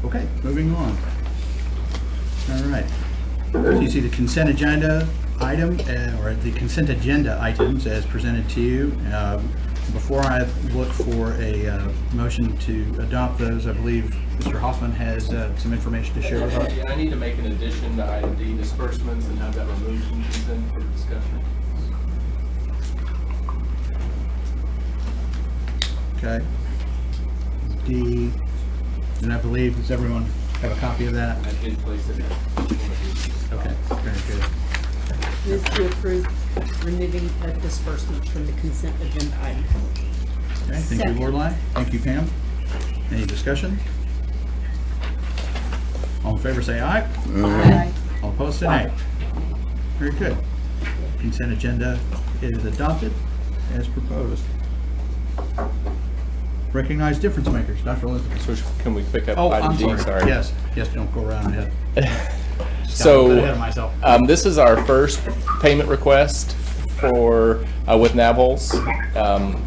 Okay, moving on. All right. So you see the consent agenda item, or the consent agenda items as presented to you. Before I look for a motion to adopt those, I believe Mr. Hoffman has some information to share with us. Yeah, I need to make an addition to item D, disbursements, and have that removed from consent for discussion. Okay. D, and I believe, does everyone have a copy of that? I did place it in one of these. Okay, very good. Move to approve removing of disbursements from the consent agenda item. Okay, thank you, Second. Lorelei. Thank you, Pam. Any discussion? All in favor say aye. Aye. All opposed say nay. Very good. Consent agenda is adopted as proposed. Recognize difference makers, Dr. Lindsay. So can we pick up Oh, item I'm D? sorry. Sorry. Yes, don't go around ahead. So, Got ahead of myself. This is our first payment request for, with Nabholz.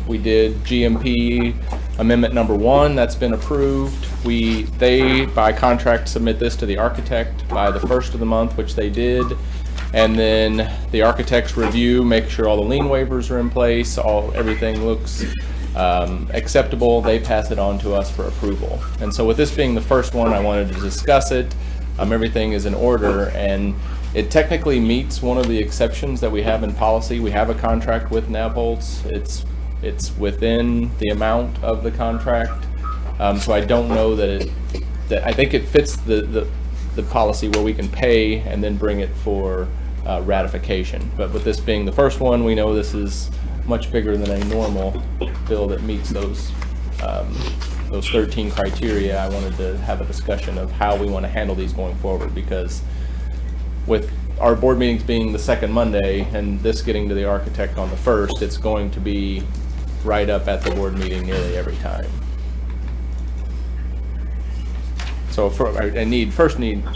We did GMP amendment number 1, that's been approved. They, by contract, submit this to the architect by the 1st of the month, which they did. And then the architect's review, make sure all the lien waivers are in place, everything looks acceptable. They pass it on to us for approval. And so with this being the first one, I wanted to discuss it. Everything is in order, and it technically meets one of the exceptions that we have in policy. We have a contract with Nabholz. It's within the amount of the contract. So I don't know that I think it fits the policy where we can pay and then bring it for ratification. But with this being the first one, we know this is much bigger than a normal bill that meets those 13 criteria. I wanted to have a discussion of how we want to handle these going forward, because with our board meetings being the second Monday and this getting to the architect on the 1st, it's going to be right up at the board meeting nearly every time. So I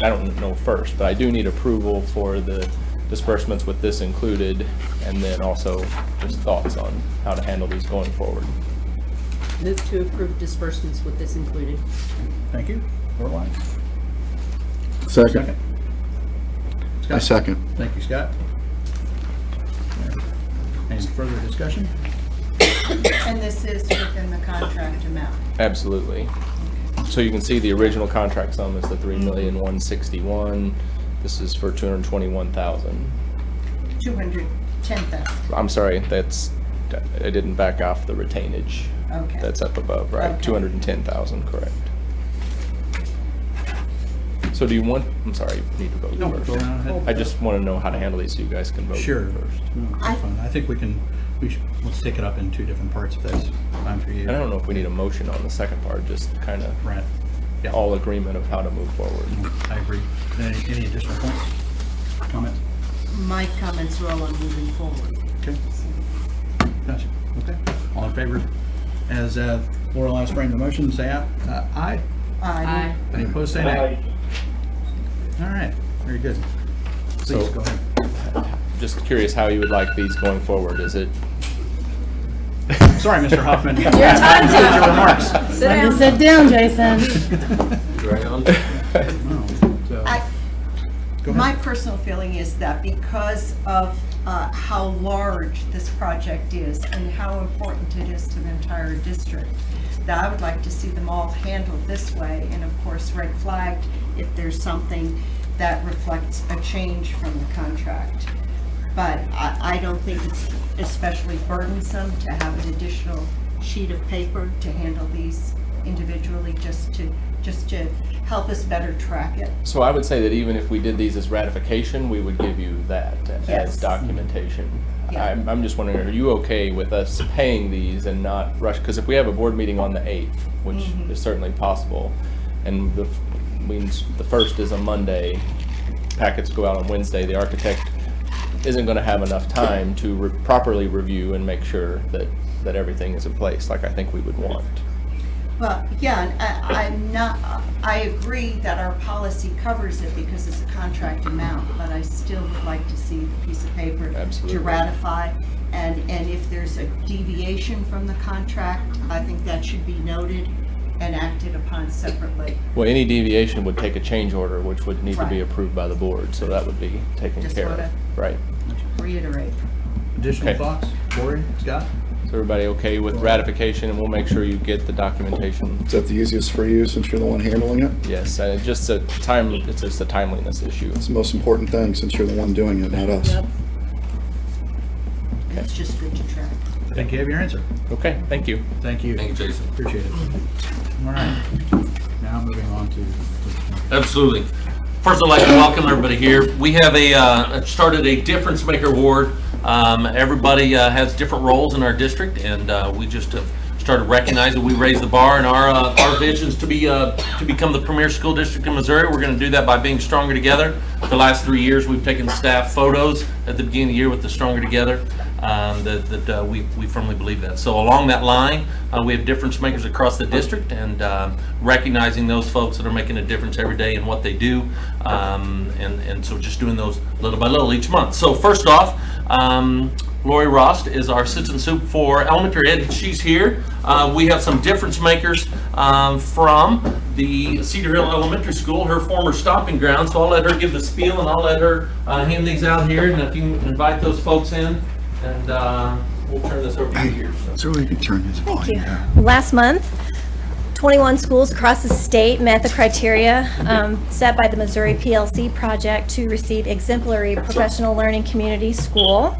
don't know first, but I do need approval for the disbursements with this included, and then also just thoughts on how to handle these going forward. Move to approve disbursements with this included. Thank you. Lorelei. Second. Scott. I second. Thank you, Scott. Any further discussion? And this is within the contract amount? Absolutely. So you can see the original contract sum is the $3,161,000. This is for $221,000. 210,000. I'm sorry, I didn't back off the retainage. Okay. That's up above, right? Okay. 210,000, correct. So do you want, I'm sorry, you need to vote No, first. go around ahead. I just want to know how to handle these so you guys can vote Sure. first. No, that's fine. I think let's take it up in two different parts if that's fine for you. I don't know if we need a motion on the second part, just kind of Right. Yeah. all agreement of how to move forward. I agree. Any additional points? Comments? My comments are all on moving forward. Okay. Gotcha. Okay. All in favor? As Lorelei framed the motion, say aye. Aye. Any opposed, say nay. All right. Very good. Please So- go ahead. Just curious how you would like these going forward. Is it, Sorry, Mr. Hoffman. Your time's Your up. remarks. Sit down. Sit down, Jason. So, go My ahead. personal feeling is that because of how large this project is and how important it is to the entire district, that I would like to see them all handled this way, and of course red flagged if there's something that reflects a change from the contract. But I don't think it's especially burdensome to have an additional sheet of paper to handle these individually, just to help us better track it. so I would say that even if we did these as ratification, we would give you that Yes. as documentation. Yeah. I'm just wondering, are you okay with us paying these and not rush? Because if we have a board meeting on the 8th, which is certainly possible, and means the 1st is a Monday, packets go out on Wednesday, the architect isn't going to have enough time to properly review and make sure that everything is in place like I think we would want. Well, yeah, and I agree that our policy covers it because it's a contract amount, but I still would like to see the piece of paper Absolutely. to ratify. And if there's a deviation from the contract, I think that should be noted and acted upon separately. Well, any deviation would take a change order, which would need to be Right. approved by the board, so that would be taken Just care of. wanna- Right. Reiterate. Additional Okay. thoughts? Lori, Scott? Is everybody okay with ratification, and we'll make sure you get the documentation? Is that the easiest for you since you're the one handling it? Yes, and it's just a timeliness issue. It's the most important thing since you're the one doing it, not us. It's just good to track. I think you have your answer. Okay, thank you. Thank you. Thank you, Jason. Appreciate it. All right. Now moving on to. Absolutely. First, I'd like to welcome everybody here. We have started a Difference Maker Award. Everybody has different roles in our district, and we just have started recognizing we raise the bar, and our vision is to become the premier school district in Missouri. We're going to do that by being stronger together. The last 3 years, we've taken staff photos at the beginning of the year with the Stronger Together. We firmly believe that. So along that line, we have difference makers across the district, and recognizing those folks that are making a difference every day in what they do, and so just doing those little by little each month. So first off, Lori Rost is our assistant soup for elementary ed. She's here. We have some difference makers from the Cedar Hill Elementary School, her former stomping ground. So I'll let her give the spiel, and I'll let her hand these out here, and if you invite those folks in, and we'll turn this over to you here. So we can turn this Thank volume you. down. Last month, 21 schools across the state met the criteria set by the Missouri PLC project to receive exemplary professional learning community school.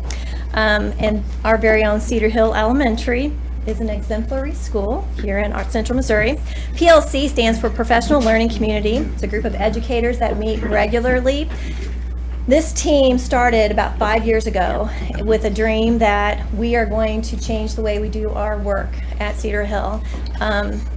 And our very own Cedar Hill Elementary is an exemplary school here in Central Missouri. PLC stands for Professional Learning Community. It's a group of educators that meet regularly. This team started about 5 years ago with a dream that we are going to change the way we do our work at Cedar Hill.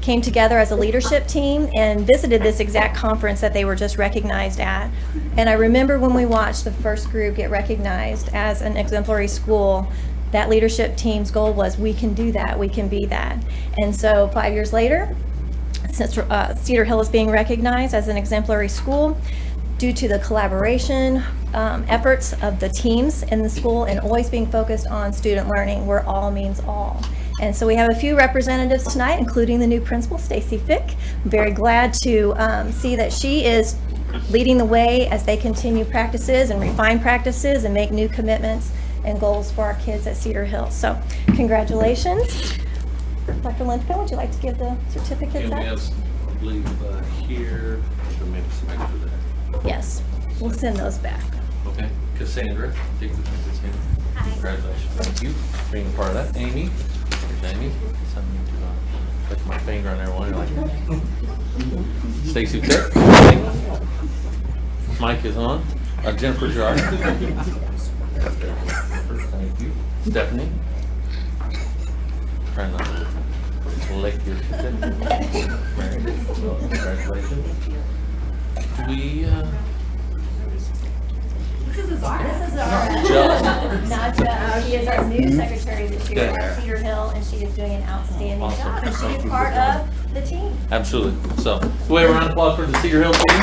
Came together as a leadership team and visited this exact conference that they were just recognized at. And I remember when we watched the first group get recognized as an exemplary school, that leadership team's goal was, we can do that, we can be that. And so 5 years later, since Cedar Hill is being recognized as an exemplary school, due to the collaboration efforts of the teams in the school and always being focused on student learning, where all means all. And so we have a few representatives tonight, including the new principal, Stacy Fick. I'm very glad to see that she is leading the way as they continue practices and refine practices and make new commitments and goals for our kids at Cedar Hill. So congratulations. Dr. Linthicum, would you like to give the certificates And we out? have, I believe, here, or maybe some extra there. Yes, we'll send those back. Okay, Cassandra, take the Cassandra. Congratulations. Thank you for being a part of that. Amy, here's Amy. Something to put my finger on everyone. Like, Stacy Fick. Mike is on. Jennifer Gerard. Thank you. Stephanie. Trying not to lick your certificate. Very good. Well, congratulations. Do we, This is our, Jill. Nadja, she is our new secretary this year Okay. at Cedar Hill, and she is doing an outstanding Awesome. job, and she is part of the team. Absolutely. So, do we have a round of applause for the Cedar Hill team?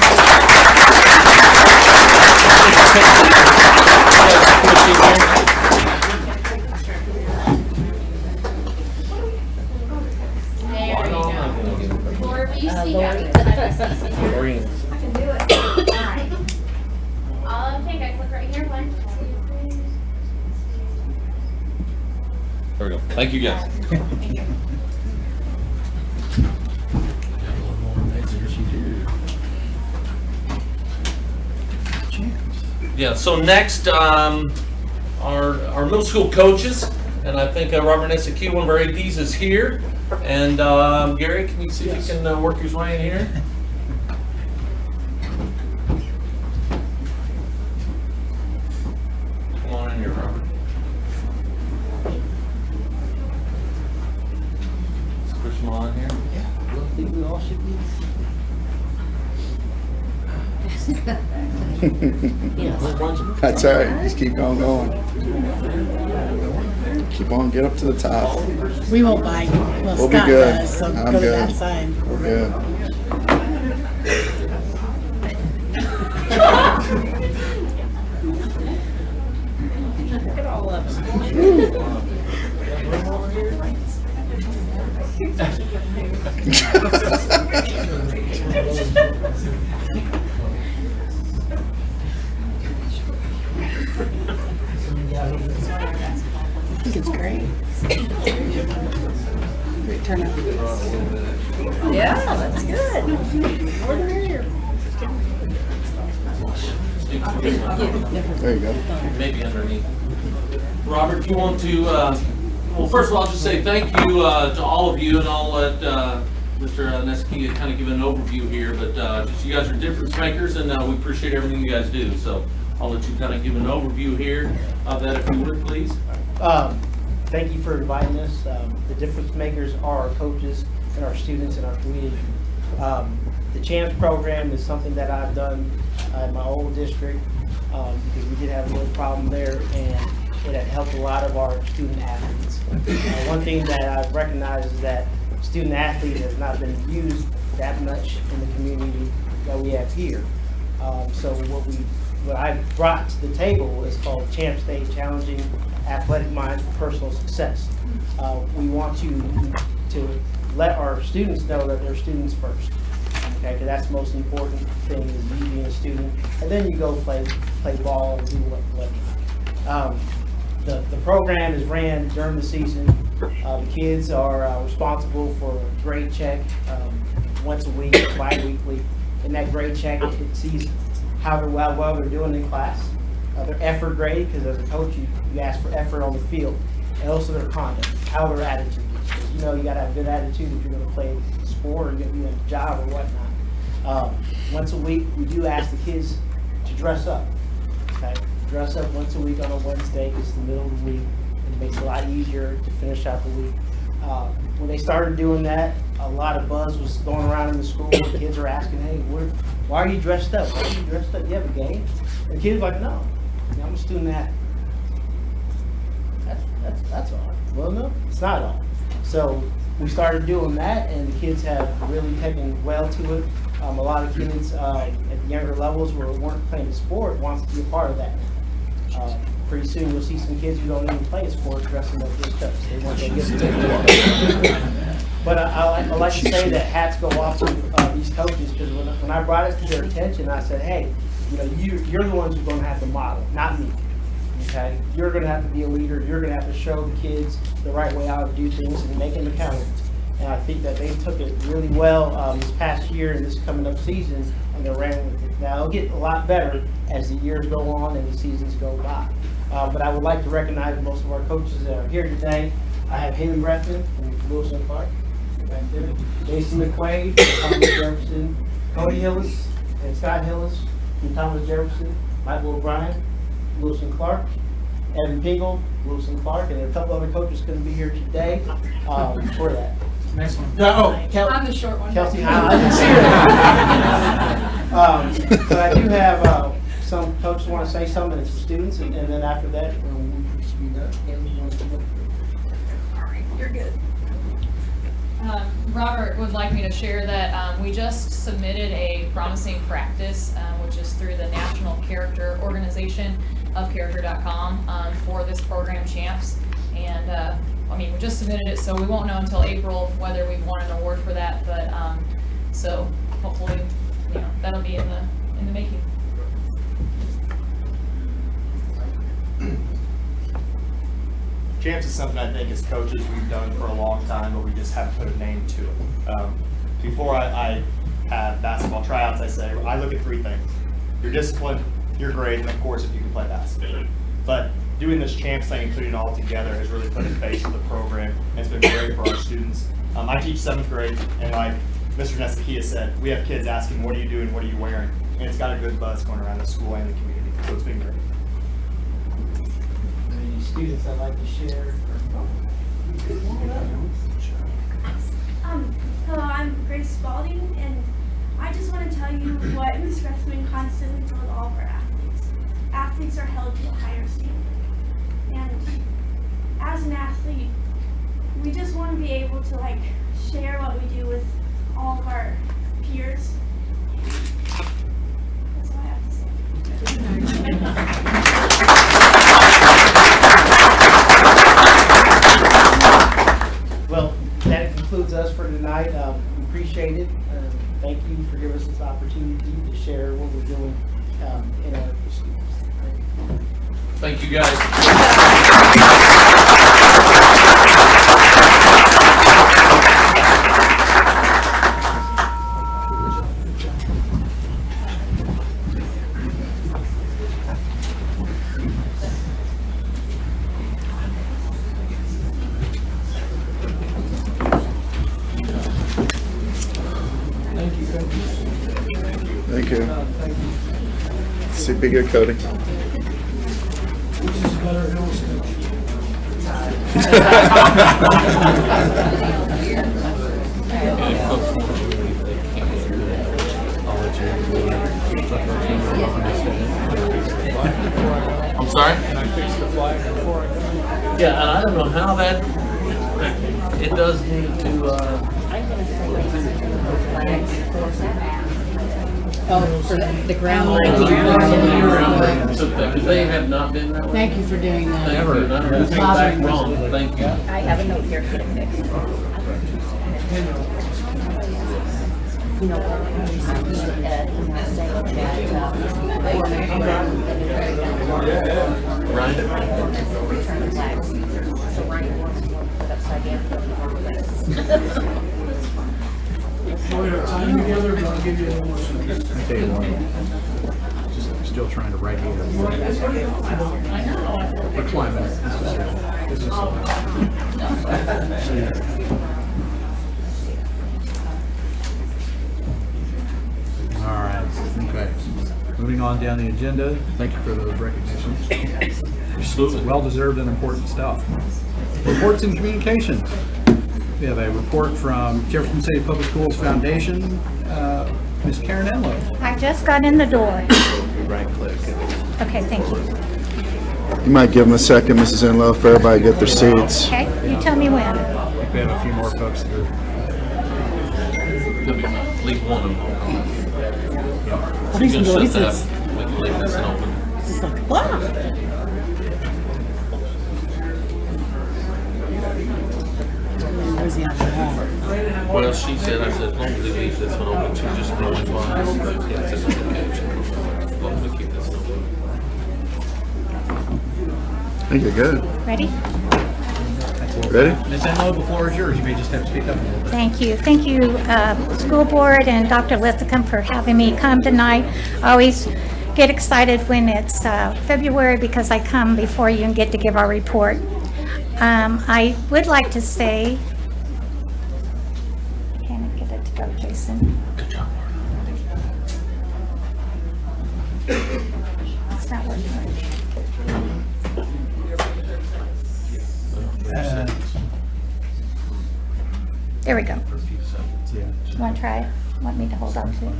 Laura, will you speak out? I can do it. Okay, guys, look right here. 1, 2, 3. There we go. Thank you, guys. Yeah, so next, our middle school coaches, and I think Robert Nesicky, one of our ADs, is here. And Gary, can you see if you can work his way in here? Come on in here, Robert. Is Chris Milan here? That's all right, just keep on going. Keep on, get up to the top. We won't bite. Well, We'll be Scott good. does, so I'm go to good. that side. We're good. Look at all of them. I think it's great. Great turnout. Yeah, that's good. There you go. Maybe underneath. Robert, do you want to, well, first of all, I'll just say thank you to all of you, and I'll let Mr. Neski kind of give an overview here, but just you guys are difference makers, and we appreciate everything you guys do. So I'll let you kind of give an overview here of that, if you would, please. Thank you for inviting us. The difference makers are our coaches and our students in our community. The CHAMPS program is something that I've done in my old district because we did have a little problem there, and it had helped a lot of our student athletes. One thing that I've recognized is that student athlete has not been used that much in the community that we have here. So what I brought to the table is called Champ Day Challenging Athletic Minds for Personal Success. We want to let our students know that they're students first. Okay, because that's the most important thing is you being a student, and then you go play ball and do what. The program is ran during the season. The kids are responsible for a grade check once a week, bi-weekly. In that grade check, it sees how well they're doing in class, their effort grade, because as a coach, you ask for effort on the field, and also their conduct, how their attitude is. Because you know you got to have a good attitude if you're going to play a sport or you're going to be in a job or whatnot. Once a week, we do ask the kids to dress up. Okay? Dress up once a week on a Wednesday, because it's the middle of the week, and it makes it a lot easier to finish out the week. When they started doing that, a lot of buzz was going around in the school. The kids are asking, hey, why are you dressed up? Why are you dressed up? You have a game? And the kids are like, no, I'm a student athlete. That's all. Well, no, it's not all. So we started doing that, and the kids have really taken well to it. A lot of kids at the younger levels who weren't playing a sport wants to be a part of that. Pretty soon you'll see some kids who don't even play a sport dressing up as coach. They want to get But I like to say that hats go off to these coaches, because when I brought it to their attention, I said, hey, you're the ones who are going to have to model, not me. Okay, you're going to have to be a leader. You're going to have to show the kids the right way how to do things and make them accountable. And I think that they took it really well this past year and this coming up season, and they ran with it. Now it'll get a lot better as the years go on and the seasons go by. But I would like to recognize most of our coaches that are here today. I have Haley Refton from Lewis and Clark, back there. Jason McQuaid from Thomas Jefferson, Cody Hillis and Scott Hillis from Thomas Jefferson, Michael O'Brien, Lewis and Clark, Evan Pingle, Lewis and Clark, and a couple other coaches couldn't be here today for that. Next one. I'm the short one. Kelsey, I didn't see her. But I do have some coaches want to say something to the students, and then after that, we should be done. Haley, you want to come up? You're good. Robert would like me to share that we just submitted a promising practice, which is through the National Character Organization of Character.com for this program, CHAMPS. And we just submitted it, so we won't know until April whether we've won an award for that. But so hopefully, that'll be in the making. CHAMPS is something I think as coaches we've done for a long time, but we just haven't put a name to it. Before I have basketball tryouts, I say, I look at three things: your discipline, your grades, and of course if you can play basketball. But doing this CHAMPS thing and putting it all together has really put a face to the program, and it's been great for our students. I teach 7th grade, and like Mr. Nesakia said, we have kids asking, what are you doing, what are you wearing? And it's got a good buzz going around the school and the community, so it's been great. Any students I'd like to share? Hello, I'm Grace Spalding, and I just want to tell you what Ms. Gressman constantly told all of our athletes. Athletes are held to a higher standard. And as an athlete, we just want to be able to share what we do with all of our peers. That's all I have to say. Well, that concludes us for tonight. We appreciate it. thank you for giving us this opportunity to share what we're doing in our students. Thank you, guys. Thank you. Be good, Cody. I'm sorry? Yeah, and I don't know how that, it does need to, Oh, for the ground. because they have not been that way. Thank you for doing that. Thank you. I don't know, take back wrong, thank you. I have a note here, get it fixed. Time together, but I'll give you a little more space. I tell you what, just still trying to write here. We're climbing. This is all right, okay. Moving on down the agenda, thank you for those recognitions. Absolutely. Well-deserved and important stuff. Reports and communications. We have a report from Jefferson City Public Schools Foundation, Ms. Karen Enlow. I just got in the door. Right click. Okay, thank you. You might give them a second, Mrs. Enlow, for everybody to get their seats. Okay, you tell me when. I think we have a few more folks that are. Could be at least one of them. What is You can the shut noises? that, we can leave this one open. It's just like, wow. Noisy out there. Well, she said, I said, as long as we leave this one open, she just noise wise. Yeah, it's just okay. As long as we keep this open. I think you're good. Ready? Ready? Ms. Enlow, the floor is yours. You may just have to speak up a little bit. Thank you. Thank you, School Board and Dr. Lithicum for having me come tonight. I always get excited when it's February because I come before you and get to give our report. I would like to say, can I get it to go, Jason? Good job, It's not working. There we go. for a few seconds. Yeah. Want to try it? Want me to hold on to it?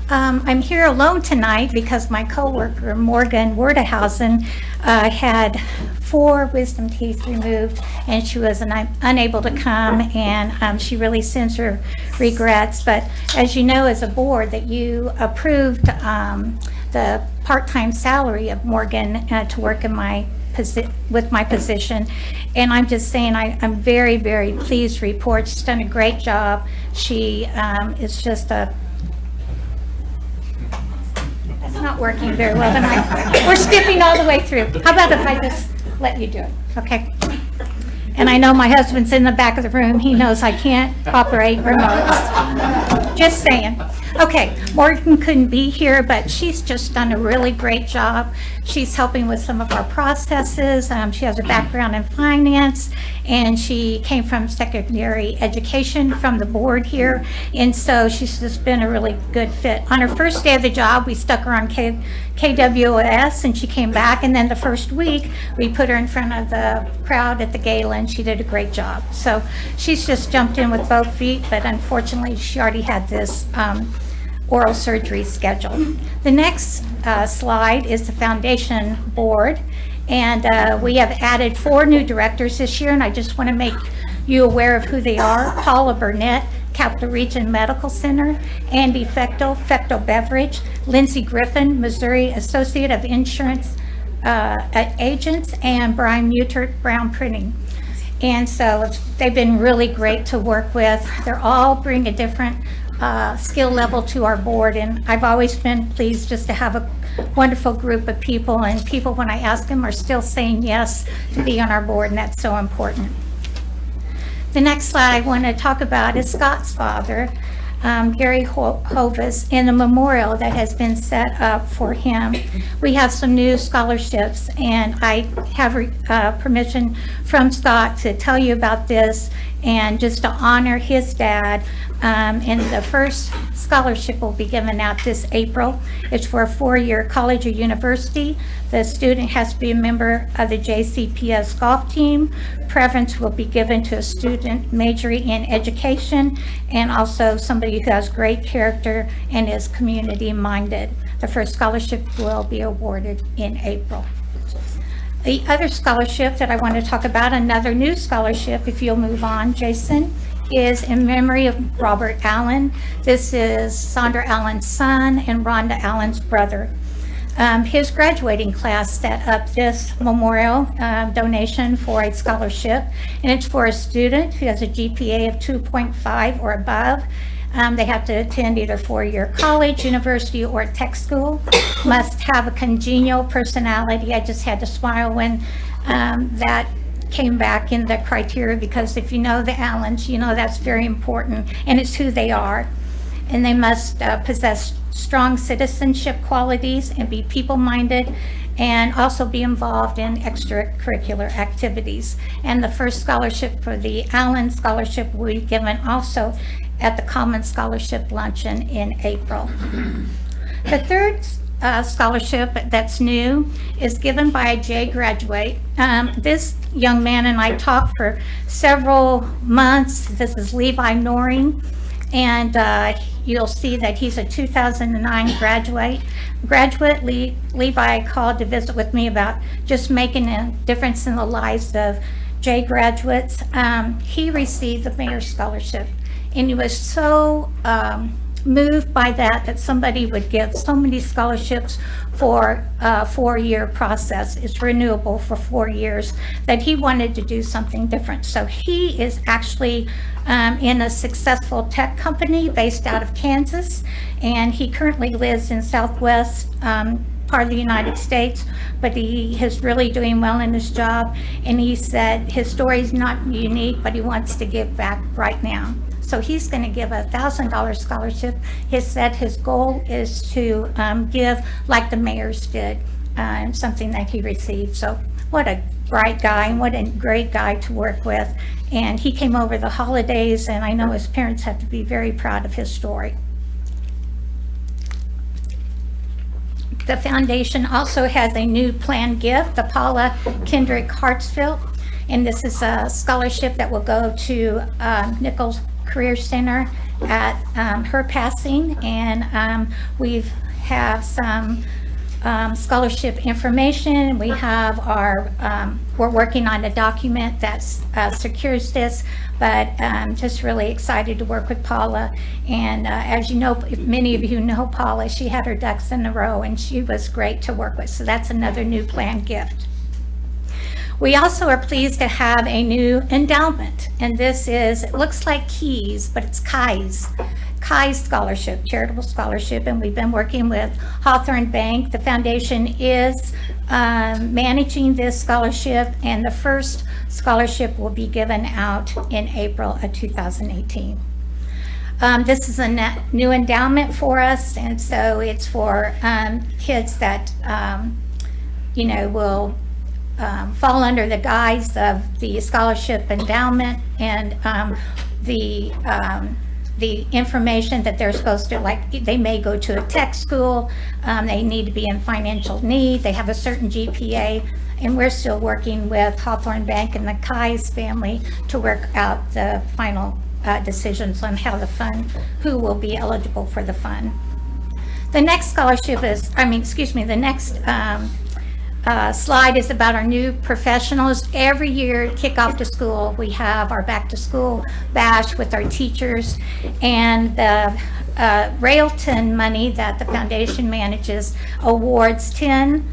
I'm here alone tonight because my coworker Morgan Werdehausen had 4 wisdom teeth removed and she was unable to come, and she really sends her regrets. But as you know, as a board, that you approved the part-time salary of Morgan to work in my with my position, and I'm just saying I'm very, very pleased to report she's done a great job. She is just a It's not working very well tonight. We're skipping all the way through. How about if I just let you do it, okay? And I know my husband's in the back of the room. He knows I can't operate remotes. Just saying. Okay, Morgan couldn't be here, but she's just done a really great job. She's helping with some of our processes. She has a background in finance, and she came from secondary education from the board here. And so she's just been a really good fit. On her first day of the job, we stuck her on KWOS, and she came back. And then the first week, we put her in front of the crowd at the gala, and she did a great job. So she's just jumped in with both feet, but unfortunately, she already had this oral surgery scheduled. The next slide is the foundation board, and we have added 4 new directors this year, and I just want to make you aware of who they are. Paula Burnett, Capital Region Medical Center; Andy Fechtel, Fechtel Beverage; Lindsay Griffin, Missouri Associate of Insurance Agents; and Brian Mutert, Brown Printing. And so they've been really great to work with. They're all bring a different skill level to our board, and I've always been pleased just to have a wonderful group of people, and people, when I ask them, are still saying yes to be on our board, and that's so important. The next slide I want to talk about is Scott's father, Gary Hovis, and the memorial that has been set up for him. We have some new scholarships, and I have permission from Scott to tell you about this and just to honor his dad. And the first scholarship will be given out this April. It's for a 4-year college or university. The student has to be a member of the JCPS golf team. Preference will be given to a student majoring in education and also somebody who has great character and is community-minded. The first scholarship will be awarded in April. The other scholarship that I want to talk about, another new scholarship, if you'll move on, Jason, is in memory of Robert Allen. This is Sandra Allen's son and Rhonda Allen's brother. His graduating class set up this memorial donation for a scholarship, and it's for a student who has a GPA of 2.5 or above. They have to attend either 4-year college, university, or tech school. Must have a congenial personality. I just had to smile when that came back in the criteria, because if you know the Allens, you know that's very important, and it's who they are. And they must possess strong citizenship qualities and be people-minded, and also be involved in extracurricular activities. And the first scholarship for the Allen Scholarship will be given also at the Common Scholarship Luncheon in April. The third scholarship that's new is given by a J graduate. This young man and I talked for several months. This is Levi Noring, and you'll see that he's a 2009 graduate. Levi called to visit with me about just making a difference in the lives of J graduates. He received the Mayor's Scholarship, and he was so moved by that somebody would give so many scholarships for a 4-year process. It's renewable for 4 years, that he wanted to do something different. So he is actually in a successful tech company based out of Kansas, and he currently lives in Southwest part of the United States, but he is really doing well in his job. And he said his story is not unique, but he wants to give back right now. So he's going to give a $1,000 scholarship. He said his goal is to give like the mayors did, something that he received. So what a bright guy, and what a great guy to work with. And he came over the holidays, and I know his parents have to be very proud of his story. The foundation also has a new planned gift, the Paula Kendrick Hartsfield, and this is a scholarship that will go to Nichols Career Center at her passing, and we have some scholarship information. We have our, we're working on a document that secures this, but just really excited to work with Paula. And as you know, if many of you know Paula, she had her ducks in a row, and she was great to work with. So that's another new planned gift. We also are pleased to have a new endowment, and this is, it looks like Keys, but it's Kai's Scholarship, charitable scholarship, and we've been working with Hawthorne Bank. The foundation is managing this scholarship, and the first scholarship will be given out in April of 2018. This is a new endowment for us, and so it's for kids that you know, will fall under the guise of the scholarship endowment, and the information that they're supposed to, like, they may go to a tech school, they need to be in financial need, they have a certain GPA, and we're still working with Hawthorne Bank and the Kai's family to work out the final decisions on how the fund, who will be eligible for the fund. The next scholarship is, the next slide is about our new professionals. Every year, kickoff to school, we have our back to school bash with our teachers, and the Railton money that the foundation manages awards 10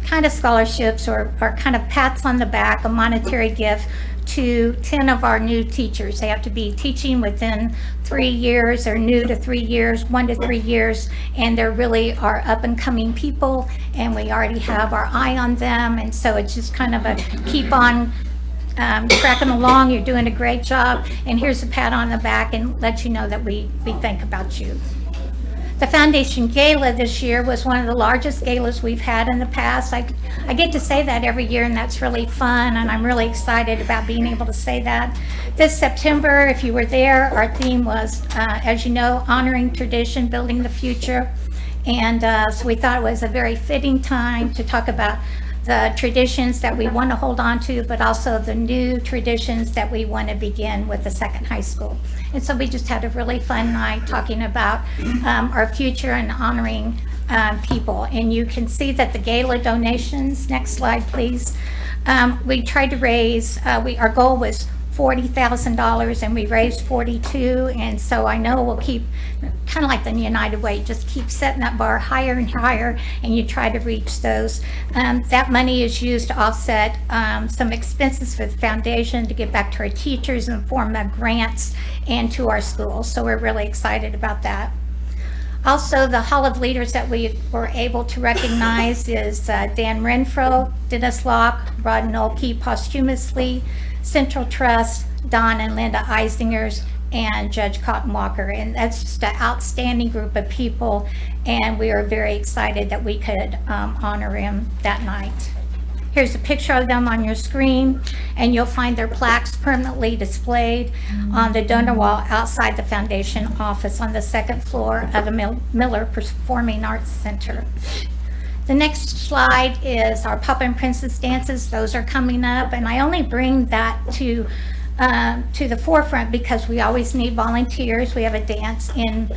kind of scholarships or kind of pats on the back, a monetary gift to 10 of our new teachers. They have to be teaching within 3 years, or new to 3 years, 1 to 3 years, and they're really our up and coming people, and we already have our eye on them, and so it's just kind of a keep on tracking along. You're doing a great job, and here's a pat on the back and let you know that we think about you. The Foundation Gala this year was one of the largest galas we've had in the past. I get to say that every year, and that's really fun, and I'm really excited about being able to say that. This September, if you were there, our theme was, as you know, honoring tradition, building the future. And so we thought it was a very fitting time to talk about the traditions that we want to hold on to, but also the new traditions that we want to begin with the second high school. And so we just had a really fun night talking about our future and honoring people. And you can see that the gala donations, next slide please, we tried to raise, our goal was $40,000 and we raised 42, and so I know we'll keep, kind of like the United Way, just keep setting that bar higher and higher, and you try to reach those. That money is used to offset some expenses for the foundation, to give back to our teachers in the form of grants and to our schools, so we're really excited about that. Also, the Hall of Leaders that we were able to recognize is Dan Renfro, Dennis Locke, Rod Nolke posthumously, Central Trust, Don and Linda Eisingers, and Judge Cotton Walker. And that's just an outstanding group of people, and we are very excited that we could honor him that night. Here's a picture of them on your screen, and you'll find their plaques permanently displayed on the donor wall outside the foundation office on the second floor of the Miller Performing Arts Center. The next slide is our Papa and Princess dances. Those are coming up, and I only bring that to the forefront because we always need volunteers. We have a dance in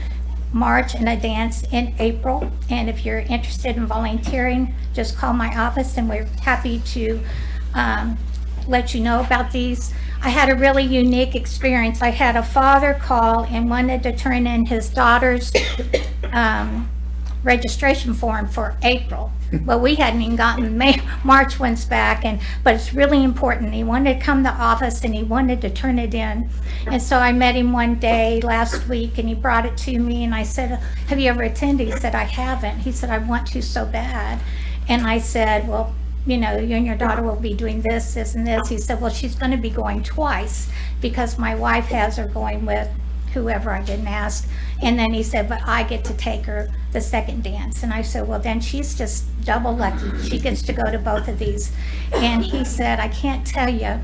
March and a dance in April, and if you're interested in volunteering, just call my office and we're happy to let you know about these. I had a really unique experience. I had a father call and wanted to turn in his daughter's registration form for April. Well, we hadn't even gotten March ones back, but it's really important. He wanted to come to the office and he wanted to turn it in. And so I met him one day last week and he brought it to me, and I said, have you ever attended? He said, I haven't. He said, I want to so bad. And I said, well, you know, you and your daughter will be doing this, this, and this. He said, well, she's going to be going twice because my wife has her going with whoever, I didn't ask. And then he said, but I get to take her the second dance. And I said, well, then she's just double lucky. She gets to go to both of these. And he said, I can't tell you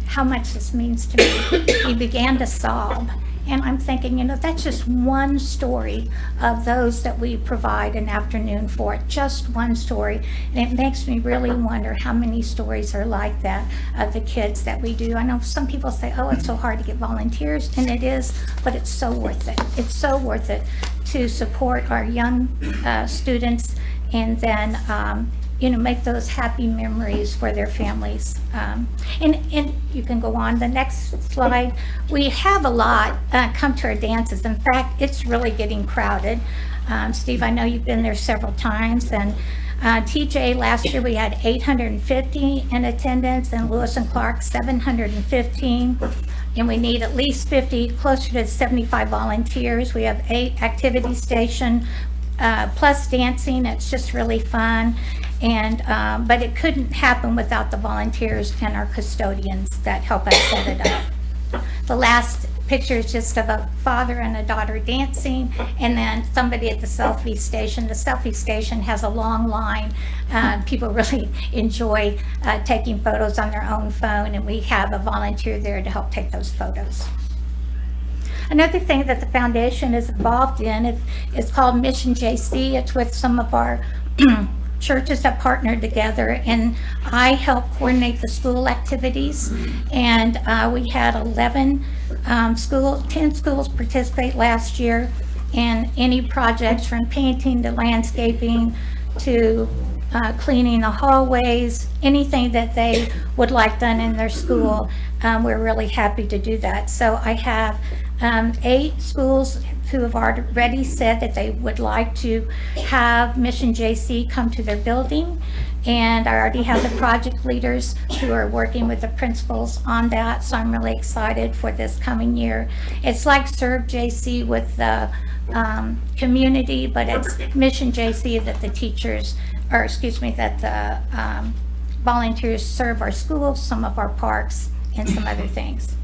how much this means to me. He began to sob. And I'm thinking, you know, that's just one story of those that we provide an afternoon for, just one story. And it makes me really wonder how many stories are like that of the kids that we do. I know some people say, oh, it's so hard to get volunteers, and it is, but it's so worth it. It's so worth it to support our young students and then you know, make those happy memories for their families. And you can go on the next slide. We have a lot come to our dances. In fact, it's really getting crowded. Steve, I know you've been there several times, and TJ, last year we had 850 in attendance, and Lewis and Clark 715. And we need at least 50, closer to 75 volunteers. We have 8 activity station plus dancing. It's just really fun. And but it couldn't happen without the volunteers and our custodians that help us set it up. The last picture is just of a father and a daughter dancing, and then somebody at the selfie station. The selfie station has a long line. People really enjoy taking photos on their own phone, and we have a volunteer there to help take those photos. Another thing that the foundation is involved in is called Mission JC. It's with some of our churches that partner together, and I help coordinate the school activities. And we had 10 schools participate last year, and any projects from painting to landscaping to cleaning the hallways, anything that they would like done in their school, we're really happy to do that. So I have 8 schools who have already said that they would like to have Mission JC come to their building. And I already have the project leaders who are working with the principals on that, so I'm really excited for this coming year. It's like Serve JC with the community, but it's Mission JC that the teachers, or excuse me, that the volunteers serve our schools, some of our parks, and some other things.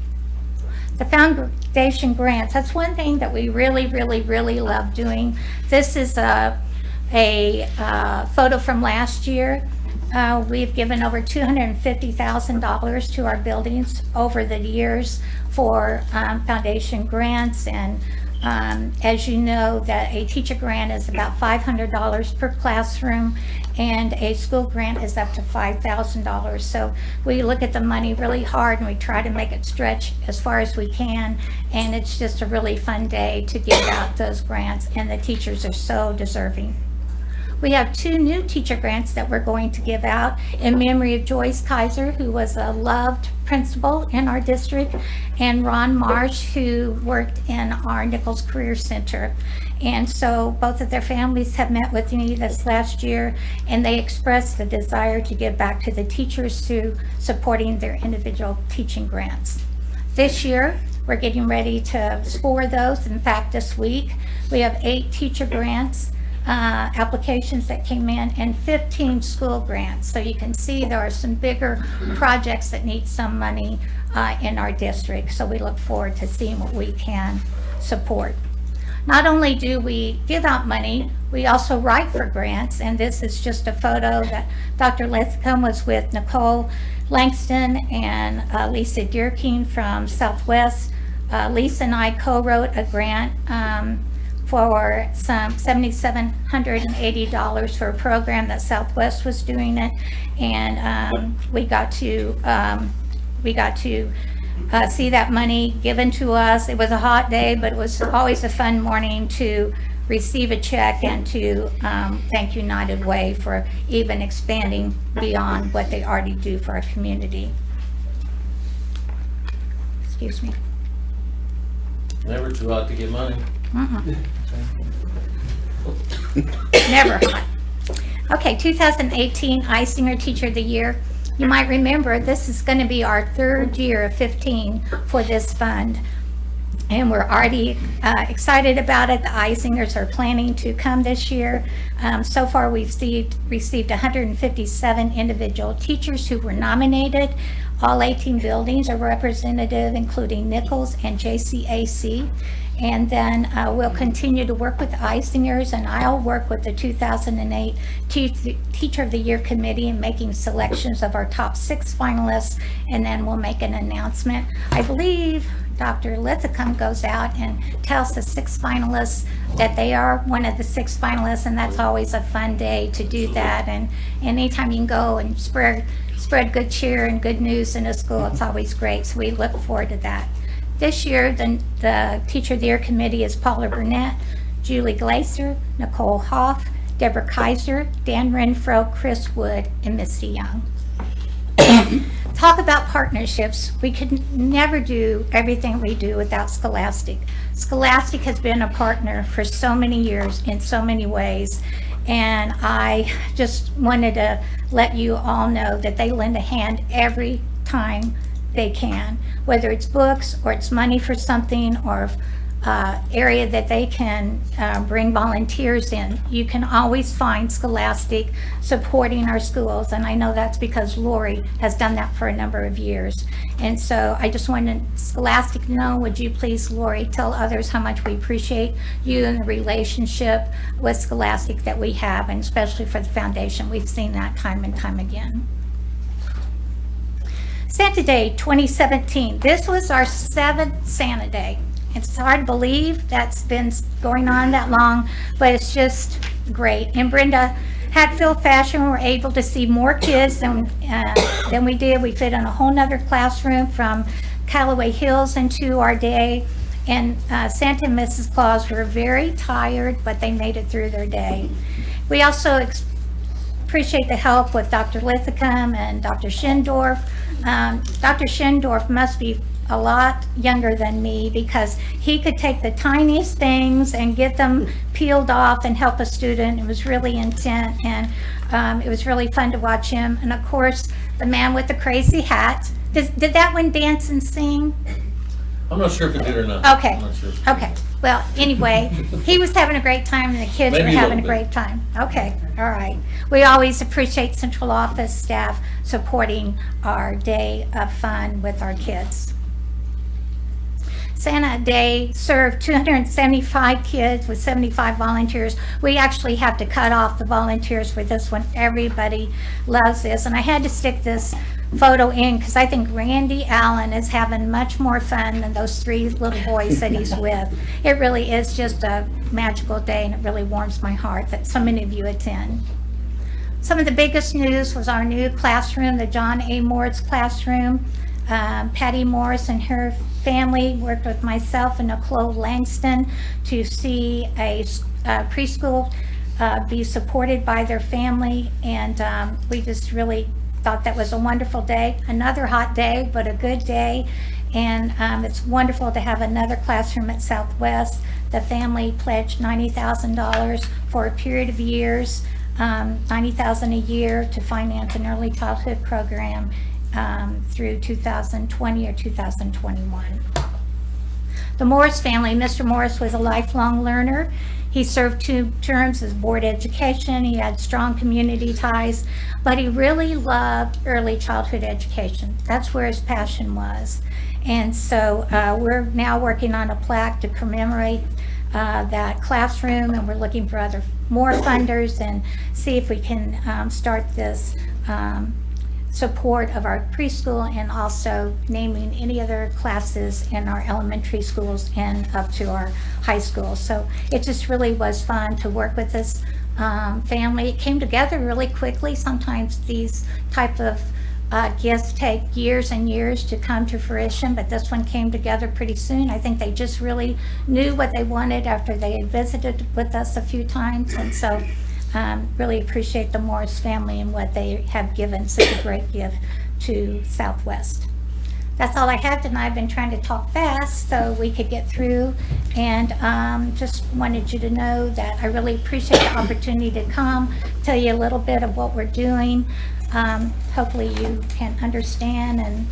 The foundation grants, that's one thing that we really love doing. This is a photo from last year. We've given over $250,000 to our buildings over the years for foundation grants, and as you know, that a teacher grant is about $500 per classroom, and a school grant is up to $5,000. So we look at the money really hard and we try to make it stretch as far as we can, and it's just a really fun day to give out those grants, and the teachers are so deserving. We have 2 new teacher grants that we're going to give out in memory of Joyce Kaiser, who was a loved principal in our district, and Ron Marsh, who worked in our Nichols Career Center. And so both of their families have met with me this last year, and they expressed the desire to give back to the teachers through supporting their individual teaching grants. This year, we're getting ready to score those. In fact, this week, we have 8 teacher grants applications that came in, and 15 school grants. So you can see there are some bigger projects that need some money in our district. So we look forward to seeing what we can support. Not only do we give out money, we also write for grants, and this is just a photo that Dr. Lithcomb was with Nicole Langston and Lisa Deerking from Southwest. Lisa and I co-wrote a grant for some $7,780 for a program that Southwest was doing it, and we got to see that money given to us. It was a hot day, but it was always a fun morning to receive a check and to thank United Way for even expanding beyond what they already do for our community. Excuse me. Never too hot to get money. Never hot. Okay, 2018 Eisinger Teacher of the Year. You might remember this is going to be our 3rd year of 15 for this fund, and we're already excited about it. The Eisingers are planning to come this year. So far we've received 157 individual teachers who were nominated. All 18 buildings are representative, including Nichols and JCAC. And then we'll continue to work with the Eisingers, and I'll work with the 2008 Teacher of the Year Committee in making selections of our top 6 finalists, and then we'll make an announcement. I believe Dr. Lithicum goes out and tells the 6 finalists that they are one of the 6 finalists, and that's always a fun day to do that. And anytime you can go and spread good cheer and good news in a school, it's always great, so we look forward to that. This year, the Teacher of the Year Committee is Paula Burnett, Julie Glaser, Nicole Hoff, Deborah Kaiser, Dan Renfro, Chris Wood, and Misty Young. Talk about partnerships. We could never do everything we do without Scholastic. Scholastic has been a partner for so many years in so many ways, and I just wanted to let you all know that they lend a hand every time they can, whether it's books or it's money for something or area that they can bring volunteers in. You can always find Scholastic supporting our schools, and I know that's because Lori has done that for a number of years. And so I just wanted Scholastic to know, would you please, Lori, tell others how much we appreciate you and the relationship with Scholastic that we have, and especially for the foundation. We've seen that time and time again. Santa Day 2017. This was our 7th Santa Day. It's hard to believe that's been going on that long, but it's just great. In Brenda Hatfield fashion, we were able to see more kids than we did. We fit in a whole nother classroom from Callaway Hills into our day. And Santa and Mrs. Claus were very tired, but they made it through their day. We also appreciate the help with Dr. Lithicum and Dr. Schindorf. Dr. Schindorf must be a lot younger than me because he could take the tiniest things and get them peeled off and help a student. It was really intent, and it was really fun to watch him. And of course, the man with the crazy hat. Did that one dance and sing? I'm not sure if it did or not. Okay, I'm not sure. okay. Well, anyway, he was having a great time and the kids Maybe were a having a little bit. great time. Okay, all right. We always appreciate central office staff supporting our day of fun with our kids. Santa Day served 275 kids with 75 volunteers. We actually have to cut off the volunteers for this one. Everybody loves this. And I had to stick this photo in because I think Randy Allen is having much more fun than those 3 little boys that he's with. It really is just a magical day, and it really warms my heart that so many of you attend. Some of the biggest news was our new classroom, the John A. Moritz classroom. Patty Morris and her family worked with myself and Nicole Langston to see a preschool be supported by their family, and we just really thought that was a wonderful day. Another hot day, but a good day, and it's wonderful to have another classroom at Southwest. The family pledged $90,000 for a period of years, $90,000 a year to finance an early childhood program through 2020 or 2021. The Morris family, Mr. Morris was a lifelong learner. He served 2 terms as board education. He had strong community ties, but he really loved early childhood education. That's where his passion was. And so we're now working on a plaque to commemorate that classroom, and we're looking for more funders and see if we can start this support of our preschool, and also naming any other classes in our elementary schools and up to our high school. So it just really was fun to work with this family. It came together really quickly. Sometimes these type of gifts take years and years to come to fruition, but this one came together pretty soon. I think they just really knew what they wanted after they had visited with us a few times, and so really appreciate the Morris family and what they have given such a great gift to Southwest. That's all I have tonight. I've been trying to talk fast so we could get through, and just wanted you to know that I really appreciate the opportunity to come, tell you a little bit of what we're doing. Hopefully you can understand and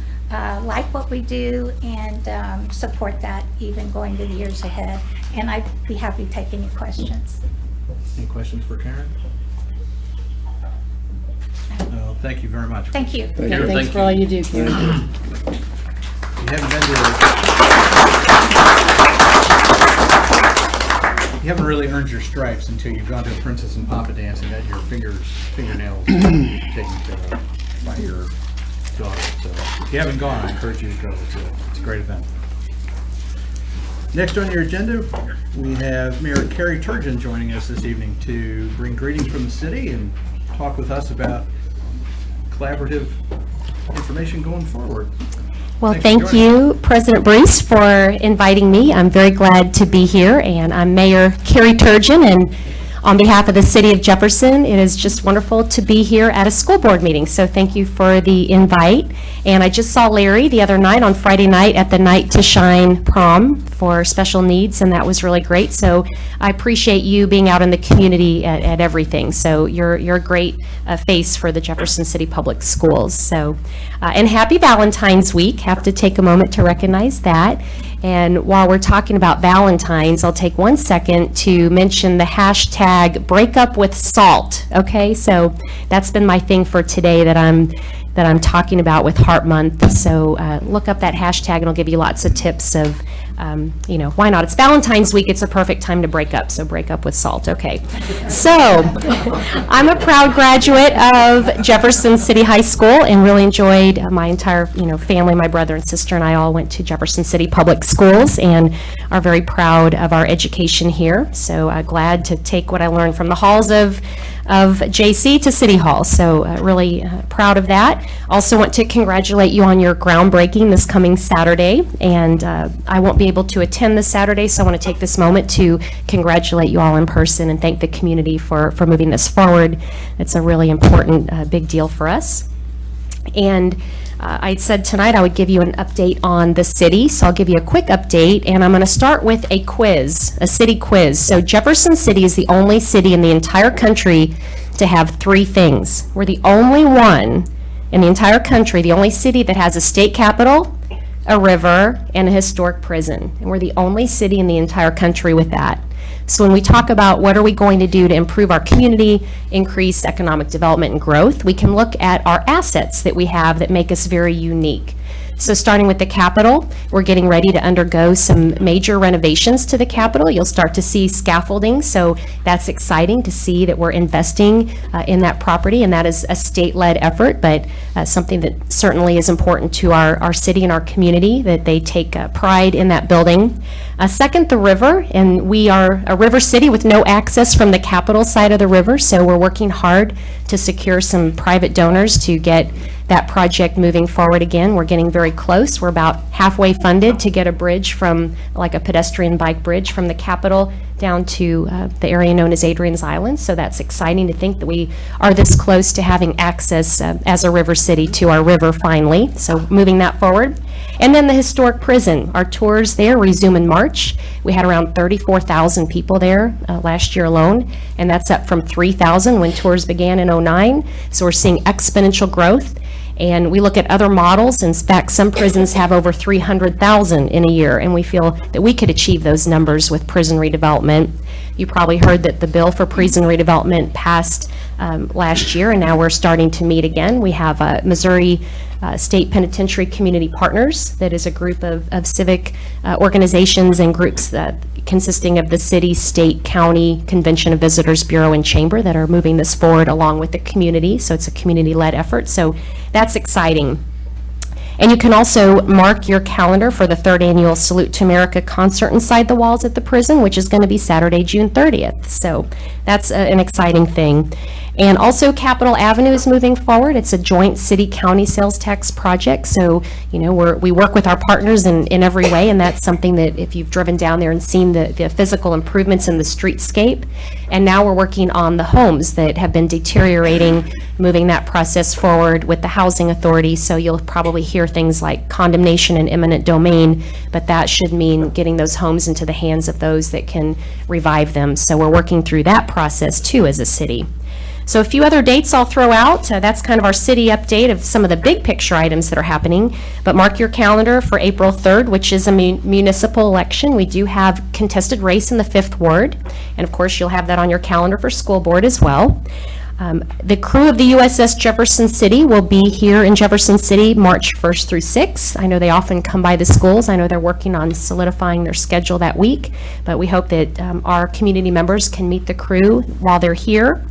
like what we do, and support that even going to the years ahead. And I'd be happy to take any questions. Any questions for Karen? Thank you very much. Thank you. Yeah, Thank thanks you. for all you do, Karen. You haven't really earned your stripes until you've gone to a Princess and Papa dance and got your fingernails taken care of by your daughter. So if you haven't gone, I encourage you to go. It's a great event. Next on your agenda, we have Mayor Carrie Turgeon joining us this evening to bring greetings from the city and talk with us about collaborative information going forward. Well, Thanks for thank joining you, President Bruce, for inviting me. I'm very glad to be here, and I'm Mayor Carrie Turgeon, and on behalf of the City of Jefferson, it is just wonderful to be here at a school board meeting, so thank you for the invite. And I just saw Larry the other night, on Friday night, at the Night to Shine prom for special needs, and that was really great. So I appreciate you being out in the community at everything. So you're a great face for the Jefferson City Public Schools. So, and happy Valentine's Week. Have to take a moment to recognize that. And while we're talking about Valentine's, I'll take 1 second to mention the hashtag #BreakUpWithSalt. Okay, so that's been my thing for today that I'm talking about with Heart Month. So look up that hashtag, and it'll give you lots of tips of, why not? It's Valentine's week. It's a perfect time to break up. So break up with salt. Okay. So I'm a proud graduate of Jefferson City High School and really enjoyed my entire, family. My brother and sister and I all went to Jefferson City Public Schools and are very proud of our education here. So glad to take what I learned from the halls of JC to City Hall. So really proud of that. Also want to congratulate you on your groundbreaking this coming Saturday. And I won't be able to attend this Saturday, so I want to take this moment to congratulate you all in person and thank the community for moving this forward. It's a really important big deal for us. And I said tonight I would give you an update on the city, so I'll give you a quick update, and I'm going to start with a quiz, a city quiz. So Jefferson City is the only city in the entire country to have 3 things. We're the only one in the entire country, the only city that has a state capitol, a river, and a historic prison. And we're the only city in the entire country with that. So when we talk about what are we going to do to improve our community, increase economic development and growth, we can look at our assets that we have that make us very unique. So starting with the Capitol, we're getting ready to undergo some major renovations to the Capitol. You'll start to see scaffolding, so that's exciting to see that we're investing in that property, and that is a state-led effort, but something that certainly is important to our city and our community, that they take pride in that building. Second, the river, and we are a river city with no access from the Capitol side of the river, so we're working hard to secure some private donors to get that project moving forward again. We're getting very close. We're about halfway funded to get a bridge from, like a pedestrian bike bridge from the Capitol down to the area known as Adrian's Island. So that's exciting to think that we are this close to having access as a river city to our river finally. So moving that forward. And then the historic prison. Our tours there resume in March. We had around 34,000 people there last year alone, and that's up from 3,000 when tours began in '09. So we're seeing exponential growth. And we look at other models. In fact, some prisons have over 300,000 in a year, and we feel that we could achieve those numbers with prison redevelopment. You probably heard that the bill for prison redevelopment passed last year, and now we're starting to meet again. We have Missouri State Penitentiary Community Partners, that is a group of civic organizations and groups that consisting of the city, state, county, Convention of Visitors Bureau, and Chamber that are moving this forward along with the community. So it's a community-led effort. So that's exciting. And you can also mark your calendar for the 3rd annual Salute to America concert inside the walls at the prison, which is going to be Saturday, June 30th. So that's an exciting thing. And also Capitol Avenue is moving forward. It's a joint city-county sales tax project. So, you know, we work with our partners in every way, and that's something that if you've driven down there and seen the physical improvements in the streetscape. And now we're working on the homes that have been deteriorating, moving that process forward with the housing authority. So you'll probably hear things like condemnation and eminent domain, but that should mean getting those homes into the hands of those that can revive them. So we're working through that process too as a city. So a few other dates I'll throw out. That's kind of our city update of some of the big picture items that are happening. But mark your calendar for April 3rd, which is a municipal election. We do have contested race in the 5th Ward. And of course, you'll have that on your calendar for school board as well. The crew of the USS Jefferson City will be here in Jefferson City March 1st through 6th. I know they often come by the schools. I know they're working on solidifying their schedule that week. But we hope that our community members can meet the crew while they're here.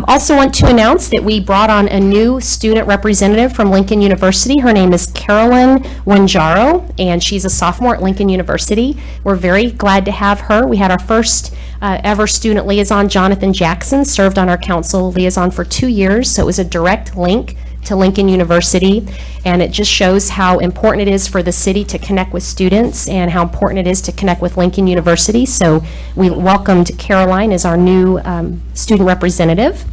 Also want to announce that we brought on a new student representative from Lincoln University. Her name is Carolyn Wanjaro, and she's a sophomore at Lincoln University. We're very glad to have her. We had our first ever student liaison, Jonathan Jackson, served on our council liaison for 2 years, so it was a direct link to Lincoln University, and it just shows how important it is for the city to connect with students and how important it is to connect with Lincoln University. So we welcomed Caroline as our new student representative.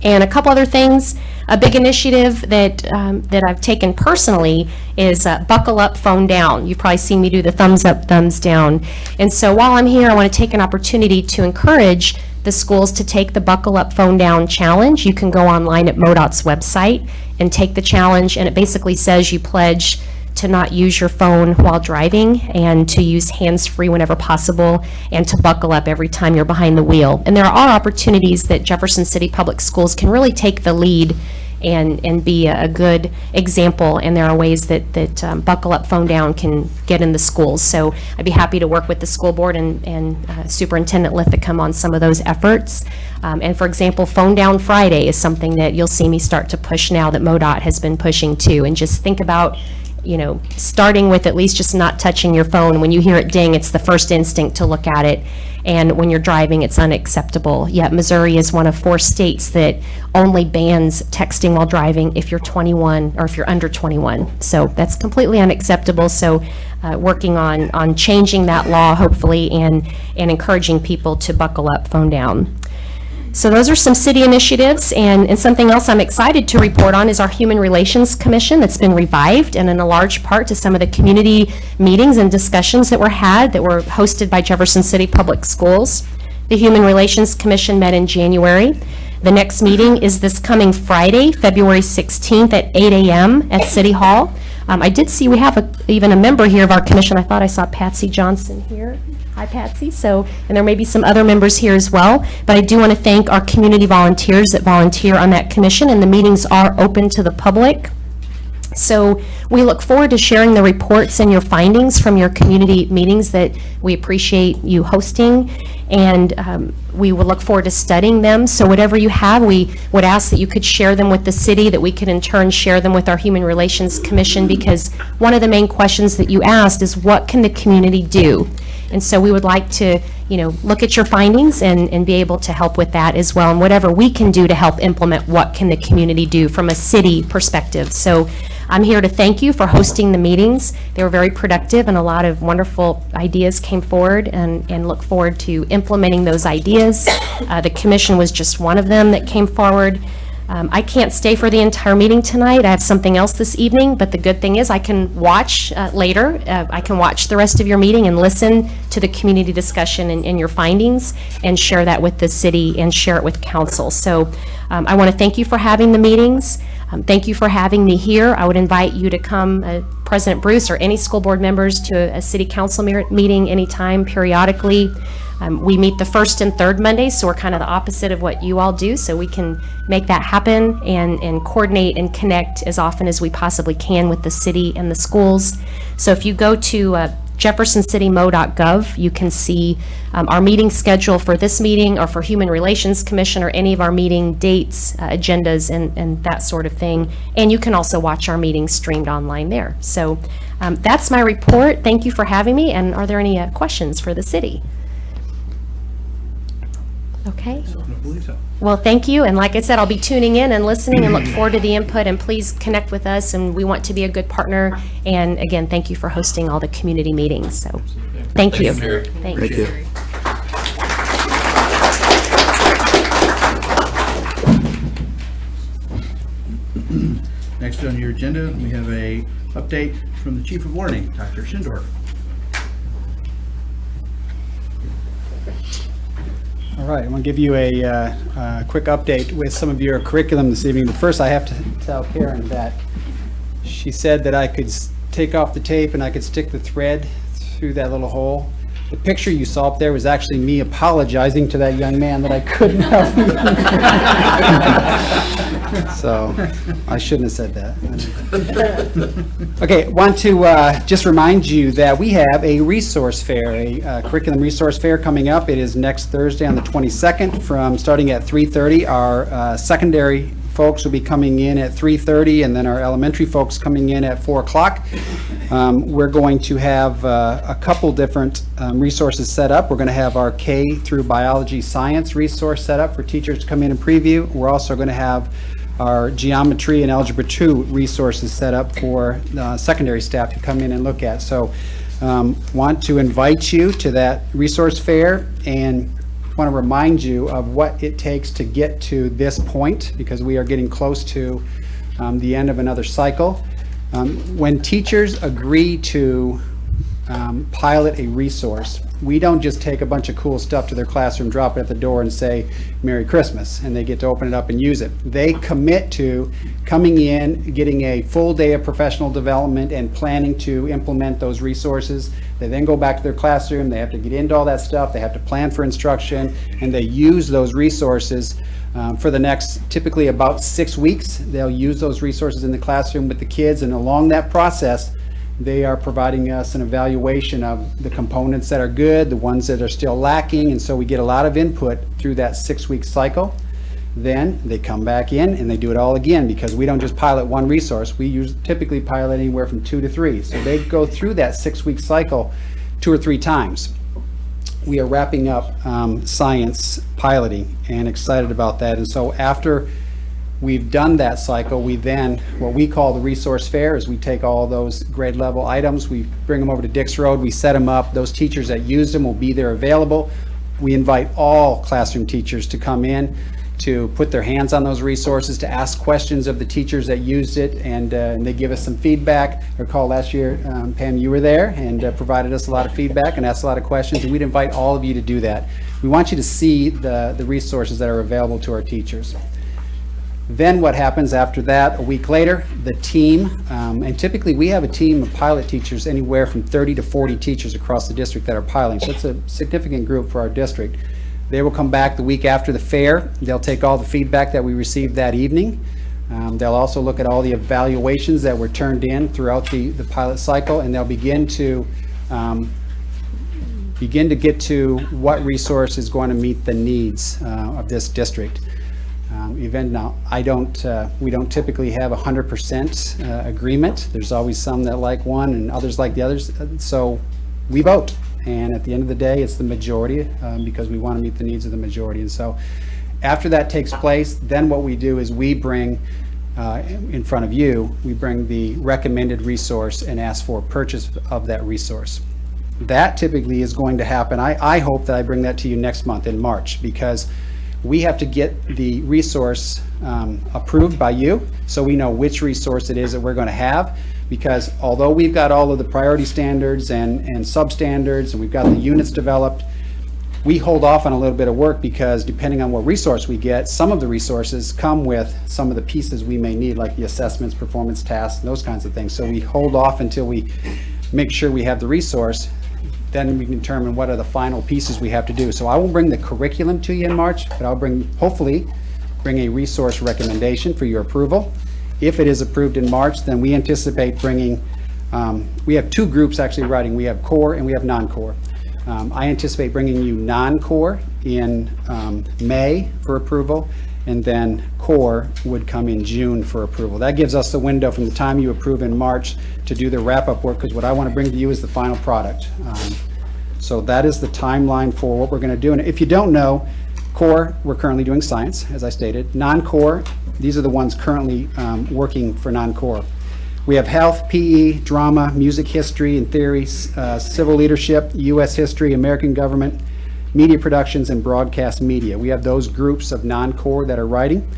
And a couple other things, a big initiative that I've taken personally is Buckle Up, Phone Down. You've probably seen me do the thumbs up, thumbs down. And so while I'm here, I want to take an opportunity to encourage the schools to take the Buckle Up, Phone Down challenge. You can go online at MoDOT's website and take the challenge, and it basically says you pledge to not use your phone while driving and to use hands-free whenever possible and to buckle up every time you're behind the wheel. And there are opportunities that Jefferson City Public Schools can really take the lead and be a good example, and there are ways that Buckle Up, Phone Down can get in the schools. So I'd be happy to work with the school board and Superintendent Lithicum on some of those efforts. And for example, Phone Down Friday is something that you'll see me start to push now that MoDOT has been pushing too. And just think about, you know, starting with at least just not touching your phone. When you hear it ding, it's the first instinct to look at it. And when you're driving, it's unacceptable. Yet Missouri is one of 4 states that only bans texting while driving if you're 21 or if you're under 21. So that's completely unacceptable. So working on changing that law, hopefully, and encouraging people to buckle up, phone down. So those are some city initiatives, and something else I'm excited to report on is our Human Relations Commission that's been revived, and in a large part to some of the community meetings and discussions that were hosted by Jefferson City Public Schools. The Human Relations Commission met in January. The next meeting is this coming Friday, February 16th at 8 a.m. at City Hall. I did see we have even a member here of our commission. I thought I saw Patsy Johnson here. Hi, Patsy. So, and there may be some other members here as well. But I do want to thank our community volunteers that volunteer on that commission, and the meetings are open to the public. So we look forward to sharing the reports and your findings from your community meetings that we appreciate you hosting, and we will look forward to studying them. So whatever you have, we would ask that you could share them with the city, that we could in turn share them with our Human Relations Commission, because one of the main questions that you asked is, what can the community do? And so we would like to, look at your findings and be able to help with that as well, and whatever we can do to help implement what can the community do from a city perspective. So I'm here to thank you for hosting the meetings. They were very productive, and a lot of wonderful ideas came forward, and look forward to implementing those ideas. The commission was just one of them that came forward. I can't stay for the entire meeting tonight. I have something else this evening, but the good thing is I can watch later. I can watch the rest of your meeting and listen to the community discussion and your findings, and share that with the city and share it with council. So I want to thank you for having the meetings. Thank you for having me here. I would invite you to come, President Bruce or any school board members, to a city council meeting anytime, periodically. We meet the first and third Mondays, so we're kind of the opposite of what you all do, so we can make that happen and coordinate and connect as often as we possibly can with the city and the schools. So if you go to jeffersoncitymo.gov, you can see our meeting schedule for this meeting, or for Human Relations Commission, or any of our meeting dates, agendas, and that sort of thing. And you can also watch our meetings streamed online there. So that's my report. Thank you for having me. And are there any questions for the city? Okay. I believe so. Well, thank you. And like I said, I'll be tuning in and listening, and look forward to the input, and please connect with us, and we want to be a good partner. And again, thank you for hosting all the community meetings. So thank you. Thank you. Next on your agenda, we have a update from the Chief of Learning, Dr. Schindorf. All right, I'm going to give you a quick update with some of your curriculum this evening. But first, I have to tell Karen that she said that I could take off the tape and I could stick the thread through that little hole. The picture you saw up there was actually me apologizing to that young man that I couldn't help. So I shouldn't have said that. Okay, want to just remind you that we have a resource fair, a curriculum resource fair coming up. It is next Thursday on the 22nd, from starting at 3:30. Our secondary folks will be coming in at 3:30, and then our elementary folks coming in at 4 o'clock. We're going to have a couple different resources set up. We're going to have our K through biology science resource set up for teachers to come in and preview. We're also going to have our geometry and algebra 2 resources set up for secondary staff to come in and look at. So want to invite you to that resource fair, and want to remind you of what it takes to get to this point, because we are getting close to the end of another cycle. When teachers agree to pilot a resource, we don't just take a bunch of cool stuff to their classroom, drop it at the door, and say, Merry Christmas, and they get to open it up and use it. They commit to coming in, getting a full day of professional development, and planning to implement those resources. They then go back to their classroom, they have to get into all that stuff, they have to plan for instruction, and they use those resources for the next, typically about 6 weeks. They'll use those resources in the classroom with the kids, and along that process, they are providing us an evaluation of the components that are good, the ones that are still lacking, and so we get a lot of input through that 6-week cycle. Then they come back in and they do it all again, because we don't just pilot one resource. We typically pilot anywhere from 2 to 3. So they go through that 6-week cycle 2 or 3 times. We are wrapping up science piloting, and excited about that. And so after we've done that cycle, we then, what we call the resource fair, is we take all those grade level items, we bring them over to Dix Road, we set them up. Those teachers that used them will be there available. We invite all classroom teachers to come in, to put their hands on those resources, to ask questions of the teachers that used it, and they give us some feedback. I recall last year, Pam, you were there and provided us a lot of feedback and asked a lot of questions, and we'd invite all of you to do that. We want you to see the resources that are available to our teachers. Then what happens after that, a week later, the team, and typically we have a team of pilot teachers, anywhere from 30 to 40 teachers across the district that are piloting, so it's a significant group for our district. They will come back the week after the fair. They'll take all the feedback that we received that evening. They'll also look at all the evaluations that were turned in throughout the pilot cycle, and they'll begin to get to what resource is going to meet the needs of this district. Now, we don't typically have 100% agreement. There's always some that like one and others like the others. So we vote. And at the end of the day, it's the majority because we want to meet the needs of the majority. And so after that takes place, then what we do is we bring in front of you, we bring the recommended resource and ask for purchase of that resource. That typically is going to happen. I hope that I bring that to you next month in March, because we have to get the resource approved by you so we know which resource it is that we're going to have. Because although we've got all of the priority standards and substandards, and we've got the units developed, we hold off on a little bit of work because depending on what resource we get, some of the resources come with some of the pieces we may need, like the assessments, performance tasks, those kinds of things. So we hold off until we make sure we have the resource. Then we can determine what are the final pieces we have to do. So I will bring the curriculum to you in March, but I'll hopefully bring a resource recommendation for your approval. If it is approved in March, then we anticipate bringing, we have two groups actually writing. We have core and we have non-core. I anticipate bringing you non-core in May for approval, and then core would come in June for approval. That gives us the window from the time you approve in March to do the wrap-up work, because what I want to bring to you is the final product. So that is the timeline for what we're going to do. And if you don't know, core, we're currently doing science, as I stated. Non-core, these are the ones currently working for non-core. We have health, PE, drama, music history and theory, civil leadership, U.S. history, American government, media productions, and broadcast media. We have those groups of non-core that are writing.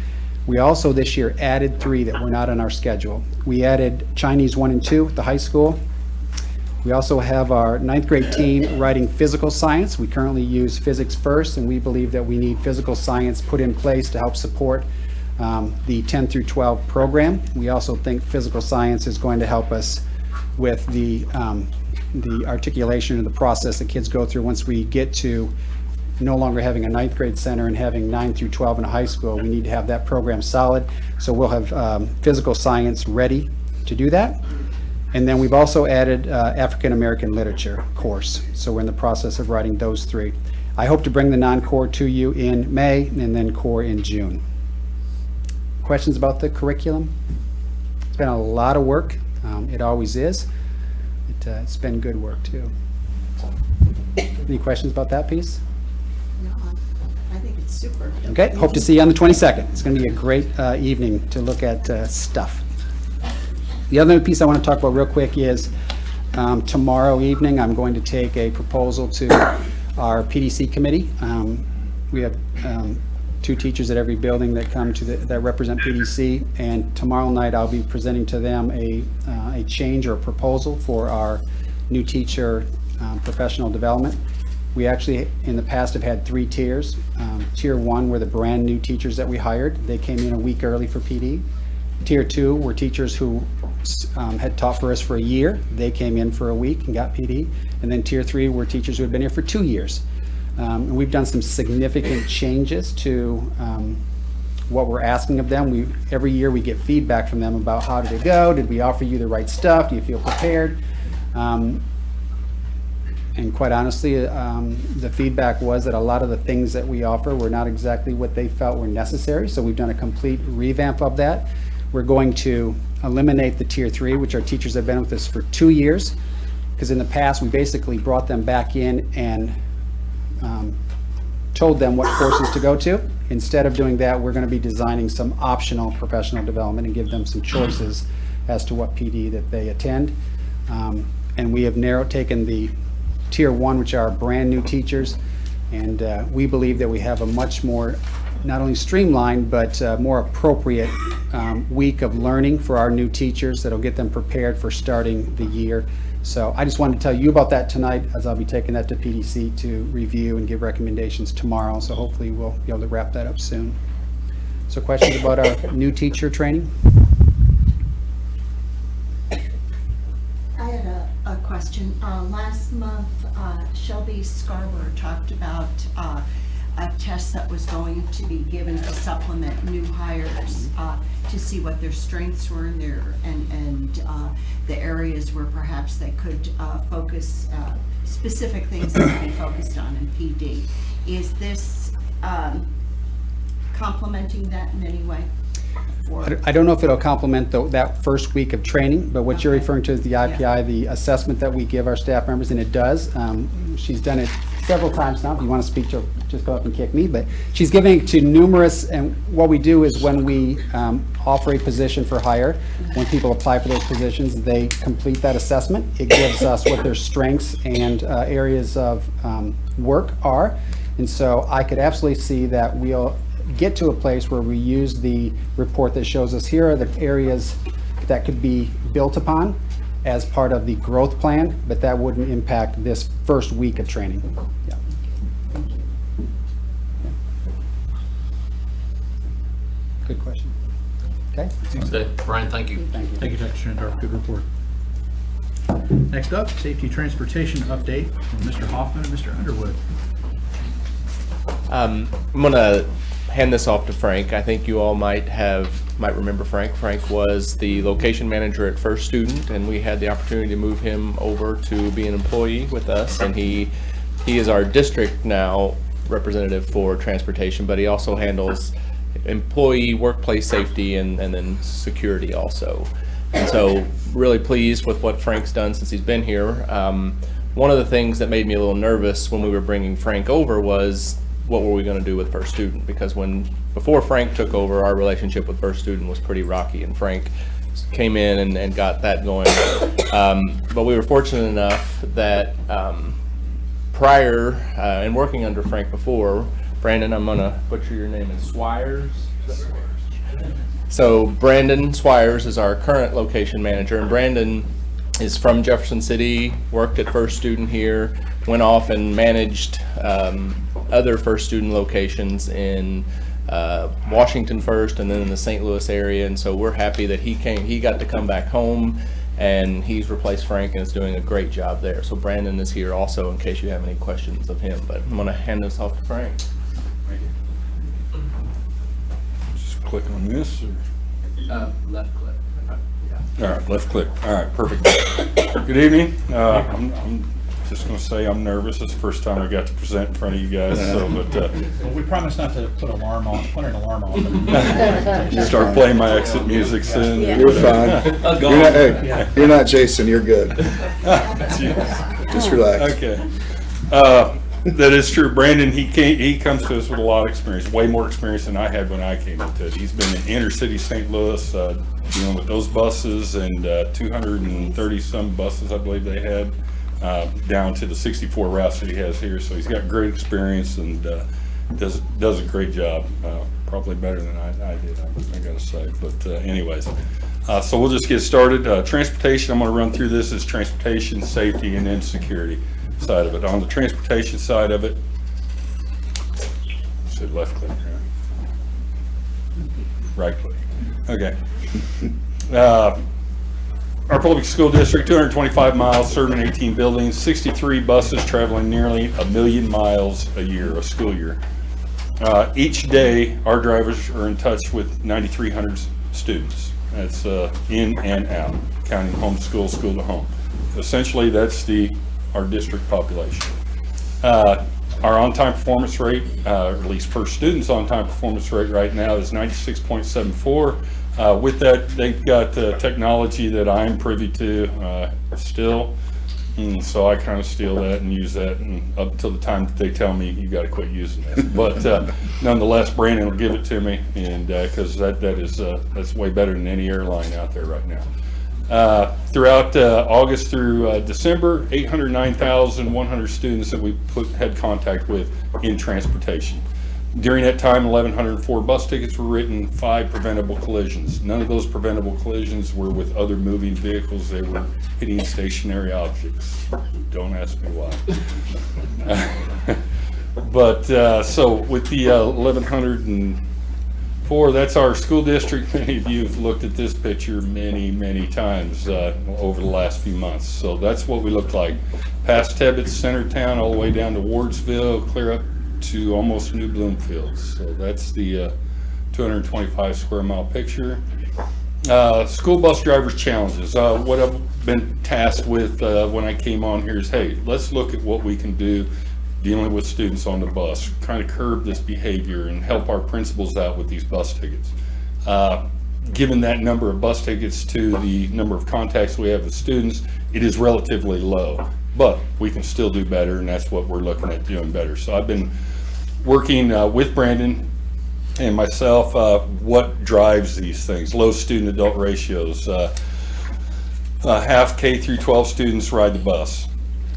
We also this year added 3 that were not on our schedule. We added Chinese 1 and 2 at the high school. We also have our 9th grade team writing physical science. We currently use physics first, and we believe that we need physical science put in place to help support the 10 through 12 program. We also think physical science is going to help us with the articulation of the process that kids go through once we get to no longer having a 9th grade center and having 9 through 12 in a high school. We need to have that program solid. So we'll have physical science ready to do that. And then we've also added African American literature course. So we're in the process of writing those 3. I hope to bring the non-core to you in May and then core in June. Questions about the curriculum? It's been a lot of work. It always is. It's been good work too. Any questions about that piece? No, I think it's super. Okay, hope to see you on the 22nd. It's going to be a great evening to look at stuff. The other piece I want to talk about real quick is tomorrow evening I'm going to take a proposal to our PDC committee. We have 2 teachers at every building that come to that represent PDC, and tomorrow night I'll be presenting to them a change or a proposal for our new teacher professional development. We actually in the past have had 3 tiers. Tier 1 were the brand new teachers that we hired. They came in a week early for PD. Tier 2 were teachers who had taught for us for a year. They came in for a week and got PD. And then Tier 3 were teachers who had been here for 2 years. And we've done some significant changes to what we're asking of them. Every year we get feedback from them about how did it go? Did we offer you the right stuff? Do you feel prepared? And quite honestly, the feedback was that a lot of the things that we offer were not exactly what they felt were necessary. So we've done a complete revamp of that. We're going to eliminate the Tier 3, which are teachers that have been with us for 2 years. Because in the past, we basically brought them back in and told them what courses to go to. Instead of doing that, we're going to be designing some optional professional development and give them some choices as to what PD that they attend. And we have taken the Tier 1, which are brand new teachers. And we believe that we have a much more, not only streamlined, but more appropriate week of learning for our new teachers that'll get them prepared for starting the year. So I just wanted to tell you about that tonight, as I'll be taking that to PDC to review and give recommendations tomorrow. So hopefully we'll be able to wrap that up soon. So questions about our new teacher training? I had a question. Last month, Shelby Scarborough talked about a test that was going to be given to supplement new hires to see what their strengths were in their, and the areas where perhaps they could focus, specific things that could be focused on in PD. Is this complementing that in any way? I don't know if it'll complement that first week of training, but what you're referring to is the IPI, the assessment that we give our staff members, and it does. She's done it several times now. If you want to speak to her, just go up and kick me. But she's giving it to numerous, and what we do is when we offer a position for hire, when people apply for those positions, they complete that assessment. It gives us what their strengths and areas of work are. And so I could absolutely see that we'll get to a place where we use the report that shows us here are the areas that could be built upon as part of the growth plan, but that wouldn't impact this first week of training. Yeah. Good question. Okay. Okay, Brian, thank you. Thank you. Thank you, Dr. Shandor. Good report. Next up, safety transportation update from Mr. Hoffman and Mr. Underwood. I'm gonna hand this off to Frank. I think you all might remember Frank. Frank was the location manager at First Student, and we had the opportunity to move him over to be an employee with us, and he is our district now representative for transportation, but he also handles employee workplace safety and then security also. And so really pleased with what Frank's done since he's been here. One of the things that made me a little nervous when we were bringing Frank over was what were we going to do with First Student? Because before Frank took over, our relationship with First Student was pretty rocky, and Frank came in and got that going. But we were fortunate enough that prior, and working under Frank before, Brandon, I'm going to butcher your name, is Swires? So Brandon Swires is our current location manager, and Brandon is from Jefferson City, worked at First Student here, went off and managed other First Student locations in Washington first and then in the St. Louis area, and so we're happy that he got to come back home, and he's replaced Frank and is doing a great job there. So Brandon is here also in case you have any questions of him, but I'm going to hand this off to Frank. Just click on this, or? Left click. All right, left click. All right, perfect. Good evening. I'm just going to say I'm nervous. It's the first time I got to present in front of you guys. So, but Well, we promise not to put an alarm on. you start playing my exit music soon. You're fine. You're not Jason. You're good. Just relax. Okay. That is true. Brandon, he comes to us with a lot of experience, way more experience than I had when I came into it. He's been in inner city St. Louis, dealing with those buses and 230 some buses I believe they had, down to the 64 routes that he has here. So he's got great experience and does a great job, probably better than I did, I gotta say. But anyways, so we'll just get started. Transportation, I'm going to run through this as transportation, safety, and then security side of it. On the transportation side of it, said left click, right click. Okay. Our public school district, 225 miles, serving 18 buildings, 63 buses traveling nearly 1 million miles a year, a school year. Each day, our drivers are in touch with 9,300 students. That's in and out, counting home to school, school to home. Essentially, that's our district population. Our on-time performance rate, or at least First Student's on-time performance rate right now is 96.74. With that, they've got technology that I'm privy to still, and so I kind of steal that and use that, and up until the time that they tell me you got to quit using this. But nonetheless, Brandon will give it to me, and because that's way better than any airline out there right now. Throughout August through December, 809,100 students that we had contact with in transportation. During that time, 1,104 bus tickets were written, 5 preventable collisions. None of those preventable collisions were with other moving vehicles. They were hitting stationary objects. Don't ask me why. But so with the 1,104, that's our school district. Many of you have looked at this picture many times over the last few months. So that's what we look like. Past Tebbets, Centertown, all the way down to Wardsville, clear up to almost New Bloomfield. So that's the 225 square mile picture. School bus drivers challenges. What I've been tasked with when I came on here is, hey, let's look at what we can do dealing with students on the bus, kind of curb this behavior and help our principals out with these bus tickets. Given that number of bus tickets to the number of contacts we have with students, it is relatively low, but we can still do better, and that's what we're looking at doing better. So I've been working with Brandon and myself, what drives these things. Low student adult ratios. Half K through 12 students ride the bus.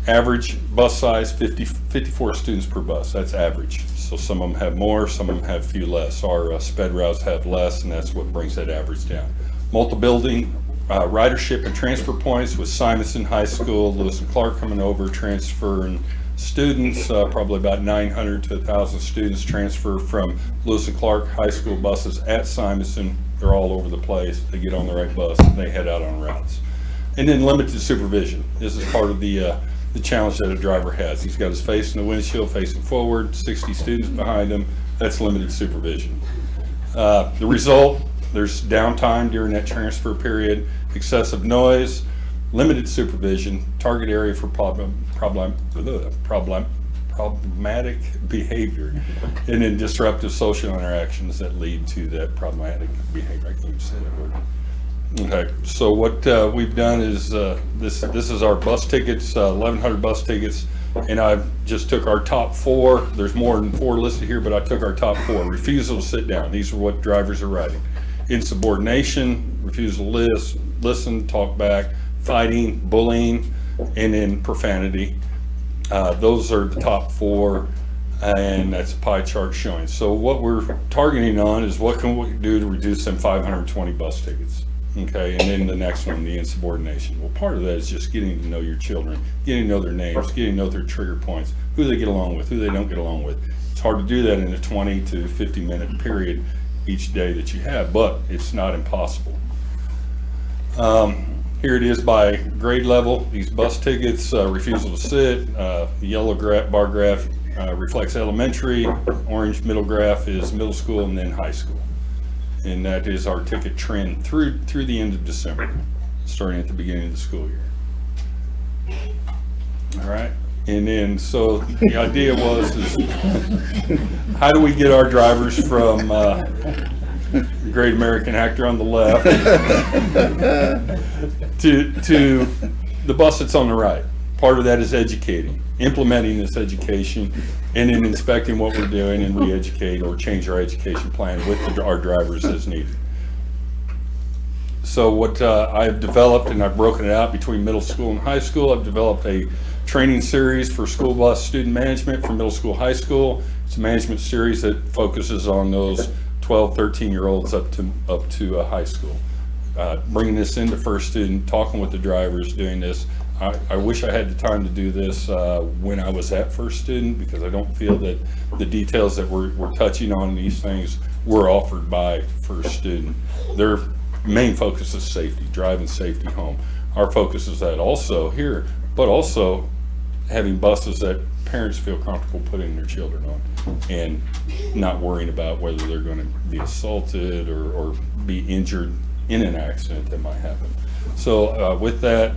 Average bus size, 54 students per bus. That's average. So some of them have more, some of them have few less. Our sped routes have less, and that's what brings that average down. Multi-building ridership and transfer points with Simonson High School, Lewis and Clark coming over, transferring students, probably about 900 to 1,000 students transfer from Lewis and Clark High School buses at Simonson. They're all over the place. They get on the right bus and they head out on routes. And then limited supervision. This is part of the challenge that a driver has. He's got his face in the windshield facing forward, 60 students behind him. That's limited supervision. The result, there's downtime during that transfer period, excessive noise, limited supervision, target area for problematic behavior, and then disruptive social interactions that lead to that problematic behavior. I can't even say that word. Okay, so what we've done is this is our bus tickets, 1,100 bus tickets, and I've just took our top 4. There's more than 4 listed here, but I took our top 4. Refusal to sit down. These are what drivers are writing. Insubordination, refusal to listen, talk back, fighting, bullying, and then profanity. Those are the top 4, and that's a pie chart showing. So what we're targeting on is what can we do to reduce them 520 bus tickets. Okay, and then the next one, the insubordination. Well, part of that is just getting to know your children, getting to know their names, getting to know their trigger points, who they get along with, who they don't get along with. It's hard to do that in a 20 to 50 minute period each day that you have, but it's not impossible. Here it is by grade level. These bus tickets, refusal to sit, the yellow bar graph reflects elementary, orange middle graph is middle school, and then high school. And that is our ticket trend through the end of December, starting at the beginning of the school year. All right, and then so the idea was is how do we get our drivers from Great American Actor on the left to the bus that's on the right? Part of that is educating, implementing this education, and then inspecting what we're doing and re-educate or change our education plan with our drivers as needed. So what I've developed, and I've broken it out between middle school and high school, I've developed a training series for school bus student management for middle school, high school. It's a management series that focuses on those 12, 13-year-olds up to high school. Bringing this into first student, talking with the drivers, doing this. I wish I had the time to do this when I was at first student, because I don't feel that the details that we're touching on these things were offered by first student. Their main focus is safety, driving safety home. Our focus is that also here, but also having buses that parents feel comfortable putting their children on and not worrying about whether they're going to be assaulted or be injured in an accident that might happen. So with that,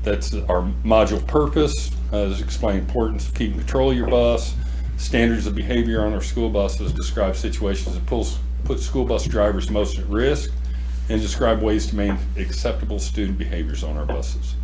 that's our module purpose, as explained importance of keeping control of your bus. Standards of behavior on our school buses describe situations that put school bus drivers most at risk, and describe ways to maintain acceptable student behaviors on our buses.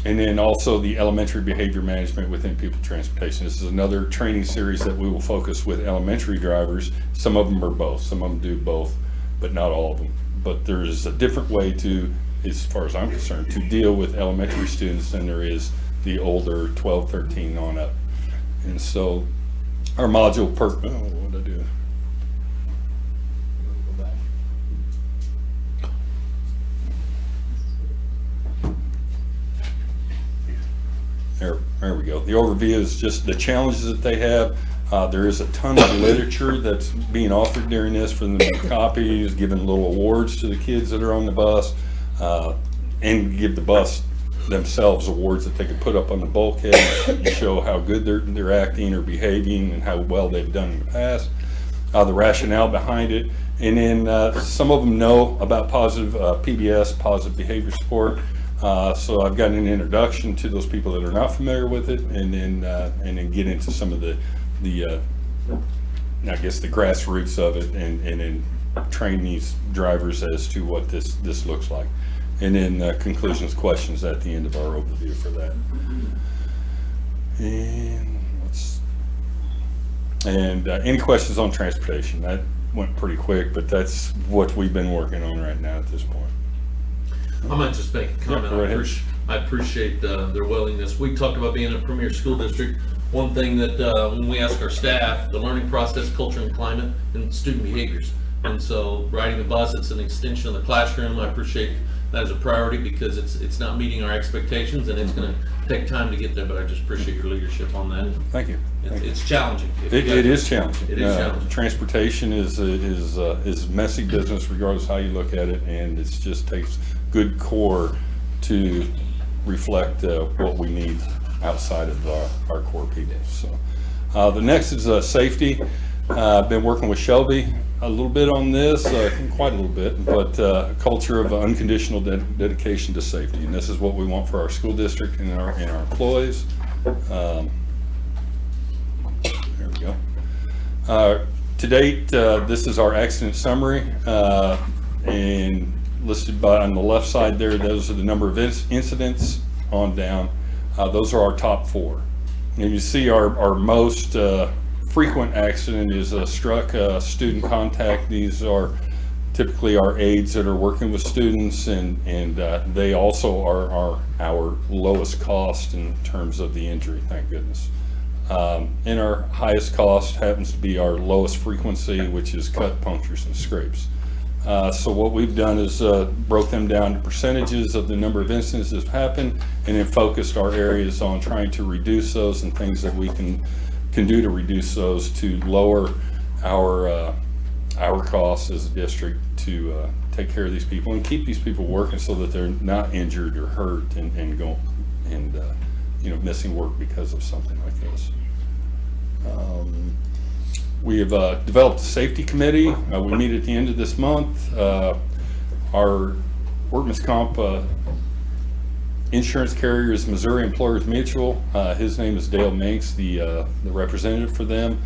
And then also the elementary behavior management within people transportation. This is another training series that we will focus with elementary drivers. Some of them are both. Some of them do both but not all of them. But there's a different way to, as far as I'm concerned, to deal with elementary students than there is the older 12, 13 on up. And so our module what did I do? There we go. The overview is just the challenges that they have. There is a ton of literature that's being offered during this for them to make copies, giving little awards to the kids that are on the bus, and give the bus themselves awards that they could put up on the bulkhead to show how good they're acting or behaving and how well they've done in the past, the rationale behind it. And then some of them know about positive PBS, positive behavior support. So I've gotten an introduction to those people that are not familiar with it, and then get into some of the I guess the grassroots of it, and then train these drivers as to what this looks like. And then conclusions, questions at the end of our overview for that. And any questions on transportation? That went pretty quick, but that's what we've been working on right now at this point. I might just make a comment. Yeah, I appreciate their willingness. We talked about being a premier school district. One thing that when we ask our staff, the learning process, culture and climate, and student behaviors. And so riding the bus, it's an extension of the classroom. I appreciate that as a priority because it's not meeting our expectations, and it's going to take time to get there, but I just appreciate your leadership on that. Thank you. It's challenging. It is challenging. It is challenging. Transportation is messy business regardless how you look at it, and it just takes good core to reflect what we need outside of our core people. So the next is safety. I've been working with Shelby a little bit on this, quite a little bit, but a culture of unconditional dedication to safety, and this is what we want for our school district and our employees. There we go. To date, this is our accident summary, and listed on the left side there, those are the number of incidents on down. Those are our top 4. And you see our most frequent accident is a struck student contact. These are typically our aides that are working with students, and they also are our lowest cost in terms of the injury, thank goodness. And our highest cost happens to be our lowest frequency, which is cut, punctures, and scrapes. So what we've done is broke them down to percentages of the number of incidents that have happened, and then focused our areas on trying to reduce those and things that we can do to reduce those to lower our costs as a district to take care of these people and keep these people working so that they're not injured or hurt and go and missing work because of something like this. We have developed a safety committee. We meet at the end of this month. Our workman's comp insurance carrier is Missouri Employers Mutual. His name is Dale Minks, the representative for them.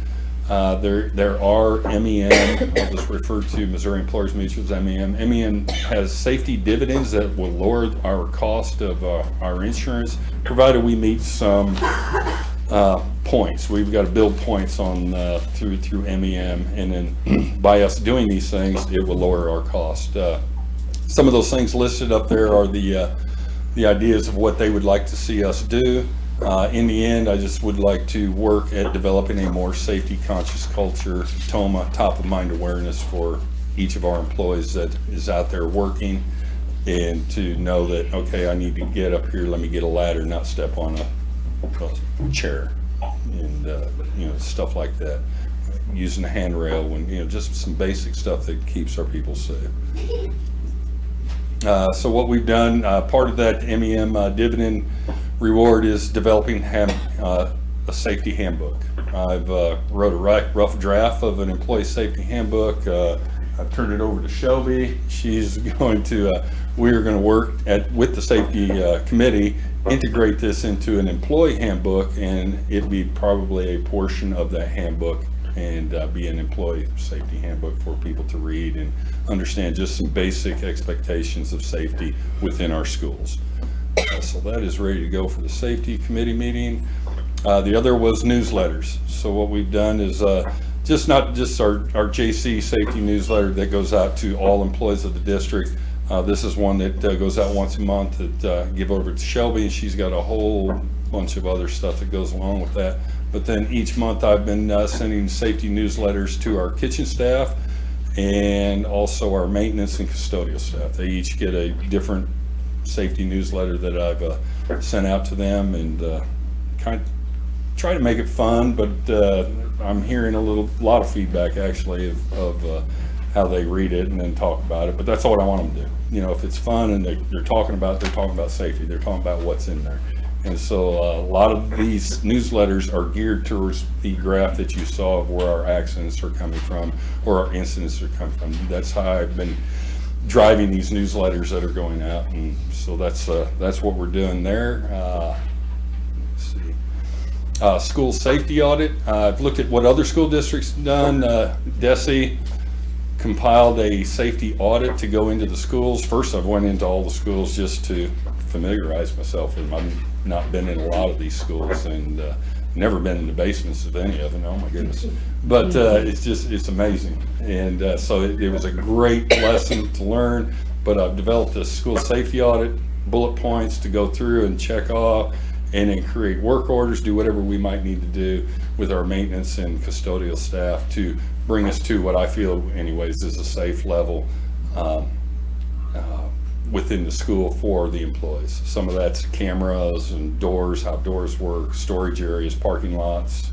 There are MEM, I'll just refer to Missouri Employers Mutual as MEM. MEM has safety dividends that will lower our cost of our insurance, provided we meet some points. We've got to build points on through MEM, and then by us doing these things, it will lower our cost. Some of those things listed up there are the ideas of what they would like to see us do. In the end, I just would like to work at developing a more safety conscious culture, TOMA, top of mind awareness for each of our employees that is out there working, and to know that, okay, I need to get up here, let me get a ladder, not step on a chair, and stuff like that. Using a handrail when, just some basic stuff that keeps our people safe. So what we've done, part of that MEM dividend reward is developing a safety handbook. I've wrote a rough draft of an employee safety handbook. I've turned it over to Shelby. She's going to, we're going to work with the safety committee, integrate this into an employee handbook, and it'd be probably a portion of that handbook, and be an employee safety handbook for people to read and understand just some basic expectations of safety within our schools. So that is ready to go for the safety committee meeting. The other was newsletters. So what we've done is just not just our JC safety newsletter that goes out to all employees of the district. This is one that goes out once a month that give over to Shelby, and she's got a whole bunch of other stuff that goes along with that. But then each month I've been sending safety newsletters to our kitchen staff and also our maintenance and custodial staff. They each get a different safety newsletter that I've sent out to them, and kind of try to make it fun, but I'm hearing a lot of feedback actually of how they read it and then talk about it. But that's what I want them to do. You know, if it's fun and they're talking about safety, they're talking about what's in there. And so a lot of these newsletters are geared towards the graph that you saw of where our accidents are coming from or our incidents are coming from. That's how I've been driving these newsletters that are going out, and so that's what we're doing there. Let's see. School safety audit. I've looked at what other school districts done. DESE compiled a safety audit to go into the schools. First, I've went into all the schools just to familiarize myself with them. I've not been in a lot of these schools and never been in the basements of any of them. Oh my goodness! But it's amazing, and so it was a great lesson to learn. But I've developed a school safety audit, bullet points to go through and check off, and then create work orders, do whatever we might need to do with our maintenance and custodial staff to bring us to what I feel anyways is a safe level within the school for the employees. Some of that's cameras and doors, how doors work, storage areas, parking lots,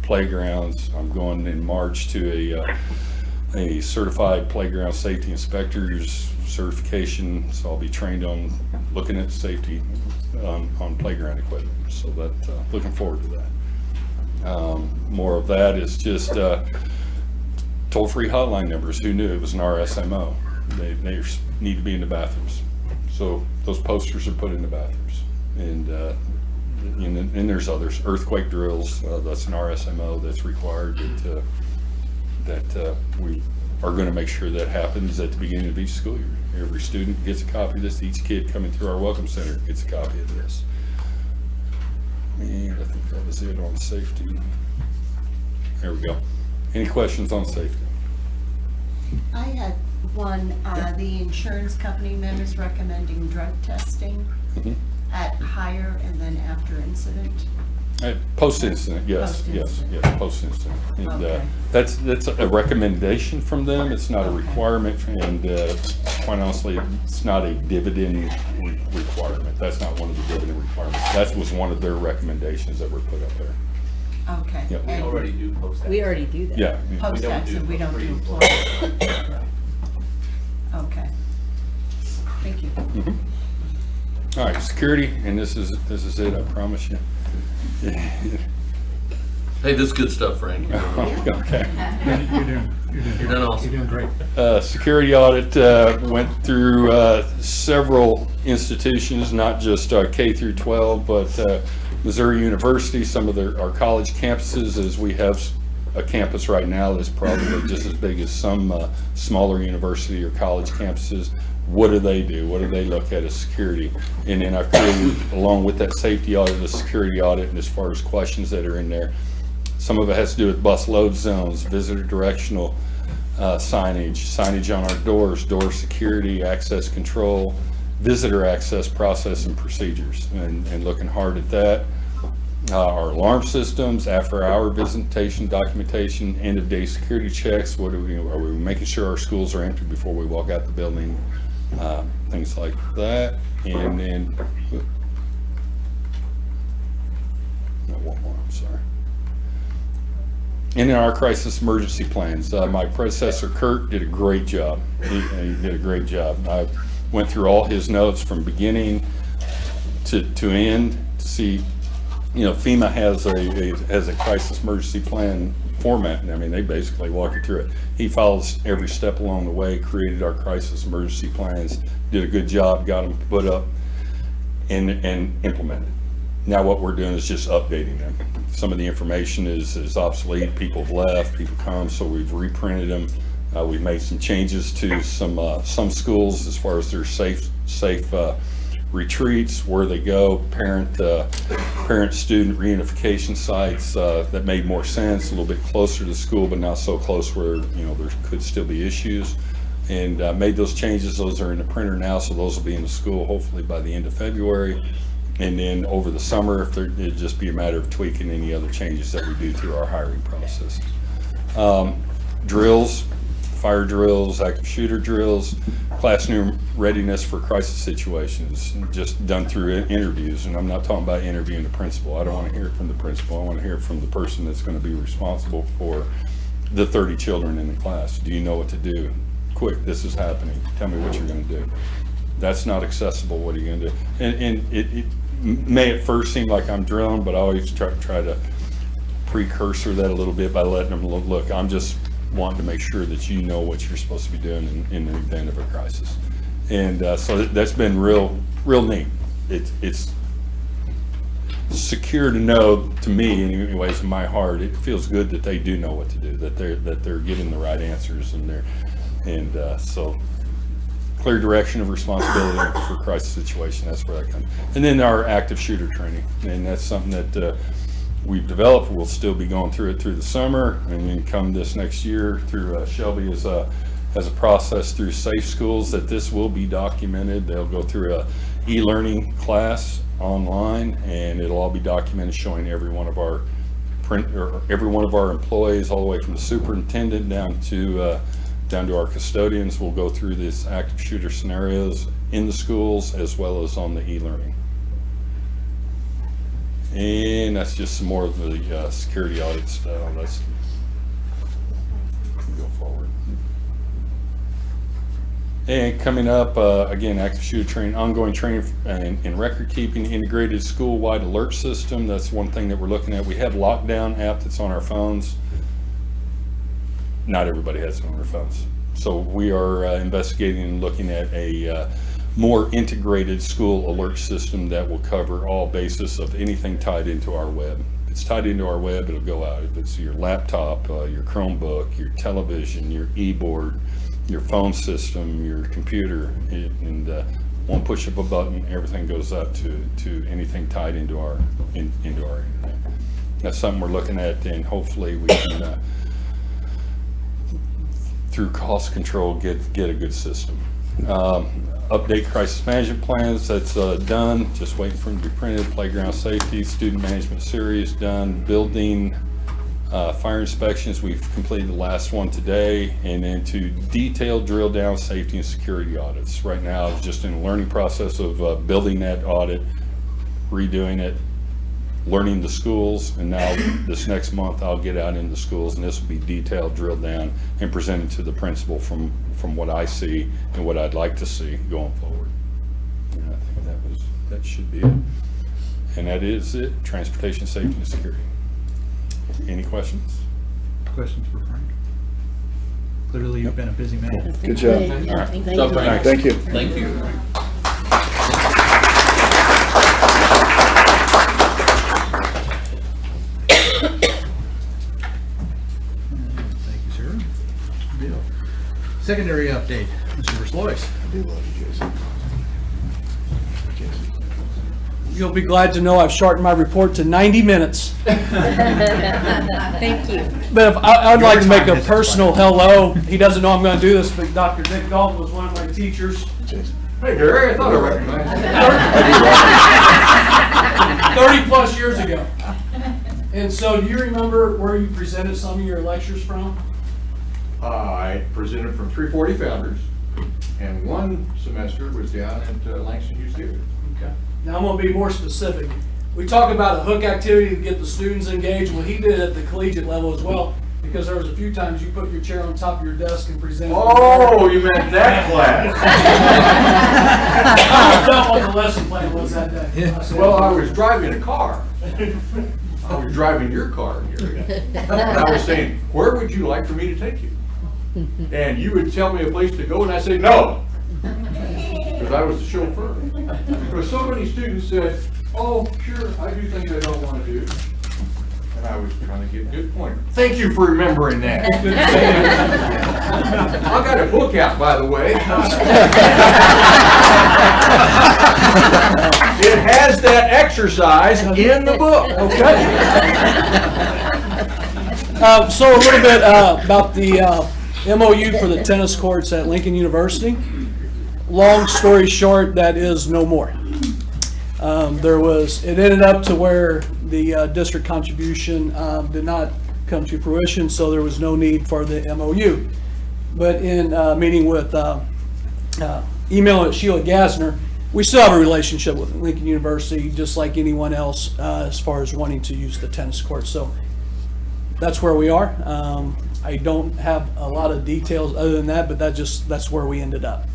playgrounds. I'm going in March to a certified playground safety inspector's certification, so I'll be trained on looking at safety on playground equipment. So that looking forward to that. More of that is just toll-free hotline numbers. Who knew it was an RSMO? They need to be in the bathrooms. So those posters are put in the bathrooms. And there's others. Earthquake drills, that's an RSMO that's required that we are going to make sure that happens at the beginning of each school year. Every student gets a copy of this. Each kid coming through our Welcome Center gets a copy of this. And I think that was it on safety. There we go. Any questions on safety? I had one, the insurance company men is recommending drug testing at higher and then after incident. Post-incident, yes, post-incident. And Okay. that's a recommendation from them. It's not a requirement, and quite honestly, it's not a dividend requirement. That's not one of the dividend requirements. That was one of their recommendations that were put up there. Okay. Yep. And do post-accident. We already do that. Yeah. Post-accident, we don't do employee. Okay. Thank you. All right, security, and this is it, I promise you. Hey, this is good stuff, Frank. Okay. You're doing awesome. You're doing great. Security audit went through several institutions, not just K through 12, but Missouri University, some of our college campuses, as we have a campus right now that's probably just as big as some smaller university or college campuses. What do they do? What do they look at as security? And then I've created, along with that safety audit, the security audit, and as far as questions that are in there, some of it has to do with bus load zones, visitor directional signage on our doors, door security, access control, visitor access process and procedures, and looking hard at that. Our alarm systems, after-hour visitation documentation, end-of-day security checks. Are we making sure our schools are empty before we walk out the building? Things like that. And then, no, one more, I'm sorry. And in our crisis emergency plans, my predecessor Kurt did a great job. He did a great job. I went through all his notes from beginning to end to see. You know, FEMA has a crisis emergency plan format, and I mean, they basically walk you through it. He follows every step along the way, created our crisis emergency plans, did a good job, got them put up and implemented. Now what we're doing is just updating them. Some of the information is obsolete, people have left, people come, so we've reprinted them. We've made some changes to some schools as far as their safe retreats, where they go, parent-student reunification sites that made more sense, a little bit closer to school, but not so close where, there could still be issues. And made those changes. Those are in the printer now, so those will be in the school hopefully by the end of February. And then over the summer, it'd just be a matter of tweaking any other changes that we do through our hiring process. Drills, fire drills, active shooter drills, classroom readiness for crisis situations, just done through interviews. And I'm not talking about interviewing the principal. I don't want to hear it from the principal. I want to hear it from the person that's going to be responsible for the 30 children in the class. Do you know what to do? Quick, this is happening. Tell me what you're going to do. That's not accessible. What are you going to do? And it may at first seem like I'm drilling, but I always try to precursor that a little bit by letting them look, I'm just wanting to make sure that you know what you're supposed to be doing in the event of a crisis. And so that's been real neat. It's secure to know, to me anyways, in my heart, it feels good that they do know what to do, that they're getting the right answers, and so clear direction of responsibility for crisis situation. That's where that comes. And then our active shooter training, and that's something that we've developed. We'll still be going through it through the summer, and then come this next year through Shelby as a process through Safe Schools, that this will be documented. They'll go through a e-learning class online, and it'll all be documented, showing every one of our employees, all the way from the superintendent down to our custodians. Will go through these active shooter scenarios in the schools as well as on the e-learning. And that's just some more of the security audit stuff. Let's go forward. And coming up, again, active shooter training, ongoing training in record keeping, integrated school-wide alert system. That's one thing that we're looking at. We have lockdown app that's on our phones. Not everybody has it on their phones. So we are investigating and looking at a more integrated school alert system that will cover all bases of anything tied into our web. If it's tied into our web, it'll go out. If it's your laptop, your Chromebook, your television, your e-board, your phone system, your computer, and one push of a button, everything goes up to anything tied into our internet. That's something we're looking at, and hopefully we can through cost control get a good system. Update crisis management plans, that's done, just waiting for them to be printed. Playground safety, student management series done. Building fire inspections, we've completed the last one today, and then to detailed drill down safety and security audits. Right now, it's just in a learning process of building that audit, redoing it, learning the schools, and now this next month I'll get out into schools, and this will be detailed, drilled down, and presented to the principal from what I see and what I'd like to see going forward. And I think that should be it. And that is it, transportation safety and security. Any questions? Questions for Frank? Clearly, you've been a busy man. Good job. All right. Thank you. Thank you. Thank you, sir. Bill. Secondary update, Mr. Verslois. I do love you, Jason. You'll be glad to know I've shortened my report to 90 minutes. Thank you. But if I'd like to make a personal hello. He doesn't know I'm going to do this, but Dr. Dick Dalton was one of my teachers. Hey, Gary, I thought I recognized you. 30 plus years ago. And so do you remember where you presented some of your lectures from? I presented from 340 Founders, and one semester was down at Langston Hughes Theater. Okay. Now I'm going to be more specific. We talk about a hook activity to get the students engaged. Well, he did it at the collegiate level as well, because there was a few times you put your chair on top of your desk and presented. Oh, you meant that class. I don't know what the lesson plan was that day. Well, I was driving a car. I was driving your car, Gary. And I was saying, where would you like for me to take you? And you would tell me a place to go, and I said, no. Because I was the chauffeur. Because so many students said, oh, sure, I do things I don't want to do. And I was trying to get a good point. Thank you for remembering that. I got a book out, by the way. It has that exercise in the book. Okay. So a little bit about the MOU for the tennis courts at Lincoln University. Long story short, that is no more. It ended up to where the district contribution did not come to fruition, so there was no need for the MOU. But in meeting with emailing with Sheila Gassner, we still have a relationship with Lincoln University, just like anyone else, as far as wanting to use the tennis court. So that's where we are. I don't have a lot of details other than that, but that's where we ended up.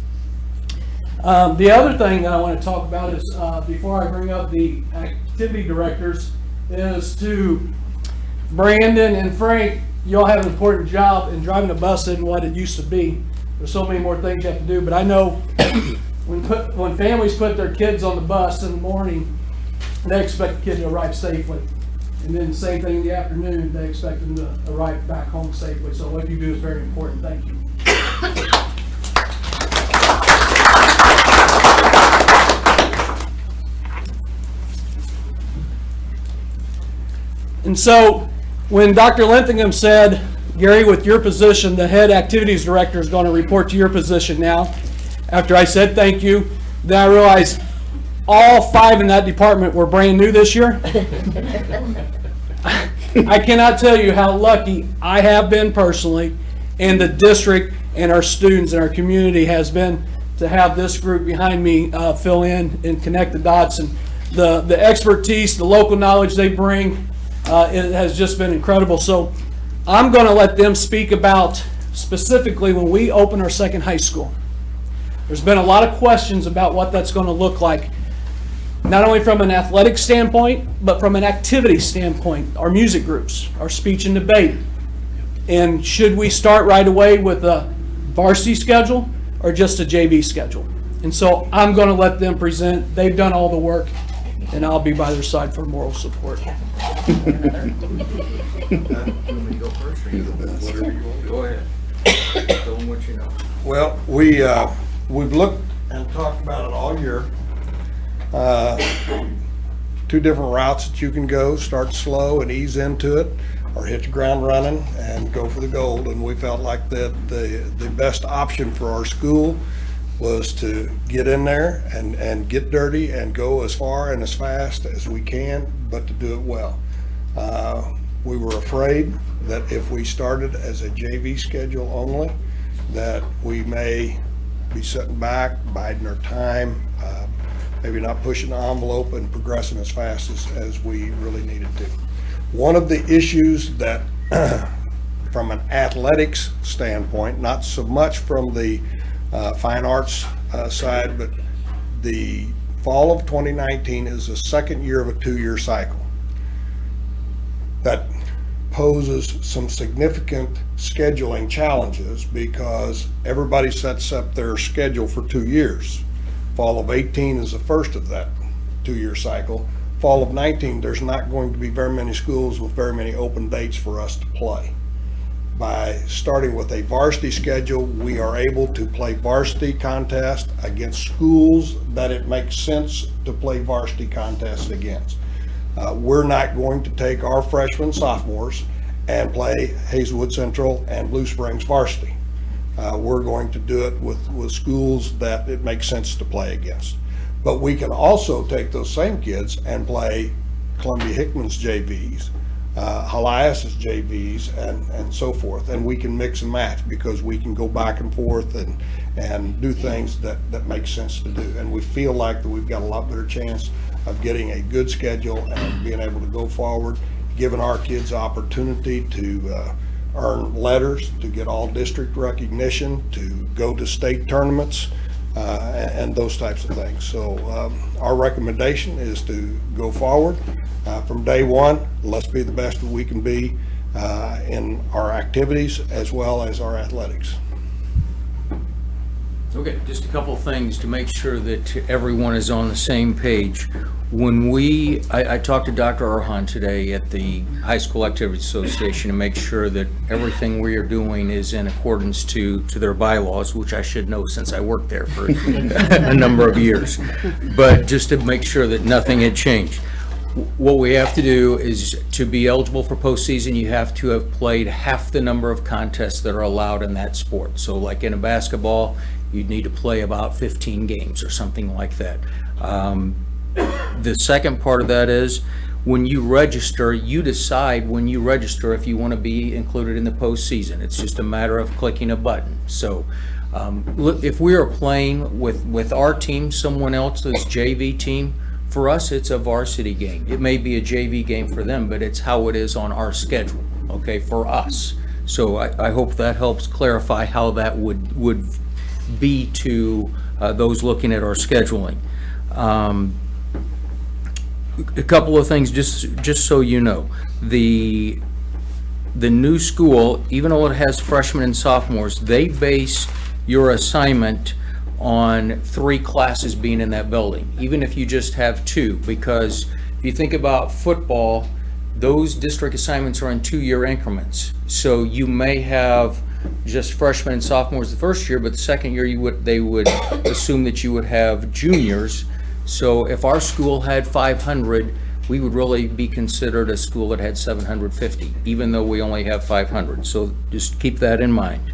The other thing that I want to talk about is, before I bring up the activity directors, is to Brandon and Frank, you all have an important job, and driving a bus isn't what it used to be. There's so many more things you have to do, but I know when families put their kids on the bus in the morning, they expect the kid to arrive safely. And then the same thing in the afternoon, they expect them to arrive back home safely. So what you do is very important. Thank you. And so when Dr. Linthicum said, Gary, with your position, the head activities director is going to report to your position now, after I said thank you, then I realized all 5 in that department were brand new this year. I cannot tell you how lucky I have been personally, and the district and our students and our community has been to have this group behind me fill in and connect the dots. And the expertise, the local knowledge they bring, it has just been incredible. So I'm going to let them speak about specifically when we open our second high school. There's been a lot of questions about what that's going to look like, not only from an athletic standpoint, but from an activity standpoint, our music groups, our speech and debate. And should we start right away with a varsity schedule or just a JV schedule? And so I'm going to let them present. They've done all the work, and I'll be by their side for moral support. Go ahead. Tell them what you know. Well, we've looked and talked about it all year. 2 different routes that you can go: start slow and ease into it, or hit the ground running and go for the gold. And we felt like that the best option for our school was to get in there and get dirty and go as far and as fast as we can, but to do it well. We were afraid that if we started as a JV schedule only, that we may be sitting back, biding our time, maybe not pushing the envelope and progressing as fast as we really needed to. One of the issues that, from an athletics standpoint, not so much from the fine arts side, but the fall of 2019 is the second year of a 2-year cycle. That poses some significant scheduling challenges because everybody sets up their schedule for 2 years. Fall of 18 is the first of that 2-year cycle. Fall of 19, there's not going to be very many schools with very many open dates for us to play. By starting with a varsity schedule, we are able to play varsity contests against schools that it makes sense to play varsity contests against. We're not going to take our freshmen, sophomores, and play Hazelwood Central and Blue Springs varsity. We're going to do it with schools that it makes sense to play against. But we can also take those same kids and play Columbia Hickman's JVs, Helias's JVs, and so forth. And we can mix and match because we can go back and forth and do things that make sense to do. And we feel like that we've got a lot better chance of getting a good schedule and being able to go forward, giving our kids opportunity to earn letters, to get all district recognition, to go to state tournaments, and those types of things. So our recommendation is to go forward from day one. Let's be the best that we can be in our activities as well as our athletics. Okay, just a couple of things to make sure that everyone is on the same page. When I talked to Dr. Arhan today at the High School Activities Association to make sure that everything we are doing is in accordance to their bylaws, which I should know since I worked there for a number of years. But just to make sure that nothing had changed. What we have to do is, to be eligible for postseason, you have to have played half the number of contests that are allowed in that sport. So like in a basketball, you'd need to play about 15 games or something like that. The second part of that is, when you register, you decide when you register if you want to be included in the postseason. It's just a matter of clicking a button. So look, if we are playing with our team, someone else's JV team, for us, it's a varsity game. It may be a JV game for them, but it's how it is on our schedule, okay, for us. So I hope that helps clarify how that would be to those looking at our scheduling. A couple of things, just so you know. The new school, even though it has freshmen and sophomores, they base your assignment on 3 classes being in that building, even if you just have 2, because if you think about football, those district assignments are in 2-year increments. So you may have just freshmen and sophomores the first year, but the second year they would assume that you would have juniors. So if our school had 500, we would really be considered a school that had 750, even though we only have 500. So just keep that in mind.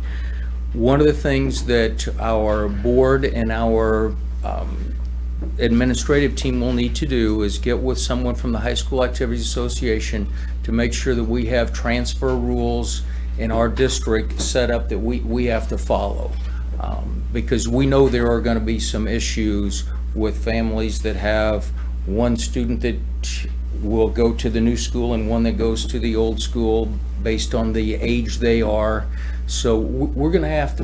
One of the things that our board and our administrative team will need to do is get with someone from the High School Activities Association to make sure that we have transfer rules in our district set up that we have to follow. Because we know there are going to be some issues with families that have one student that will go to the new school and one that goes to the old school based on the age they are. So we're going to have to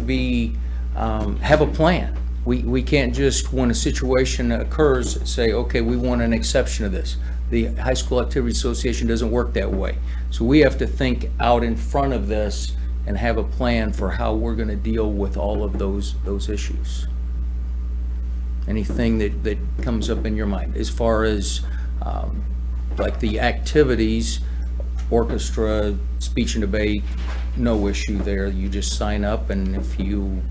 have a plan. We can't just, when a situation occurs, say, okay, we want an exception to this. The High School Activity Association doesn't work that way. So we have to think out in front of this and have a plan for how we're going to deal with all of those issues. Anything that comes up in your mind as far as like the activities, orchestra, speech and debate, no issue there. You just sign up, and if you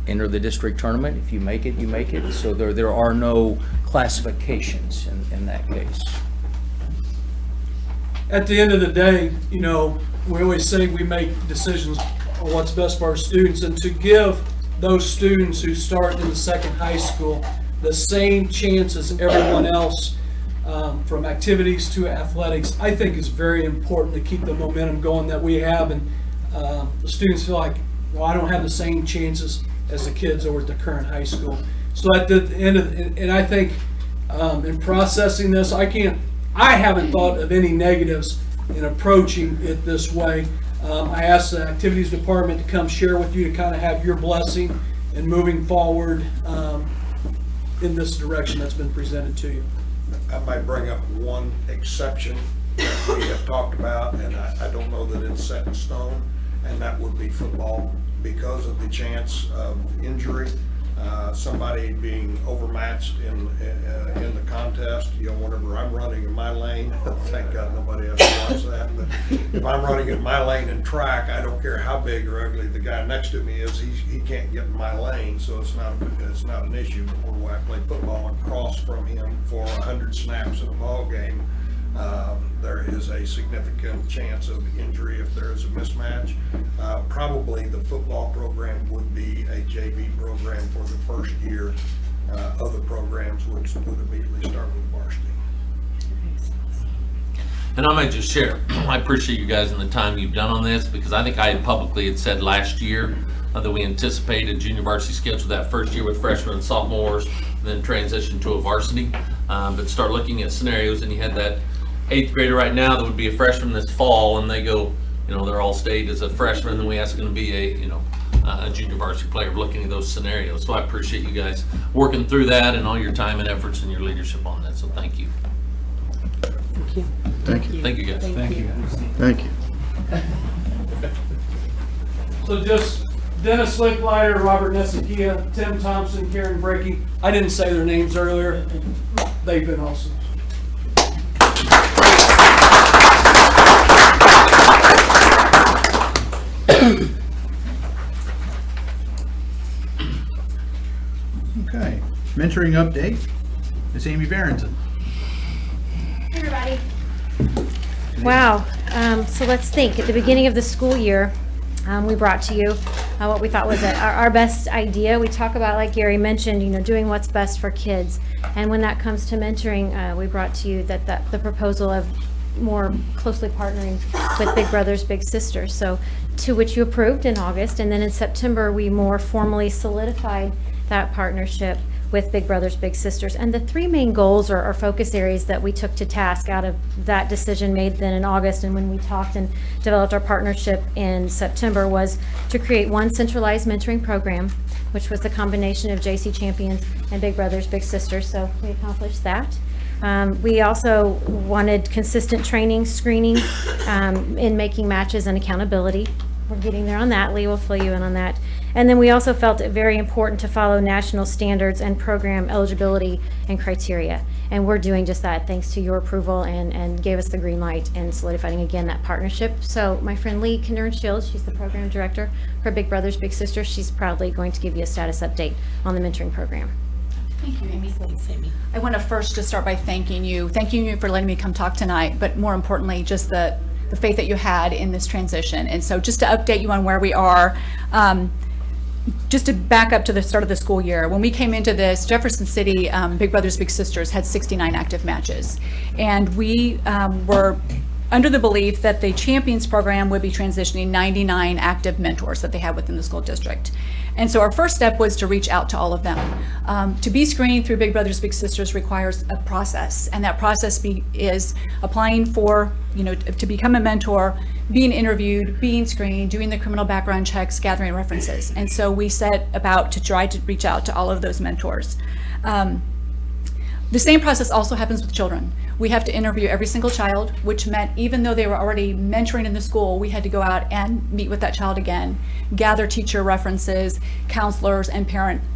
enter the district tournament, if you make it, you make it. So there are no classifications in that case. At the end of the day, you know, we always say we make decisions on what's best for our students, and to give those students who start in the second high school the same chance as everyone else, from activities to athletics, I think is very important to keep the momentum going that we have. And the students feel like, well, I don't have the same chances as the kids over at the current high school. So at the end of, and I think in processing this, I haven't thought of any negatives in approaching it this way. I asked the activities department to come share with you to kind of have your blessing in moving forward in this direction that's been presented to you. I might bring up one exception that we have talked about, and I don't know that it's set in stone, and that would be football. Because of the chance of injury, somebody being overmatched in the contest, you know, whenever I'm running in my lane, thank God nobody has to watch that, but if I'm running in my lane in track, I don't care how big or ugly the guy next to me is, he can't get in my lane, so it's not an issue. But when I play football and cross from him for 100 snaps in a ball game, there is a significant chance of injury if there is a mismatch. Probably the football program would be a JV program for the first year. Other programs would immediately start with varsity. And I might just share, I appreciate you guys and the time you've done on this, because I think I had publicly had said last year that we anticipated junior varsity schedule that first year with freshmen and sophomores, then transition to a varsity. But start looking at scenarios, and you had that 8th grader right now that would be a freshman this fall, and they go, you know, they're all stayed as a freshman, and then we ask them to be a junior varsity player, looking at those scenarios. So I appreciate you guys working through that and all your time and efforts and your leadership on that. So thank you. Thank you. Thank you. Thank you guys. Thank you. Thank you. So just Dennis Licklider, Robert Nesikia, Tim Thompson, Karen Breaking. I didn't say their names earlier. They've been awesome. Okay, mentoring update, Ms. Amy Berenson. Everybody. Wow, so let's think. At the beginning of the school year, we brought to you what we thought was our best idea. We talk about, like Gary mentioned, doing what's best for kids. And when that comes to mentoring, we brought to you that the proposal of more closely partnering with Big Brothers Big Sisters, so to which you approved in August, and then in September we more formally solidified that partnership with Big Brothers Big Sisters. And the three main goals or focus areas that we took to task out of that decision made then in August, and when we talked and developed our partnership in September, was to create one centralized mentoring program, which was the combination of JC Champions and Big Brothers Big Sisters. So we accomplished that. We also wanted consistent training, screening in making matches and accountability. We're getting there on that. Lee will fill you in on that. And then we also felt it very important to follow national standards and program eligibility and criteria. And we're doing just that thanks to your approval and gave us the green light in solidifying again that partnership. So my friend Lee Kindern-Shields, she's the program director for Big Brothers Big Sisters. She's proudly going to give you a status update on the mentoring program. Thank you, Amy. Thanks, Amy. I want to first just start by thanking you for letting me come talk tonight, but more importantly, just the faith that you had in this transition. And so just to update you on where we are, just to back up to the start of the school year, when we came into this, Jefferson City Big Brothers Big Sisters had 69 active matches. And we were under the belief that the Champions program would be transitioning 99 active mentors that they had within the school district. And so our first step was to reach out to all of them. To be screened through Big Brothers Big Sisters requires a process, and that process is applying for, to become a mentor, being interviewed, being screened, doing the criminal background checks, gathering references. And so we set about to try to reach out to all of those mentors. The same process also happens with children. We have to interview every single child, which meant even though they were already mentoring in the school, we had to go out and meet with that child again, gather teacher references, counselors, and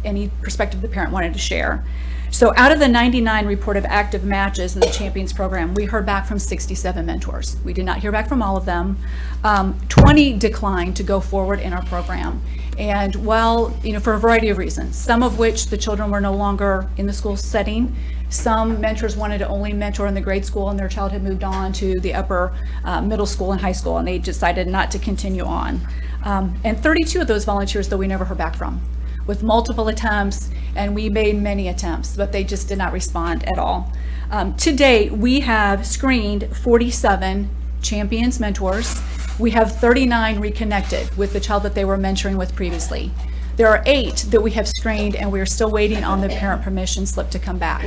any perspective the parent wanted to share. So out of the 99 reported active matches in the Champions program, we heard back from 67 mentors. We did not hear back from all of them. 20 declined to go forward in our program. And for a variety of reasons, some of which the children were no longer in the school setting. Some mentors wanted to only mentor in the grade school, and their child had moved on to the upper middle school and high school, and they decided not to continue on. And 32 of those volunteers, though, we never heard back from, with multiple attempts, and we made many attempts, but they just did not respond at all. To date, we have screened 47 Champions mentors. We have 39 reconnected with the child that they were mentoring with previously. There are 8 that we have screened, and we are still waiting on the parent permission slip to come back.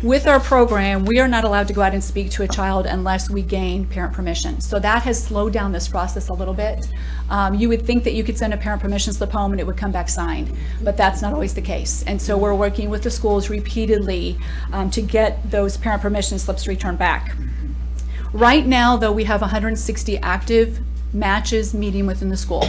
With our program, we are not allowed to go out and speak to a child unless we gain parent permission. So that has slowed down this process a little bit. You would think that you could send a parent permission slip home and it would come back signed, but that's not always the case. And so we're working with the schools repeatedly to get those parent permission slips returned back. Right now, though, we have 160 active matches meeting within the school.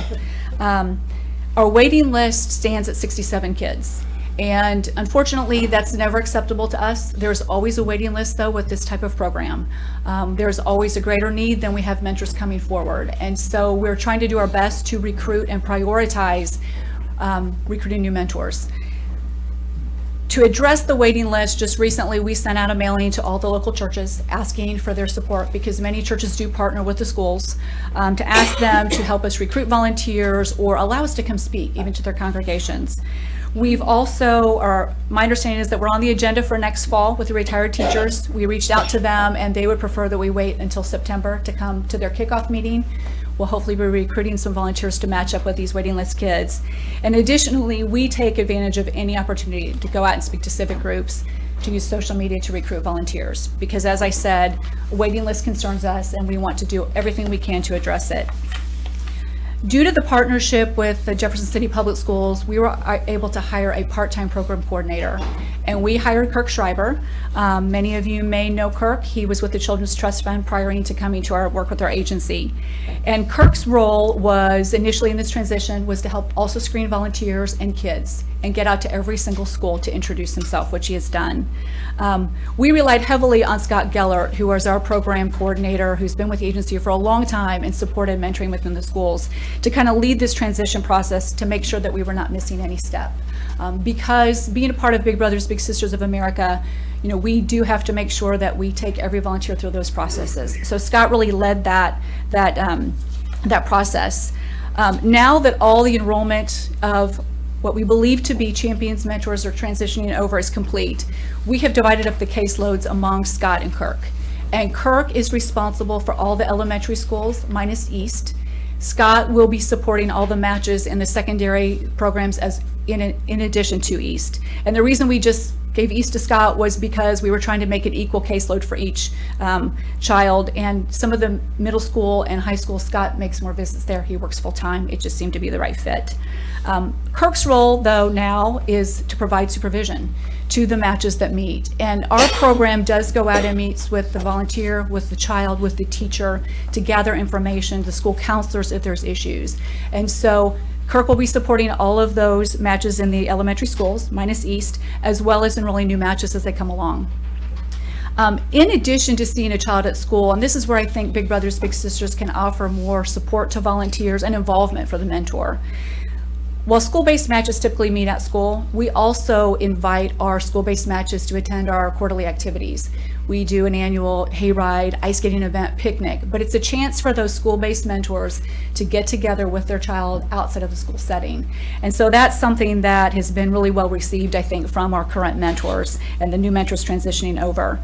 Our waiting list stands at 67 kids. And unfortunately, that's never acceptable to us. There's always a waiting list, though, with this type of program. There's always a greater need than we have mentors coming forward. And so we're trying to do our best to recruit and prioritize recruiting new mentors. To address the waiting list, just recently we sent out a mailing to all the local churches asking for their support, because many churches do partner with the schools, to ask them to help us recruit volunteers or allow us to come speak even to their congregations. We've also, my understanding is that we're on the agenda for next fall with the retired teachers. We reached out to them and they would prefer that we wait until September to come to their kickoff meeting. We'll hopefully be recruiting some volunteers to match up with these waiting list kids. And additionally, we take advantage of any opportunity to go out and speak to civic groups, to use social media to recruit volunteers. Because as I said, waiting list concerns us and we want to do everything we can to address it. Due to the partnership with the Jefferson City Public Schools, we were able to hire a part-time program coordinator. And we hired Kirk Schreiber. Many of you may know Kirk. He was with the Children's Trust Fund prior to coming to our work with our agency. And Kirk's role was, initially in this transition, was to help also screen volunteers and kids and get out to every single school to introduce himself, which he has done. We relied heavily on Scott Gellert, who was our program coordinator, who's been with the agency for a long time and supported mentoring within the schools, to kind of lead this transition process to make sure that we were not missing any step. Because being a part of Big Brothers Big Sisters of America, you know, we do have to make sure that we take every volunteer through those processes. So Scott really led that process. Now that all the enrollment of what we believe to be champions, mentors, or transitioning over is complete, we have divided up the caseloads among Scott and Kirk. And Kirk is responsible for all the elementary schools minus East. Scott will be supporting all the matches in the secondary programs as in addition to East. And the reason we just gave East to Scott was because we were trying to make an equal caseload for each child. And some of the middle school and high school, Scott makes more visits there. He works full time. It just seemed to be the right fit. Kirk's role, though, now is to provide supervision to the matches that meet. And our program does go out and meets with the volunteer, with the child, with the teacher, to gather information, the school counselors if there's issues. And so Kirk will be supporting all of those matches in the elementary schools, minus East, as well as enrolling new matches as they come along. In addition to seeing a child at school, and this is where I think Big Brothers Big Sisters can offer more support to volunteers and involvement for the mentor. While school-based matches typically meet at school, we also invite our school-based matches to attend our quarterly activities. We do an annual hayride, ice skating event, picnic, but it's a chance for those school-based mentors to get together with their child outside of the school setting. And so that's something that has been really well received, I think, from our current mentors and the new mentors transitioning over.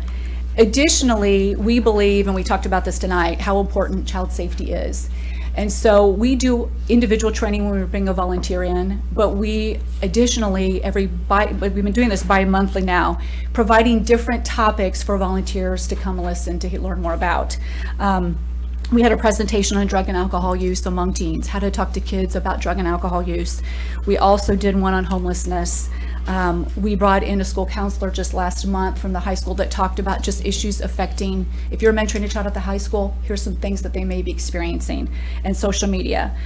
Additionally, we believe, and we talked about this tonight, how important child safety is. And so we do individual training when we bring a volunteer in, but we additionally, we've been doing this bi-monthly now, providing different topics for volunteers to come listen to learn more about. We had a presentation on drug and alcohol use among teens, how to talk to kids about drug and alcohol use. We also did one on homelessness. We brought in a school counselor just last month from the high school that talked about just issues affecting, if you're mentoring a child at the high school, here's some things that they may be experiencing, and social media.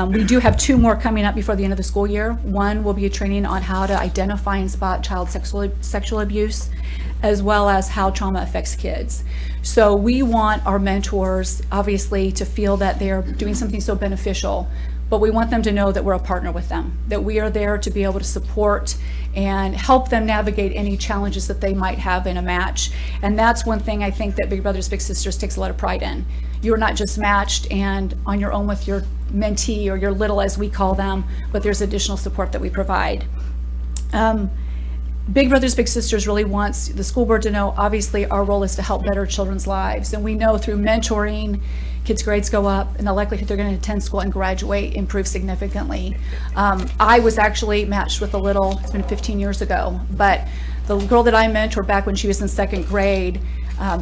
We do have 2 more coming up before the end of the school year. One will be a training on how to identify and spot child sexual abuse, as well as how trauma affects kids. So we want our mentors, obviously, to feel that they're doing something so beneficial, but we want them to know that we're a partner with them, that we are there to be able to support and help them navigate any challenges that they might have in a match. And that's one thing I think that Big Brothers Big Sisters takes a lot of pride in. You're not just matched and on your own with your mentee or your little, as we call them, but there's additional support that we provide. Big Brothers Big Sisters really wants the school board to know, obviously, our role is to help better children's lives. And we know through mentoring, kids' grades go up and the likelihood they're going to attend school and graduate improves significantly. I was actually matched with a little, it's been 15 years ago, but the girl that I mentored back when she was in 2nd grade,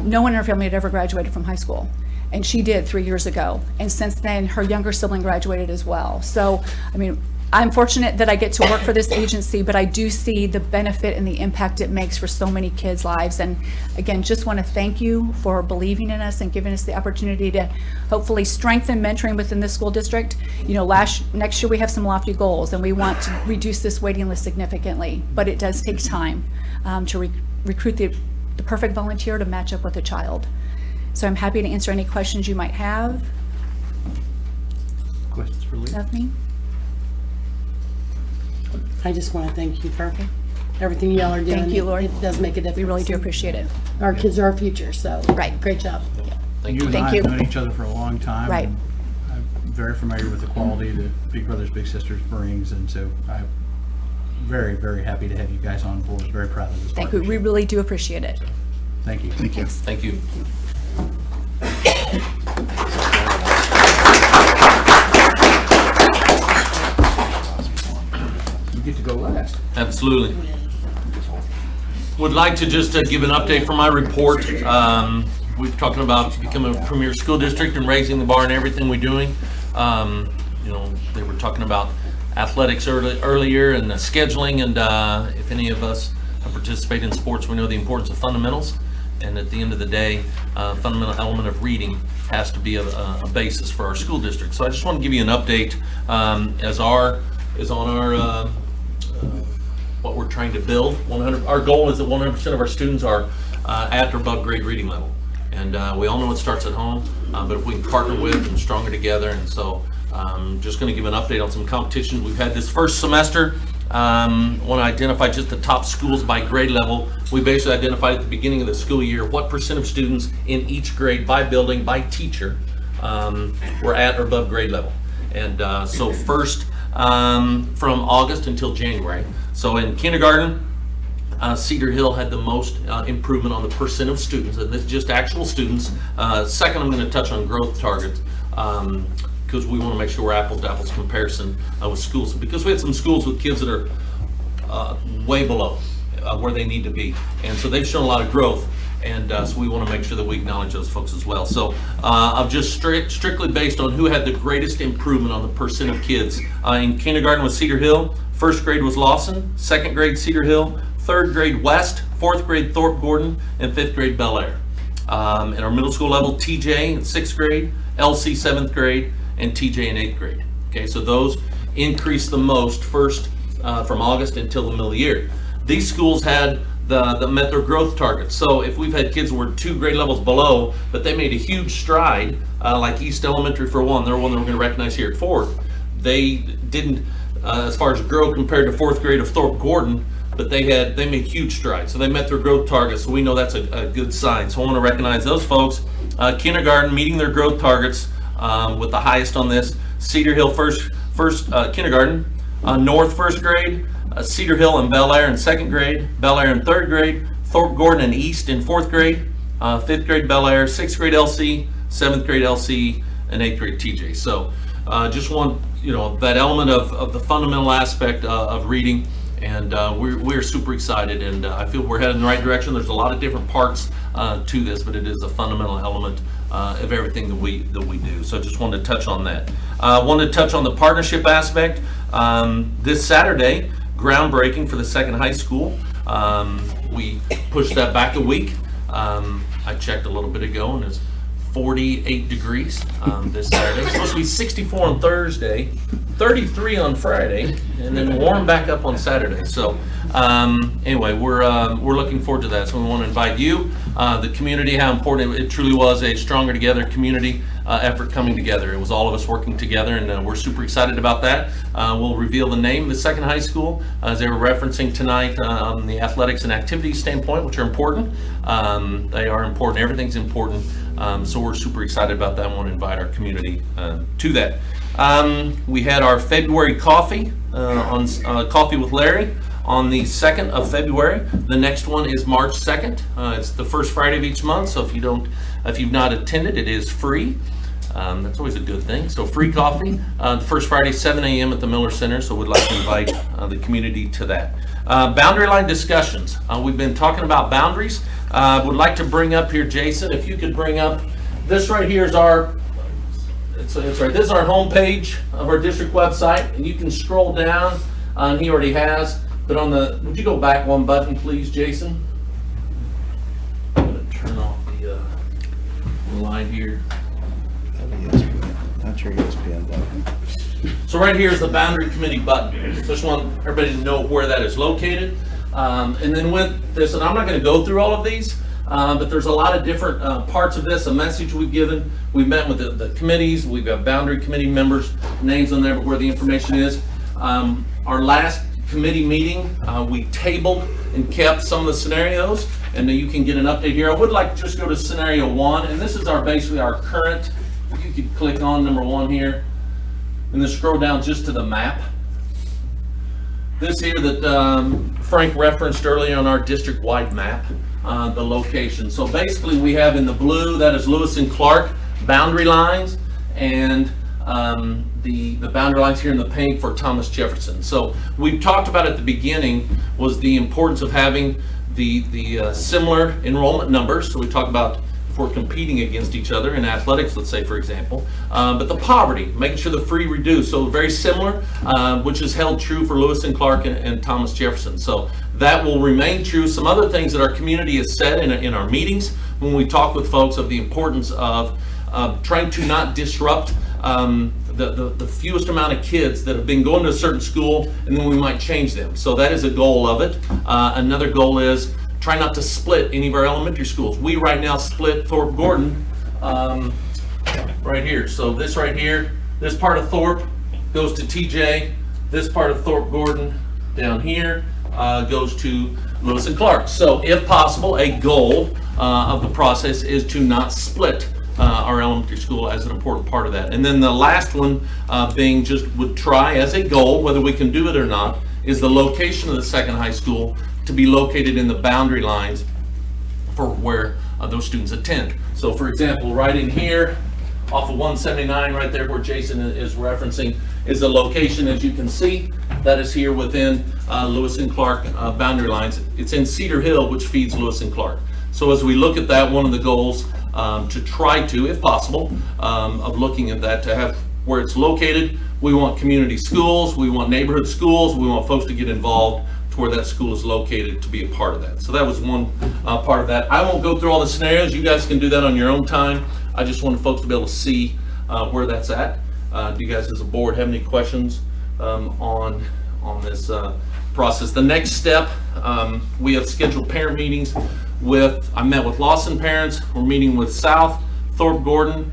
no one in her family had ever graduated from high school. And she did 3 years ago. And since then, her younger sibling graduated as well. So, I mean, I'm fortunate that I get to work for this agency, but I do see the benefit and the impact it makes for so many kids' lives. And again, just want to thank you for believing in us and giving us the opportunity to hopefully strengthen mentoring within this school district. You know, next year we have some lofty goals and we want to reduce this waiting list significantly, but it does take time to recruit the perfect volunteer to match up with a child. So I'm happy to answer any questions you might have. Questions for Lee? Stephanie? I just want to thank you for everything y'all are doing. Thank you, Lord. It does make a difference. We really do appreciate it. Our kids are our future, so. Right. Great job. You and I have known each other for a long time. Right. and I'm very familiar with the quality that Big Brothers Big Sisters brings, and so I'm very, very happy to have you guys on board. Very proud of this Thank you. partnership. We really do appreciate it. Thank you. Thank you. Thank you. You get to go last. Absolutely. Would like to just give an update for my report. We're talking about becoming a premier school district and raising the bar in everything we're doing. they were talking about athletics earlier and scheduling, and if any of us participate in sports, we know the importance of fundamentals. And at the end of the day, fundamental element of reading has to be a basis for our school district. So I just want to give you an update as on our what we're trying to build. Our goal is that 100% of our students are at or above grade reading level. And we all know it starts at home, but if we can partner with and stronger together. And so just going to give an update on some competition we've had this first semester. Want to identify just the top schools by grade level. We basically identified at the beginning of the school year what percent of students in each grade by building, by teacher, were at or above grade level. And so first from August until January. So in kindergarten, Cedar Hill had the most improvement on the percent of students, and this is just actual students. Second, I'm going to touch on growth targets. Because we want to make sure we're apples to apples comparison with schools, because we had some schools with kids that are way below where they need to be, and so they've shown a lot of growth, and so we want to make sure that we acknowledge those folks as well. So I've just strictly based on who had the greatest improvement on the percent of kids. In kindergarten was Cedar Hill, first grade was Lawson, second grade Cedar Hill, third grade West, fourth grade Thorpe Gordon, and fifth grade Bel Air. In our middle school level, TJ in sixth grade, LC seventh grade, and TJ in 8th grade. Okay, so those increased the most first from August until the middle of the year. These schools had that met their growth targets. So if we've had kids who were 2 grade levels below, but they made a huge stride, like East Elementary for one, they're one that we're going to recognize here at 4th. They didn't, as far as grow compared to 4th grade of Thorpe Gordon, but they made huge strides. So they met their growth targets, so we know that's a good sign. So I want to recognize those folks. Kindergarten meeting their growth targets, with the highest on this. Cedar Hill first kindergarten, North first grade, Cedar Hill and Bel Air in 2nd grade, Bel Air in 3rd grade, Thorpe Gordon and East in 4th grade, 5th grade Bel Air, 6th grade LC, 7th grade LC, and 8th grade TJ. So just want that element of the fundamental aspect of reading, and we're super excited, and I feel we're headed in the right direction. There's a lot of different parts to this, but it is a fundamental element of everything that we do. So I just wanted to touch on that. Wanted to touch on the partnership aspect. This Saturday, groundbreaking for the second high school. We pushed that back a week. I checked a little bit ago, and it's 48 degrees this Saturday. It's supposed to be 64 on Thursday, 33 on Friday, and then warm back up on Saturday. So anyway, we're looking forward to that. So we want to invite you, the community, how important it truly was, a stronger together community effort coming together. It was all of us working together, and we're super excited about that. We'll reveal the name of the second high school, as they were referencing tonight, on the athletics and activities standpoint, which are important. They are important. Everything's important. So we're super excited about that. I want to invite our community to that. We had our February coffee on Coffee with Larry on the 2nd of February. The next one is March 2nd. It's the first Friday of each month. So if you've not attended, it is free. That's always a good thing. So free coffee. The first Friday, 7 a.m. at the Miller Center. So we'd like to invite the community to that. Boundary line discussions. We've been talking about boundaries. Would like to bring up here, Jason, if you could bring up, this right here is it's right, this is our homepage of our district website, and you can scroll down, and he already has, but would you go back one button, please, Jason? I'm going to turn off the line here. Not your ESPN button. So right here is the boundary committee button. So just want everybody to know where that is located. And then with this, and I'm not going to go through all of these, but there's a lot of different parts of this, a message we've given. We've met with the committees. We've got boundary committee members' names on there, but where the information is. Our last committee meeting, we tabled and kept some of the scenarios, and then you can get an update here. I would like to just go to scenario 1, and this is basically our current. If you could click on number 1 here, and then scroll down just to the map. This here that Frank referenced earlier on our district-wide map, the location. So basically we have in the blue, that is Lewis and Clark boundary lines, and the boundary lines here in the pink for Thomas Jefferson. So we've talked about at the beginning was the importance of having the similar enrollment numbers. So we talked about before competing against each other in athletics, let's say, for example. But the poverty, making sure the free reduced, so very similar, which is held true for Lewis and Clark and Thomas Jefferson. So that will remain true. Some other things that our community has said in our meetings when we talk with folks of the importance of trying to not disrupt the fewest amount of kids that have been going to a certain school, and then we might change them. So that is a goal of it. Another goal is try not to split any of our elementary schools. We right now split Thorpe Gordon right here. So this right here, this part of Thorpe goes to TJ. This part of Thorpe Gordon down here goes to Lewis and Clark. So if possible, a goal of the process is to not split our elementary school as an important part of that. And then the last one being just would try as a goal, whether we can do it or not, is the location of the second high school to be located in the boundary lines for where those students attend. So for example, right in here off of 179 right there where Jason is referencing is the location, as you can see, that is here within Lewis and Clark boundary lines. It's in Cedar Hill, which feeds Lewis and Clark. So as we look at that, one of the goals to try to, if possible, of looking at that, to have where it's located, we want community schools, we want neighborhood schools, we want folks to get involved to where that school is located to be a part of that. So that was one part of that. I won't go through all the scenarios. You guys can do that on your own time. I just wanted folks to be able to see where that's at. Do you guys as a board have any questions on this process? The next step, we have scheduled parent meetings I met with Lawson parents. We're meeting with South, Thorpe Gordon,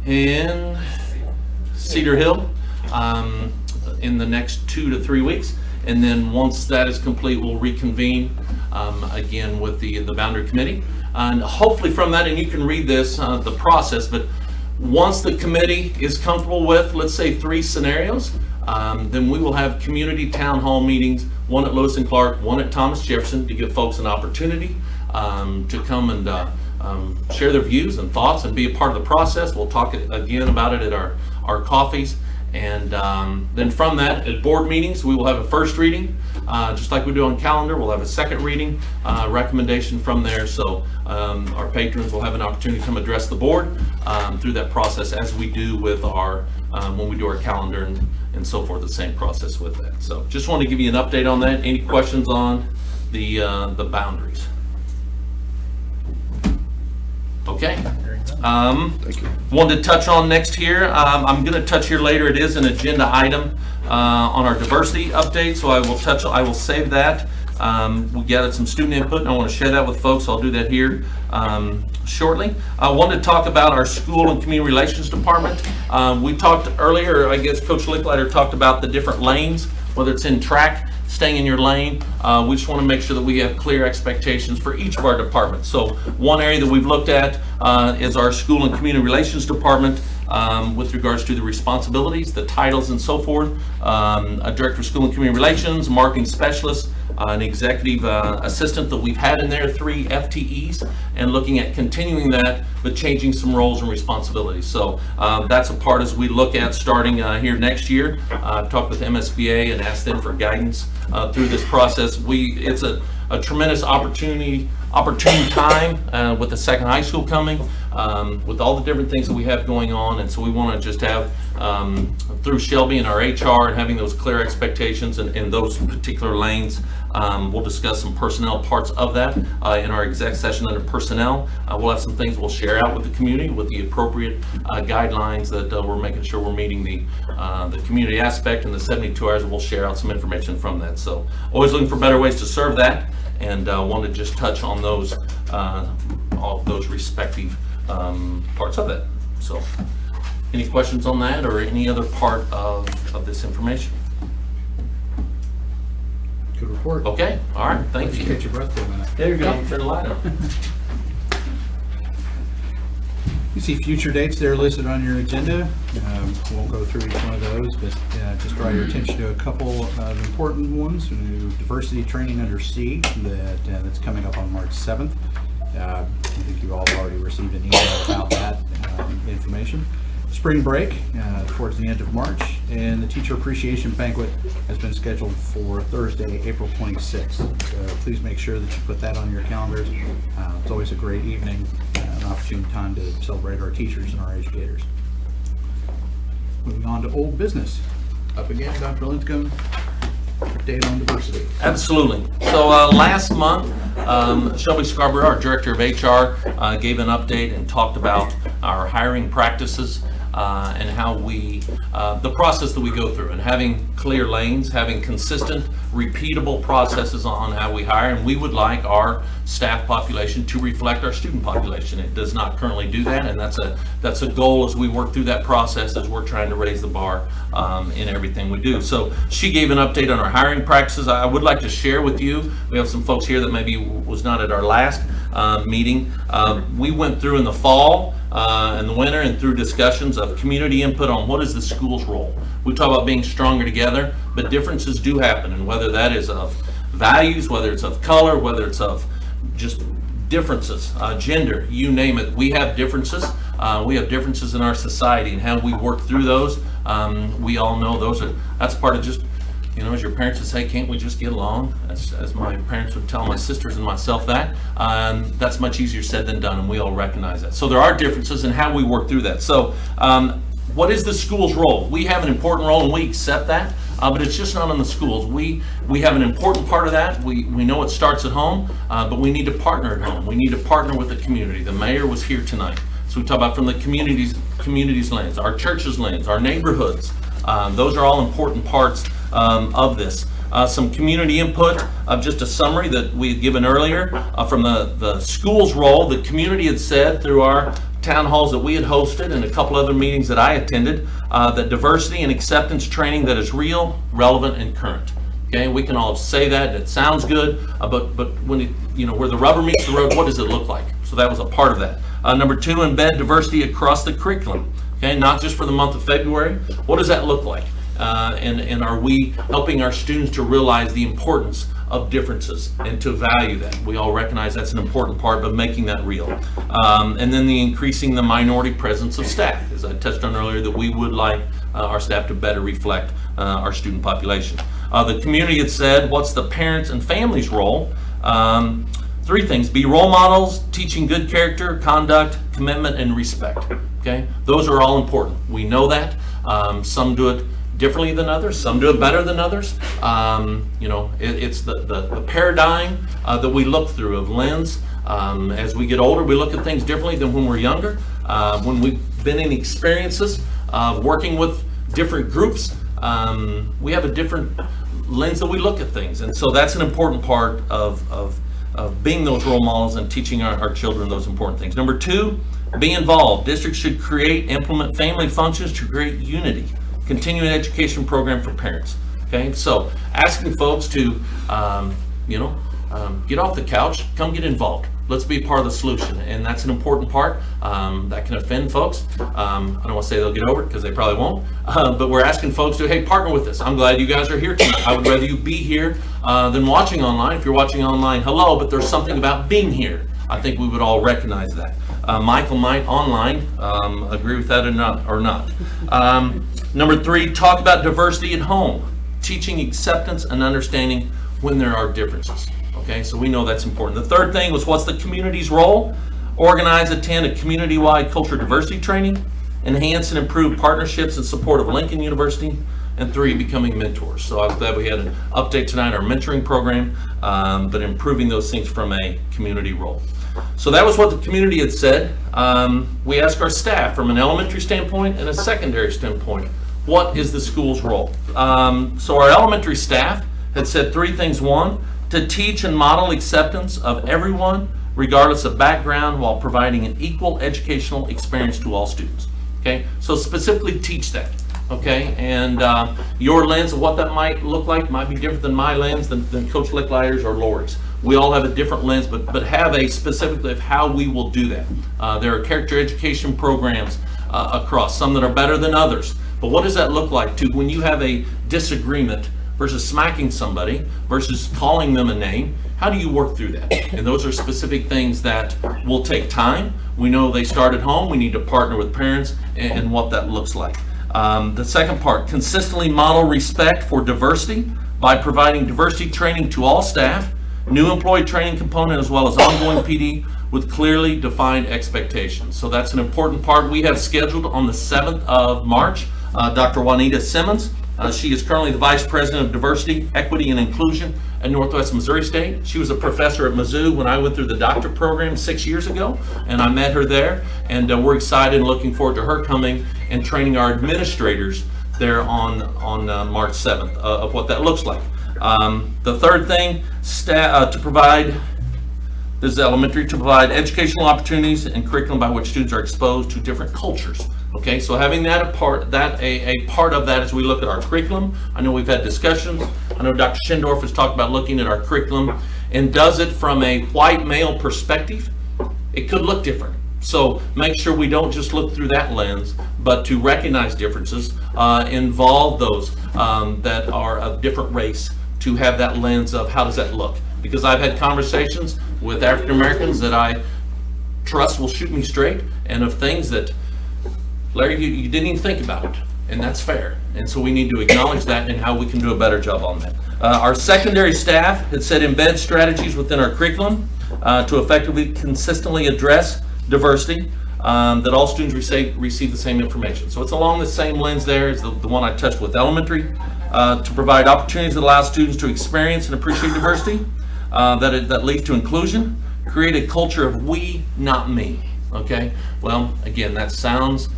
and Cedar Hill in the next 2 to 3 weeks. And then once that is complete, we'll reconvene again with the boundary committee. And hopefully from that, and you can read this, the process, but once the committee is comfortable with, let's say, 3 scenarios, then we will have community town hall meetings, one at Lewis and Clark, one at Thomas Jefferson, to give folks an opportunity to come and share their views and thoughts and be a part of the process. We'll talk again about it at our coffees. And then from that, at board meetings, we will have a first reading, just like we do on calendar. We'll have a second reading, recommendation from there. So our patrons will have an opportunity to come address the board through that process, as we do with our, when we do our calendar and so forth, the same process with that. So just want to give you an update on that. Any questions on the boundaries? Okay. Thank you. Wanted to touch on next here. I'm going to touch here later. It is an agenda item on our diversity update, so I will save that. We gathered some student input, and I want to share that with folks. I'll do that here shortly. I wanted to talk about our school and community relations department. We talked earlier, I guess Coach Licklider talked about the different lanes, whether it's in track, staying in your lane. We just want to make sure that we have clear expectations for each of our departments. So one area that we've looked at is our school and community relations department with regards to the responsibilities, the titles and so forth. A director of school and community relations, marketing specialist, an executive assistant that we've had in there, 3 FTEs, and looking at continuing that, but changing some roles and responsibilities. So that's a part as we look at starting here next year. I've talked with MSBA and asked them for guidance through this process. It's a tremendous opportune time with the second high school coming, with all the different things that we have going on. And so we want to just have, through Shelby and our HR and having those clear expectations in those particular lanes. We'll discuss some personnel parts of that in our exec session under personnel. We'll have some things we'll share out with the community with the appropriate guidelines that we're making sure we're meeting the community aspect, and the 72 hours we'll share out some information from that. So always looking for better ways to serve that, and want to just touch on those all of those respective parts of it. So any questions on that or any other part of this information? Good report. Okay, all right, thank you. Catch your breath for a minute. There you go, turn the light on. You see future dates that are listed on your agenda. Won't go through each one of those, but just draw your attention to a couple of important ones. Diversity training under C that's coming up on March 7th. I think you all have already received an email about that information. Spring break towards the end of March, and the teacher appreciation banquet has been scheduled for Thursday, April 26th. Please make sure that you put that on your calendars. It's always a great evening an opportune time to celebrate our teachers and our educators. Moving on to old business. Up again, Dr. Lincecum, update on diversity. Absolutely. So last month, Shelby Scarborough, our Director of HR, gave an update and talked about our hiring practices and how the process that we go through, and having clear lanes, having consistent, repeatable processes on how we hire. And we would like our staff population to reflect our student population. It does not currently do that, and that's a goal as we work through that process, as we're trying to raise the bar in everything we do. So she gave an update on our hiring practices. I would like to share with you, we have some folks here that maybe was not at our last meeting. We went through in the fall and the winter and through discussions of community input on what is the school's role. We talk about being stronger together, but differences do happen, and whether that is of values, whether it's of color, whether it's of just differences, gender, you name it, we have differences. We have differences in our society, and how we work through those. We all know that's part of just, as your parents would say, can't we just get along? As my parents would tell my sisters and myself that's much easier said than done, and we all recognize that. So there are differences in how we work through that. So what is the school's role? We have an important role, and we accept that, but it's just not on the schools. We have an important part of that. We know it starts at home, but we need to partner at home. We need to partner with the community. The mayor was here tonight. So we talk about from the community's lens, our church's lens, our neighborhoods. Those are all important parts of this. Some community input, just a summary that we had given earlier from the school's role. The community had said through our town halls that we had hosted and a couple other meetings that I attended, that diversity and acceptance training that is real, relevant, and current. Okay, we can all say that, it sounds good, but when where the rubber meets the road, what does it look like? So that was a part of that. Number 2, embed diversity across the curriculum. Okay, not just for the month of February. What does that look like? And are we helping our students to realize the importance of differences and to value that? We all recognize that's an important part, but making that real. And then the increasing the minority presence of staff, as I touched on earlier, that we would like our staff to better reflect our student population. The community had said, what's the parents and families' role? 3 things: be role models, teaching good character, conduct, commitment, and respect. Okay, those are all important. We know that. Some do it differently than others. Some do it better than others. It's the paradigm that we look through of lens. As we get older, we look at things differently than when we're younger. When we've been in experiences of working with different groups, we have a different lens that we look at things. And so that's an important part of being those role models and teaching our children those important things. Number 2, be involved. Districts should implement family functions to create unity. Continuing education program for parents. Okay, so asking folks to, get off the couch, come get involved. Let's be part of the solution, and that's an important part. That can offend folks. I don't want to say they'll get over it, because they probably won't. But we're asking folks to, hey, partner with us. I'm glad you guys are here tonight. I would rather you be here than watching online. If you're watching online, hello, but there's something about being here. I think we would all recognize that. Michael might online agree with that or not. Number 3, talk about diversity at home, teaching acceptance and understanding when there are differences. Okay, so we know that's important. The 3rd thing was, what's the community's role? Organize, attend a community-wide culture diversity training, enhance and improve partnerships in support of Lincoln University, and 3, becoming mentors. So I was glad we had an update tonight, our mentoring program, but improving those things from a community role. So that was what the community had said. We asked our staff from an elementary standpoint and a secondary standpoint, what is the school's role? So our elementary staff had said 3 things. 1, to teach and model acceptance of everyone, regardless of background, while providing an equal educational experience to all students. Okay, so specifically teach that. Okay, and your lens of what that might look like might be different than my lens, than Coach Licklider's or Lori's. We all have a different lens, but have a specifically of how we will do that. There are character education programs across, some that are better than others. But what does that look like when you have a disagreement versus smacking somebody versus calling them a name? How do you work through that? And those are specific things that will take time. We know they start at home. We need to partner with parents and what that looks like. The second part, consistently model respect for diversity by providing diversity training to all staff, new employee training component, as well as ongoing PD with clearly defined expectations. So that's an important part. We have scheduled on the 7th of March, Dr. Juanita Simmons. She is currently the Vice President of Diversity, Equity, and Inclusion at Northwest Missouri State. She was a professor at Mizzou when I went through the doctorate program 6 years ago, and I met her there. And we're excited and looking forward to her coming and training our administrators there on March 7th of what that looks like. The third thing, to provide, this is elementary, to provide educational opportunities and curriculum by which students are exposed to different cultures. Okay, so having that a part of that as we look at our curriculum. I know we've had discussions. I know Dr. Schindorf has talked about looking at our curriculum and does it from a white male perspective. It could look different. So make sure we don't just look through that lens, but to recognize differences, involve those that are of different race, to have that lens of how does that look. Because I've had conversations with African Americans that I trust will shoot me straight, and of things that, Larry, you didn't even think about it, and that's fair. And so we need to acknowledge that and how we can do a better job on that. Our secondary staff had said embed strategies within our curriculum to effectively, consistently address diversity, that all students receive the same information. So it's along the same lens there as the one I touched with elementary, to provide opportunities that allow students to experience and appreciate diversity, that leads to inclusion, create a culture of we, not me. Okay, well, again, that sounds,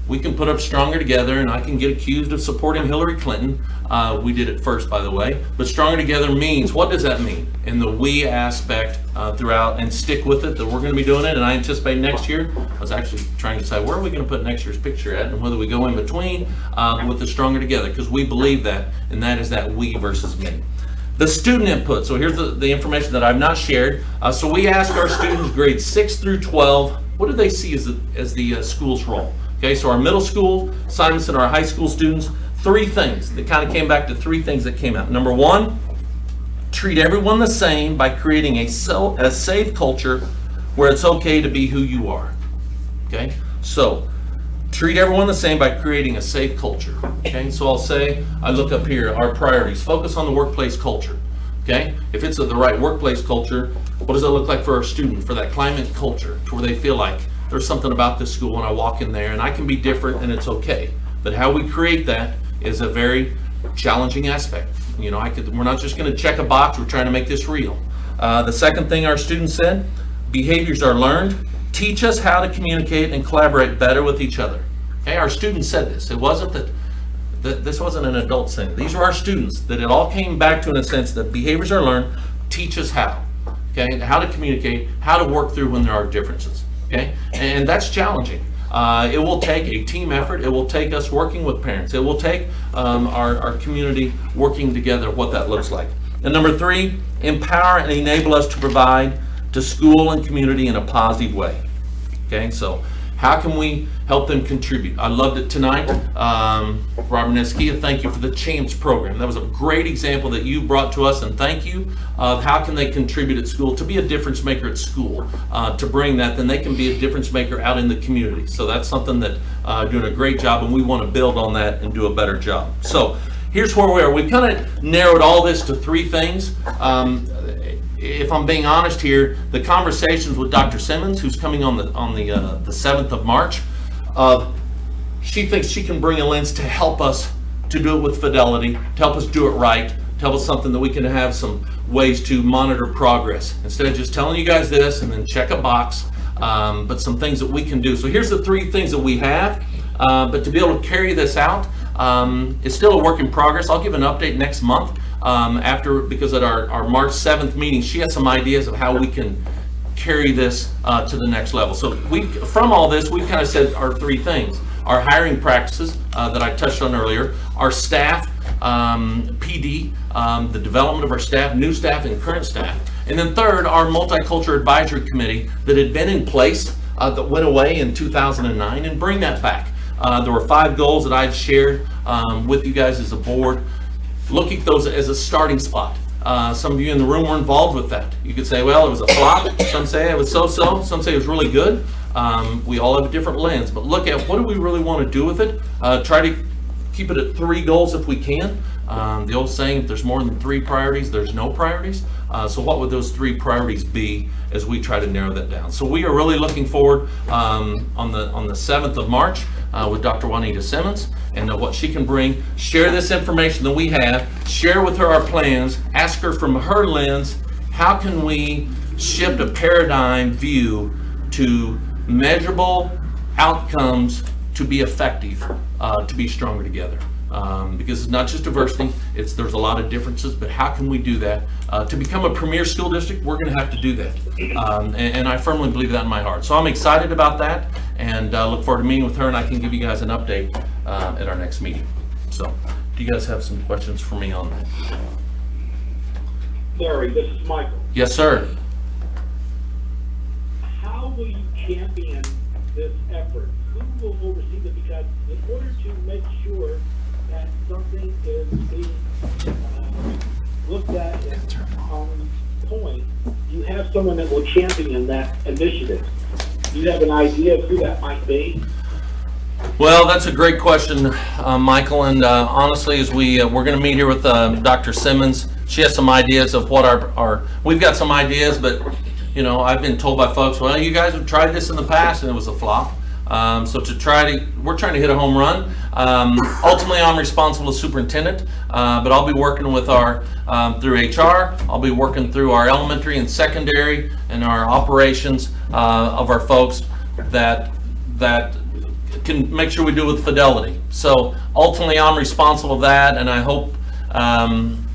we can put up Stronger Together, and I can get accused of supporting Hillary Clinton. We did it first, by the way. But Stronger Together means, what does that mean? In the we aspect throughout, and stick with it, that we're going to be doing it. And I anticipate next year, I was actually trying to decide where are we going to put next year's picture at, and whether we go in between with the Stronger Together, because we believe that, and that is that we versus me. The student input. So here's the information that I've not shared. So we ask our students grades 6 through 12, what do they see as the school's role? Okay, so our middle school assignments and our high school students, 3 things. They kind of came back to 3 things that came out. Number 1, treat everyone the same by creating a safe culture where it's okay to be who you are. Okay, so treat everyone the same by creating a safe culture. Okay, so I'll say, I look up here, our priorities, focus on the workplace culture. Okay, if it's the right workplace culture, what does it look like for our student, for that climate culture, to where they feel like there's something about this school when I walk in there and I can be different and it's okay. But how we create that is a very challenging aspect. You know, we're not just going to check a box, we're trying to make this real. The second thing our students said, behaviors are learned. Teach us how to communicate and collaborate better with each other. Okay, our students said this. It wasn't that this wasn't an adult thing. These were our students, that it all came back to, in a sense, that behaviors are learned. Teach us how. Okay, how to communicate, how to work through when there are differences. Okay, and that's challenging. It will take a team effort. It will take us working with parents. It will take our community working together, what that looks like. And number 3, empower and enable us to provide to school and community in a positive way. Okay, so how can we help them contribute? I loved it tonight. Robert Neskia, thank you for the CHAMPS program. That was a great example that you brought to us, and thank you of how can they contribute at school, to be a difference maker at school, to bring that, then they can be a difference maker out in the community. So that's something that doing a great job, and we want to build on that and do a better job. So here's where we are. We've kind of narrowed all this to 3 things. If I'm being honest here, the conversations with Dr. Simmons, who's coming on the 7th of March, she thinks she can bring a lens to help us to do it with fidelity, to help us do it right, to help us something that we can have some ways to monitor progress. Instead of just telling you guys this and then check a box, but some things that we can do. So here's the 3 things that we have, but to be able to carry this out, it's still a work in progress. I'll give an update next month. Because at our March 7th meeting, she has some ideas of how we can carry this to the next level. So from all this, we've kind of said our 3 things. Our hiring practices that I touched on earlier, our staff, PD, the development of our staff, new staff and current staff. And then third, our multicultural advisory committee that had been in place that went away in 2009, and bring that back. There were 5 goals that I've shared with you guys as a board. Look at those as a starting spot. Some of you in the room were involved with that. You could say, well, it was a flop. Some say it was so-so. Some say it was really good. We all have a different lens, but look at what do we really want to do with it. Try to keep it at 3 goals if we can. The old saying, if there's more than 3 priorities, there's no priorities. So what would those 3 priorities be as we try to narrow that down? So we are really looking forward on the 7th of March with Dr. Juanita Simmons and what she can bring. Share this information that we have, share with her our plans, ask her from her lens, how can we shift a paradigm view to measurable outcomes to be effective, to be stronger together. Because it's not just diversity, there's a lot of differences, but how can we do that? To become a premier school district, we're going to have to do that. And I firmly believe that in my heart. So I'm excited about that and look forward to meeting with her, and I can give you guys an update at our next meeting. So do you guys have some questions for me on that? Larry, this is Michael. Yes, sir. How will you champion this effort? Who will oversee it? Because in order to make sure that something is being looked at on point, you have someone that will champion that initiative. Do you have an idea of who that might be? Well, that's a great question, Michael. And honestly, as we're going to meet here with Dr. Simmons, she has some ideas of what we've got some ideas, but you know, I've been told by folks, well, you guys have tried this in the past and it was a flop. So we're trying to hit a home run. Ultimately, I'm responsible as superintendent, but I'll be working with through HR. I'll be working through our elementary and secondary and our operations of our folks that can make sure we do it with fidelity. So ultimately, I'm responsible for that, and I hope,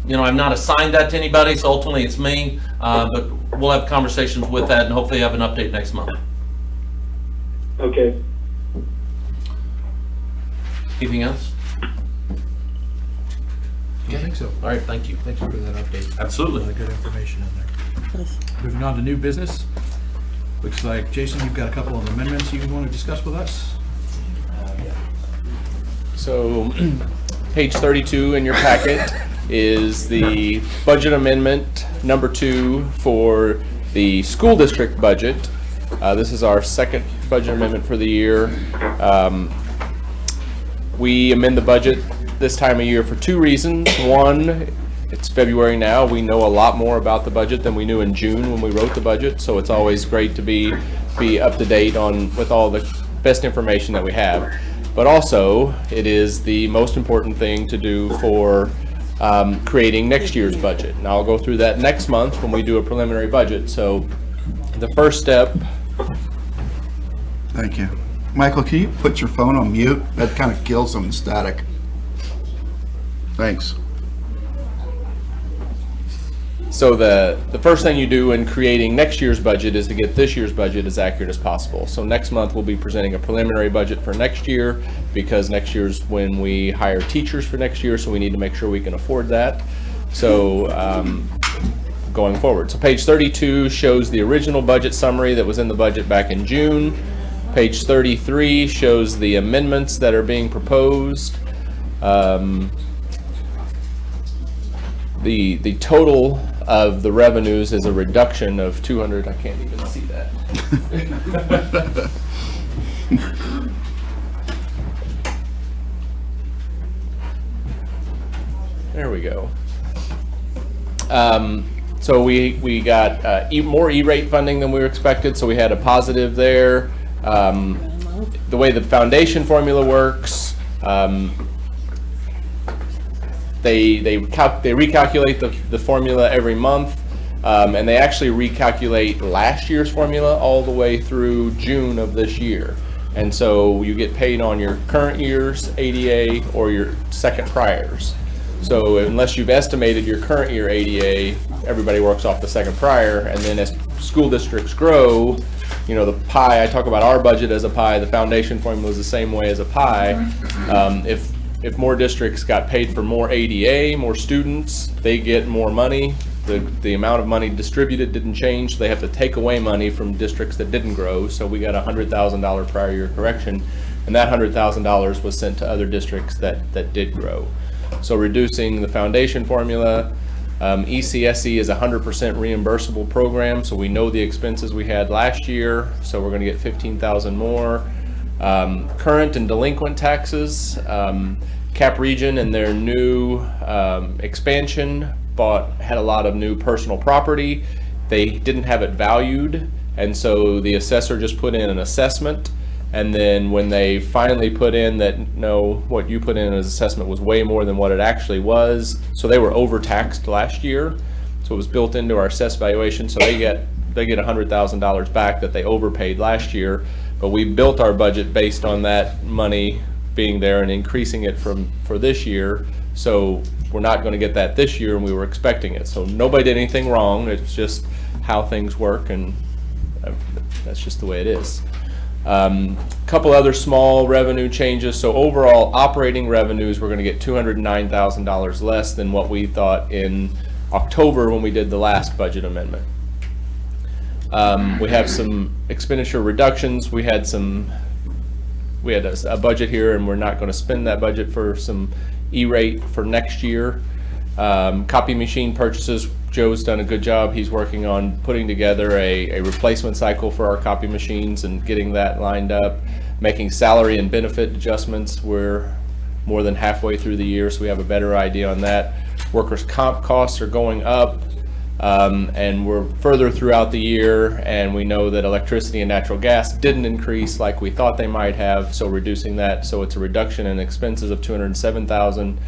you know, I've not assigned that to anybody, so ultimately it's me, but we'll have conversations with that and hopefully have an update next month. Okay. Anything else? I think so. All right, thank you. Thank you for that update. Absolutely. A lot of good information in there. Moving on to new business. Looks like, Jason, you've got a couple of amendments you want to discuss with us? So, page 32 in your packet is the budget amendment number 2 for the school district budget. This is our second budget amendment for the year. We amend the budget this time of year for 2 reasons. One, it's February now. We know a lot more about the budget than we knew in June when we wrote the budget, so it's always great to be up to date with all the best information that we have. But also, it is the most important thing to do for creating next year's budget. Now, I'll go through that next month when we do a preliminary budget. So the first step. Thank you. Michael, can you put your phone on mute? That kind of kills some static. Thanks. So the first thing you do in creating next year's budget is to get this year's budget as accurate as possible. So next month we'll be presenting a preliminary budget for next year because next year's when we hire teachers for next year, so we need to make sure we can afford that. So going forward. So page 32 shows the original budget summary that was in the budget back in June. Page 33 shows the amendments that are being proposed. The total of the revenues is a reduction of 200. I can't even see that. There we go. So we got more E-rate funding than we were expected, so we had a positive there. The way the foundation formula works, they recalculate the formula every month, and they actually recalculate last year's formula all the way through June of this year. And so you get paid on your current year's ADA or your second priors. So unless you've estimated your current year ADA, everybody works off the second prior, and then as school districts grow, you know, the pie, I talk about our budget as a pie, the foundation formula is the same way as a pie. If more districts got paid for more ADA, more students, they get more money. The amount of money distributed didn't change. They have to take away money from districts that didn't grow. So we got a $100,000 prior year correction, and that $100,000 was sent to other districts that did grow. So reducing the foundation formula, ECSE is a 100% reimbursable program, so we know the expenses we had last year, so we're going to get $15,000 more. Current and delinquent taxes, Cap Region and their new expansion had a lot of new personal property. They didn't have it valued, and so the assessor just put in an assessment. And then when they finally put in that, no, what you put in as assessment was way more than what it actually was, so they were overtaxed last year. So it was built into our assessed valuation, so they get $100,000 back that they overpaid last year. But we built our budget based on that money being there and increasing it for this year. So we're not going to get that this year, and we were expecting it. So nobody did anything wrong. It's just how things work, and that's just the way it is. Couple other small revenue changes. So overall operating revenues, we're going to get $209,000 less than what we thought in October when we did the last budget amendment. We have some expenditure reductions. We had a budget here, and we're not going to spend that budget for some E-rate for next year. Copy machine purchases, Joe's done a good job. He's working on putting together a replacement cycle for our copy machines and getting that lined up. Making salary and benefit adjustments. We're more than halfway through the year, so we have a better idea on that. Workers' comp costs are going up, and we're further throughout the year, and we know that electricity and natural gas didn't increase like we thought they might have, so reducing that. So it's a reduction in expenses of $207,000.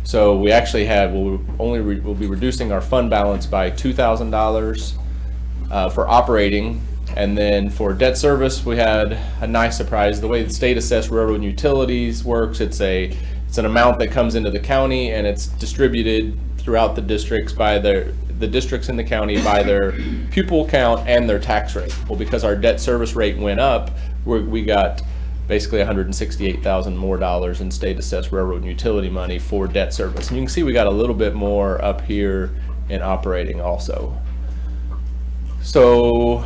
So we actually we'll be reducing our fund balance by $2,000 for operating. And then for debt service, we had a nice surprise. The way the state assessed railroad and utilities works, it's an amount that comes into the county, and it's distributed throughout the districts by the districts in the county by their pupil count and their tax rate. Well, because our debt service rate went up, we got basically $168,000 more dollars in state assessed railroad and utility money for debt service. And you can see we got a little bit more up here in operating also. So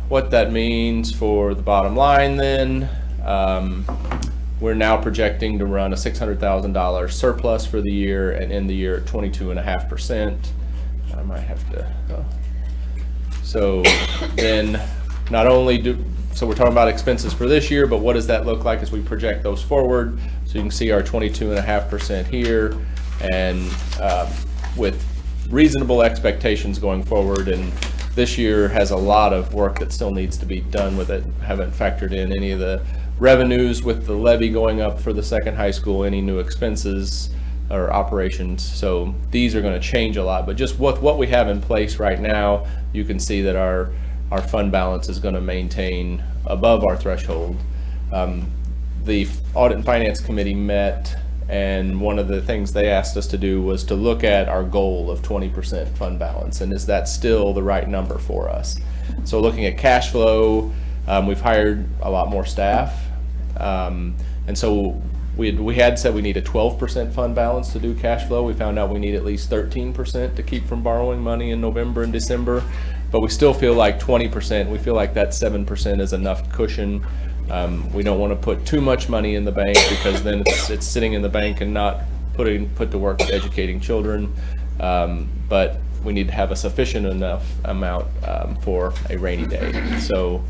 what that means for the bottom line then, we're now projecting to run a $600,000 surplus for the year and end the year at 22.5%. I might have to, so then not only so we're talking about expenses for this year, but what does that look like as we project those forward? So you can see our 22.5% here, and with reasonable expectations going forward. And this year has a lot of work that still needs to be done with it. Haven't factored in any of the revenues with the levy going up for the second high school, any new expenses or operations. So these are going to change a lot, but just what we have in place right now, you can see that our fund balance is going to maintain above our threshold. The Audit and Finance Committee met, and one of the things they asked us to do was to look at our goal of 20% fund balance, and is that still the right number for us? So looking at cash flow, we've hired a lot more staff, and so we had said we need a 12% fund balance to do cash flow. We found out we need at least 13% to keep from borrowing money in November and December, but we still feel like 20%, we feel like that 7% is enough cushion. We don't want to put too much money in the bank, because then it's sitting in the bank and not put to work educating children. But we need to have a sufficient enough amount for a rainy day. So,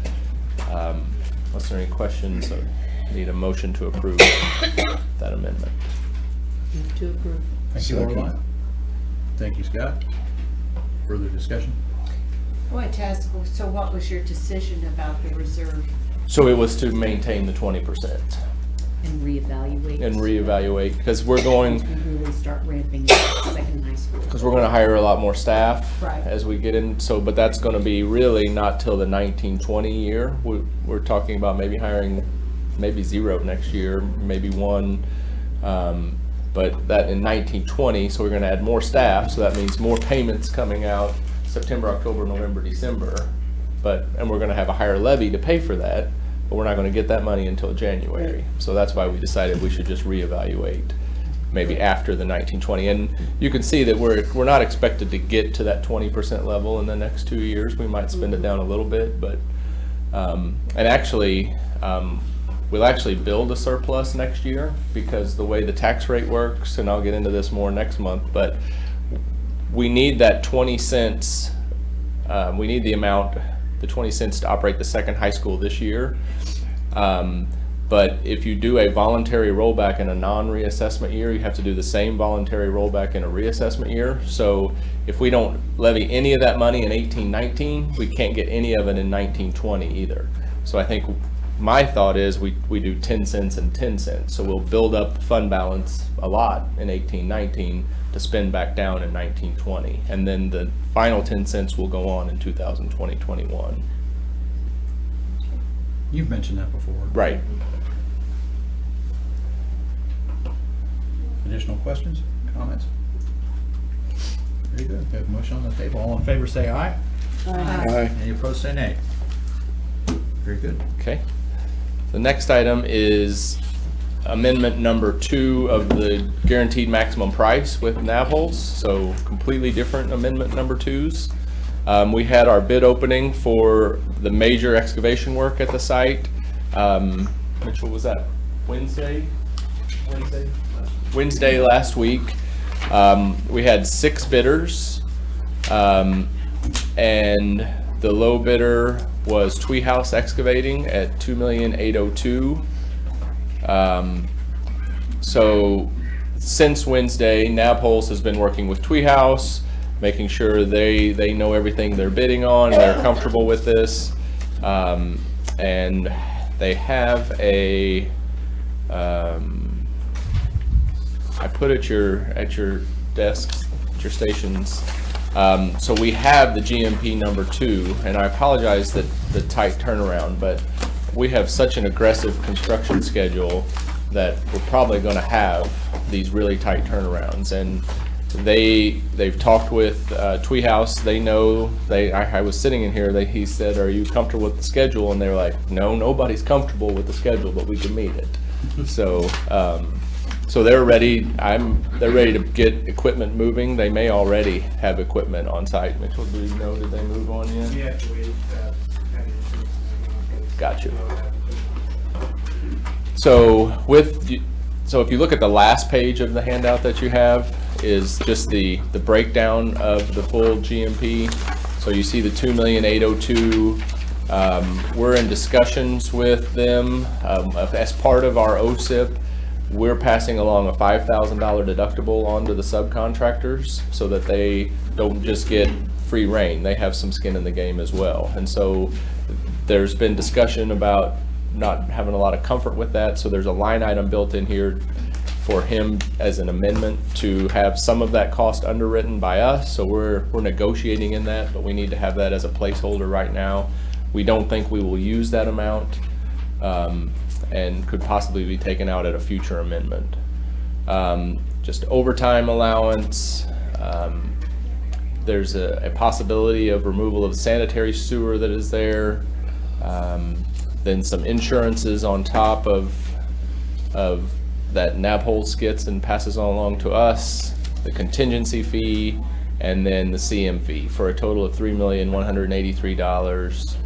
unless there are any questions, I need a motion to approve that amendment. Move to approve. Thank you, Lorelei. Thank you, Scott. Further discussion? I wanted to ask, so what was your decision about the reserve? So it was to maintain the 20%. And reevaluate. And reevaluate, because we're going, We really start ramping up second high school. because we're going to hire a lot more staff Right. as we get in. So, but that's going to be really not till the 1920 year. We're talking about maybe hiring maybe 0 next year, maybe 1. But that in 1920, so we're going to add more staff. So that means more payments coming out September, October, November, December. And we're going to have a higher levy to pay for that, but we're not going to get that money until January. So that's why we decided we should just reevaluate maybe after the 1920. And you can see that we're not expected to get to that 20% level in the next 2 years. We might spend it down a little bit, but and actually we'll actually build a surplus next year, because the way the tax rate works, and I'll get into this more next month, but we need that 20 cents. We need the 20 cents to operate the second high school this year. But if you do a voluntary rollback in a non-reassessment year, you have to do the same voluntary rollback in a reassessment year. So if we don't levy any of that money in 18-19, we can't get any of it in 19-20 either. So I think my thought is we do 10 cents and 10 cents. So we'll build up the fund balance a lot in 18-19 to spend back down in 19-20. And then the final 10 cents will go on in 2020-21. You've mentioned that before. Right. Additional questions, comments? Very good. We have a motion on the table. All in favor, say aye. Aye. Any opposed, say nay. Very good. Okay. The next item is amendment number 2 of the guaranteed maximum price with Nabholz. So completely different amendment number 2s. We had our bid opening for the major excavation work at the site. Mitchell, was that Wednesday last week. We had 6 bidders, and the low bidder was Twee House Excavating at $2,802,000. So since Wednesday, Nabholz has been working with Twee House, making sure they know everything they're bidding on, they're comfortable with this, and they have a I put at your desks, at your stations. So we have the GMP number 2, and I apologize that the tight turnaround, but we have such an aggressive construction schedule that we're probably going to have these really tight turnarounds. And they've talked with Twee House. They know. I was sitting in here. He said, "Are you comfortable with the schedule?" And they were like, "No, nobody's comfortable with the schedule, but we can meet it." So. So they're ready. They're ready to get equipment moving. They may already have equipment on site. Mitchell, do you know, did they move on yet? We have to wait. Gotcha. So if you look at the last page of the handout that you have, is just the breakdown of the full GMP. So you see the $2,802,000. We're in discussions with them as part of our OSIP. We're passing along a $5,000 deductible onto the subcontractors so that they don't just get free rein. They have some skin in the game as well. And so there's been discussion about not having a lot of comfort with that. So there's a line item built in here for him as an amendment to have some of that cost underwritten by us. So we're negotiating in that, but we need to have that as a placeholder right now. We don't think we will use that amount. And could possibly be taken out at a future amendment. Just overtime allowance. There's a possibility of removal of sanitary sewer that is there. Then some insurances on top of that Nabholz gets and passes on along to us, the contingency fee, and then the CM fee for a total of $3,183.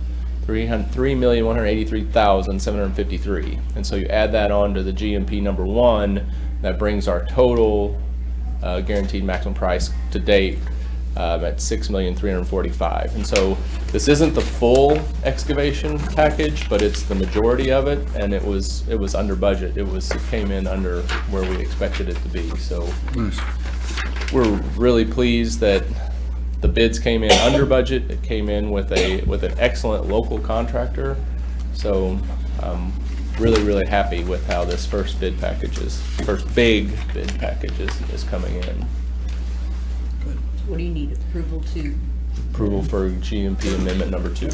$3,183,753. And so you add that on to the GMP number 1, that brings our total guaranteed maximum price to date at $6,345,000. And so this isn't the full excavation package, but it's the majority of it, and it was under budget. It came in under where we expected it to be. So we're really pleased that the bids came in under budget. It came in with an excellent local contractor. So really happy with how this first big bid package is coming in. What do you need, approval to? Approval for GMP amendment number 2.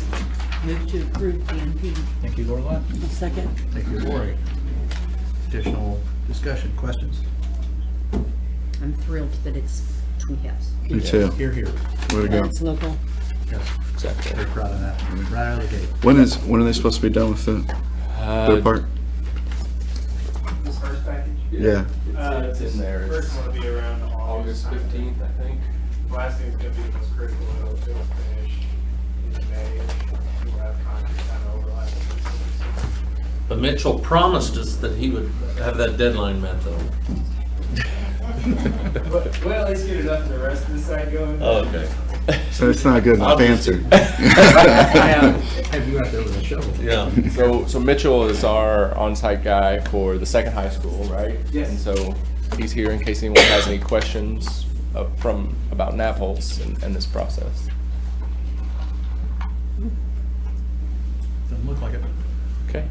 Move to approve GMP. Thank you, Lorelei. A second. Thank you, Lori. Additional discussion, questions? I'm thrilled that it's Twee House. Me too. Here. Way to go. It's local. Yes, exactly. Very proud of that. Right out of the gate. When are they supposed to be done with their part? This first package? Yeah. It's in there. First one will be around August 15th, I think. Last thing's gonna be the most critical. It'll finish in May. We'll have concrete kind of overlap. But Mitchell promised us that he would have that deadline met though. We'll at least get it up and the rest of the side going. Oh, okay. So it's not a good enough answer. Have you out there with a shovel? Yeah. So Mitchell is our on-site guy for the second high school, right? Yes. And so he's here in case anyone has any questions about Nabholz and this process. Doesn't look like it. Okay.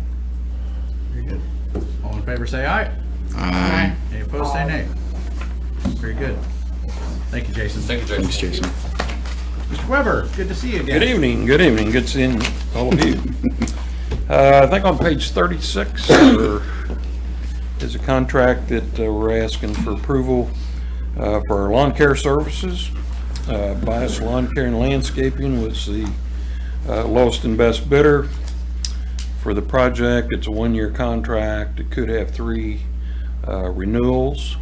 Very good. All in favor, say aye. Aye. Any opposed, say nay. Very good. Thank you, Jason. Thank you, Jason. Thanks, Jason. Mr. Weber, good to see you again. Good evening, good evening, good seeing all of you. I think on page 36 is a contract that we're asking for approval for our lawn care services. Bias Lawn Care and Landscaping was the lowest and best bidder for the project. It's a one-year contract. It could have 3 renewals.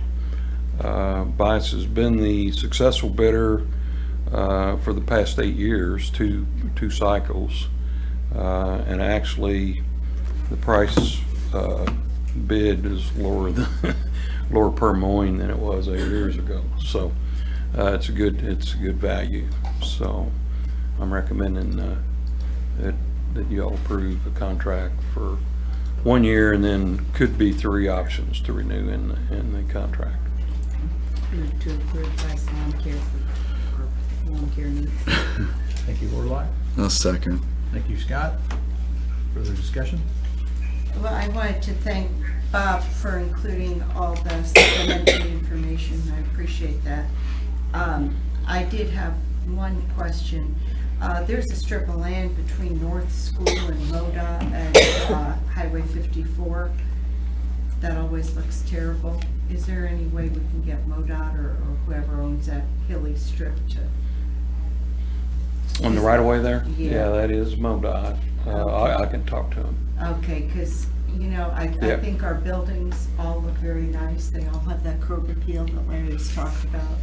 Bias has been the successful bidder for the past 8 years, two cycles, and actually the price bid is lower per mowing than it was 8 years ago. So it's a good value. So I'm recommending that you all approve the contract for 1 year, and then could be 3 options to renew in the contract. Move to approve Bias Lawn Care for our lawn care needs. Thank you, Lorelei. I'll second. Thank you, Scott. Further discussion? Well, I wanted to thank Bob for including all the supplementary information. I appreciate that. I did have one question. There's a strip of land between North School and MoDOT and Highway 54 that always looks terrible. Is there any way we can get MoDOT or whoever owns that hilly strip to? On the right of way there? Yeah. That is MoDOT. I can talk to him. Okay, because, you know, I Yeah. think our buildings all look very nice. They all have that curb appeal that Larry's talked about.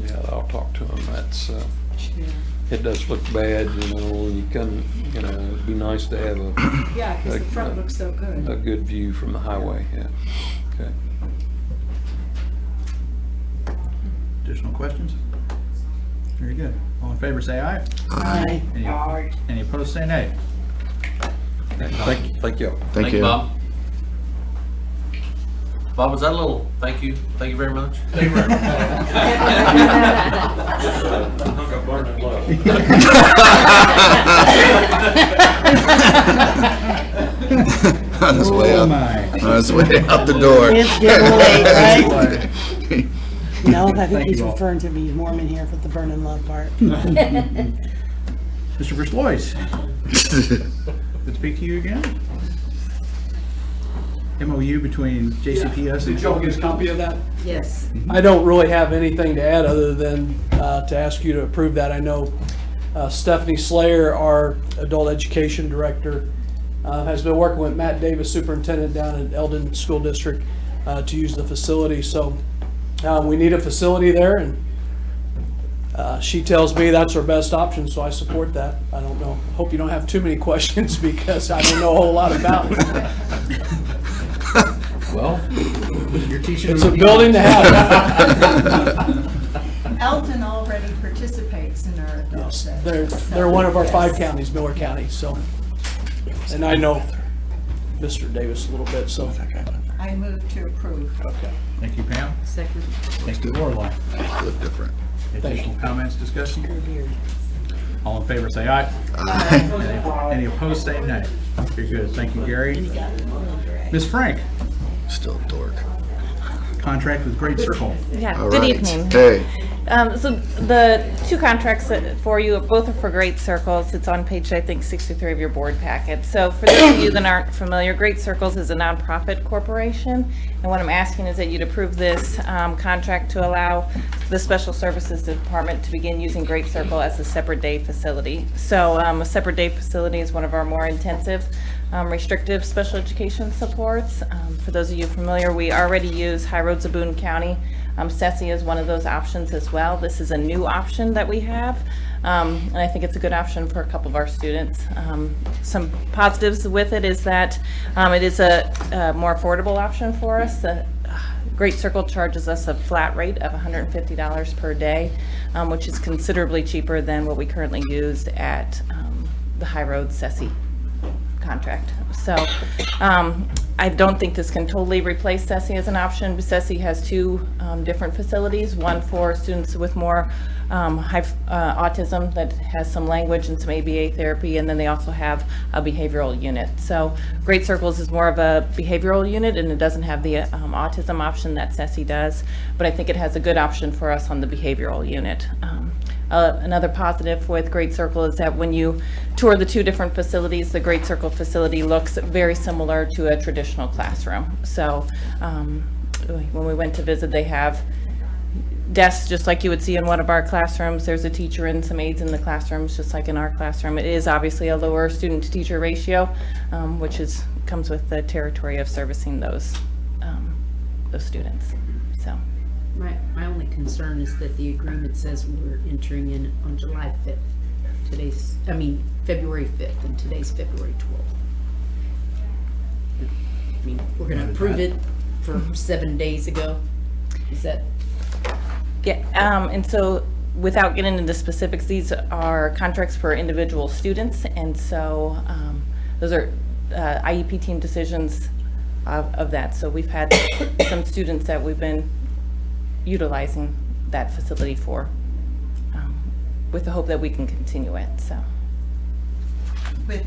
Yeah, I'll talk to him. That's, yeah. it does look bad, you know, you can, you know, it'd be nice to have Yeah, 'cause the front looks so good. a good view from the highway, yeah. Okay. Additional questions? Very good. All in favor, say aye. Aye. Any opposed, say nay. Thank you. Thank you. Bob. Bob, was that a little thank you? Thank you very much. Thank you very much. On his way Oh, up. my. On his way out the door. It's getting late, right? No, I Thank think he's you all. referring to me, Mormon here for the burning love part. Mr. Verslois. Good to speak to you again. MOU between JCPS and... Did y'all get a copy of that? Yes. I don't really have anything to add other than to ask you to approve that. I know Stephanie Slayer, our adult education director, has been working with Matt Davis, superintendent down at Eldon School District, to use the facility. So we need a facility there, and she tells me that's our best option, so I support that. I don't know. Hope you don't have too many questions because I don't know a whole lot about it. Well, you're teaching It's them a building to have. Elton already participates in our adult sessions. They're one of our Yes. 5 counties, Miller County, so. And I know Mr. Davis a little bit, so. I move to approve. Okay. Thank you, Pam. Second. Thank you, Lorelei. Look different. Additional comments, discussion? All in favor, say aye. Aye. Any opposed, say nay. Very good. Thank you, Gary. Ms. Frank, Still a dork. contract with Great Circle. Yeah, All good right. evening. Hey. So the 2 contracts for you, both are for Great Circles. It's on page, I think, 63 of your board packet. So for those of you that aren't familiar, Great Circles is a nonprofit corporation. And what I'm asking is that you'd approve this contract to allow the Special Services Department to begin using Great Circle as a separate day facility. So a separate day facility is one of our more intensive restrictive special education supports. For those of you familiar, we already use High Roads of Boone County. SESI is one of those options as well. This is a new option that we have, and I think it's a good option for a couple of our students. Some positives with it is that it is a more affordable option for us. Great Circle charges us a flat rate of $150 per day, which is considerably cheaper than what we currently use at the High Road SESI contract. So I don't think this can totally replace SESI as an option. SESI has two different facilities, one for students with more autism that has some language and some ABA therapy, and then they also have a behavioral unit. So Great Circles is more of a behavioral unit, and it doesn't have the autism option that SESI does, but I think it has a good option for us on the behavioral unit. Another positive with Great Circle is that when you tour the two different facilities, the Great Circle facility looks very similar to a traditional classroom. So when we went to visit, they have desks just like you would see in one of our classrooms. There's a teacher and some aides in the classrooms just like in our classroom. It is obviously a lower student to teacher ratio, which comes with the territory of servicing those students. So. My only concern is that the agreement says we're entering in on July 5th. February 5th, and today's February 12th. I mean, we're gonna approve it for 7 days ago. Is that? Yeah, and so without getting into specifics, these are contracts for individual students, and so those are IEP team decisions of that. So we've had some students that we've been utilizing that facility for, with the hope that we can continue it, so. With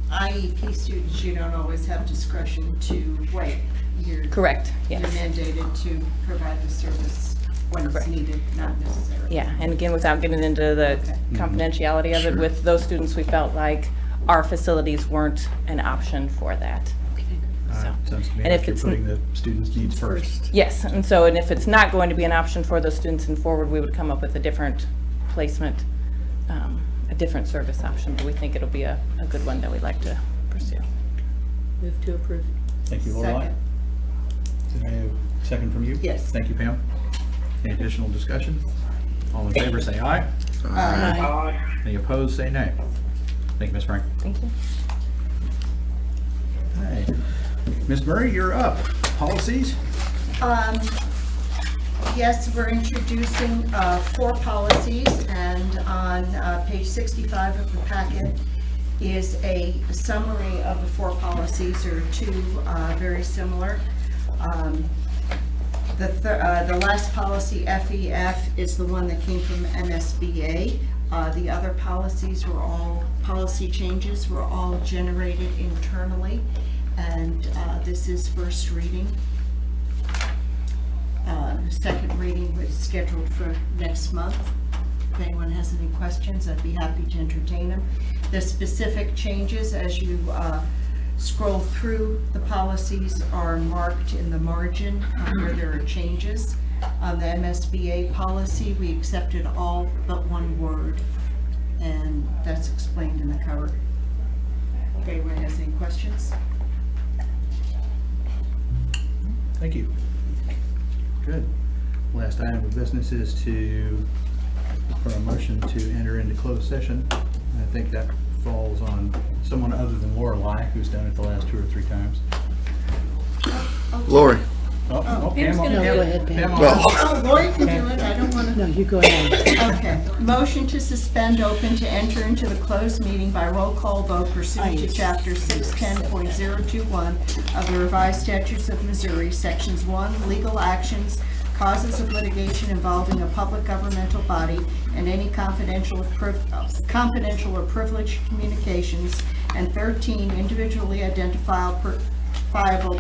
IEP students, you don't always have discretion to wait. Correct, yes. You're mandated to provide the service when it's needed, not necessary. Yeah, and again, without getting into the confidentiality of it, with those students, we felt like our facilities weren't an option for that. Sounds to me And like if you're it's putting the students' needs first. Yes, and so, and if it's not going to be an option for those students and forward, we would come up with a different placement, a different service option, but we think it'll be a good one that we'd like to pursue. Move to approve. Thank you, Lorelei. Did I have a second from you? Yes. Thank you, Pam. Any additional discussion? All in favor, say aye. Aye. Any opposed, say nay. Thank you, Ms. Frank. Thank you. Hey, Ms. Murray, you're up. Policies? Yes, we're introducing 4 policies, and on page 65 of the packet is a summary of the 4 policies. There are 2 very similar. The last policy, FEF, is the one that came from MSBA. The other policies were all, policy changes were all generated internally, and this is first reading. Second reading was scheduled for next month. If anyone has any questions, I'd be happy to entertain them. The specific changes, as you scroll through the policies, are marked in the margin where there are changes. On the MSBA policy, we accepted all but 1 word, and that's explained in the cover. If anyone has any questions? Thank you. Good. Last item of business is for a motion to enter into closed session. I think that falls on someone other than Lorelei, who's done it the last 2 or 3 times. Lori. Pam's gonna go ahead, Pam. Oh, Lori can do it, I don't want to. No, you go ahead. Okay. Motion to suspend open to enter into the closed meeting by roll call vote pursuant to Chapter 610.021 of the Revised Statutes of Missouri, Sections 1, Legal Actions, Causes of Litigation Involving a Public Governmental Body, and any confidential or privileged communications, and 13, Individually Identifiable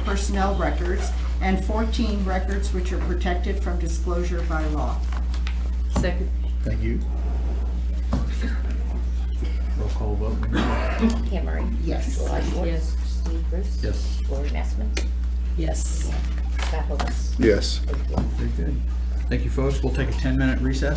Personnel Records, and 14, records which are protected from disclosure by law. Second. Thank you. Roll call vote. Pam Murray. Yes. Lorelei Schwartz. Yes. Steve Bruce. Yes. Lori Massman. Yes. Scott Hovis. Yes. Very good. Thank you, folks. We'll take a 10-minute recess.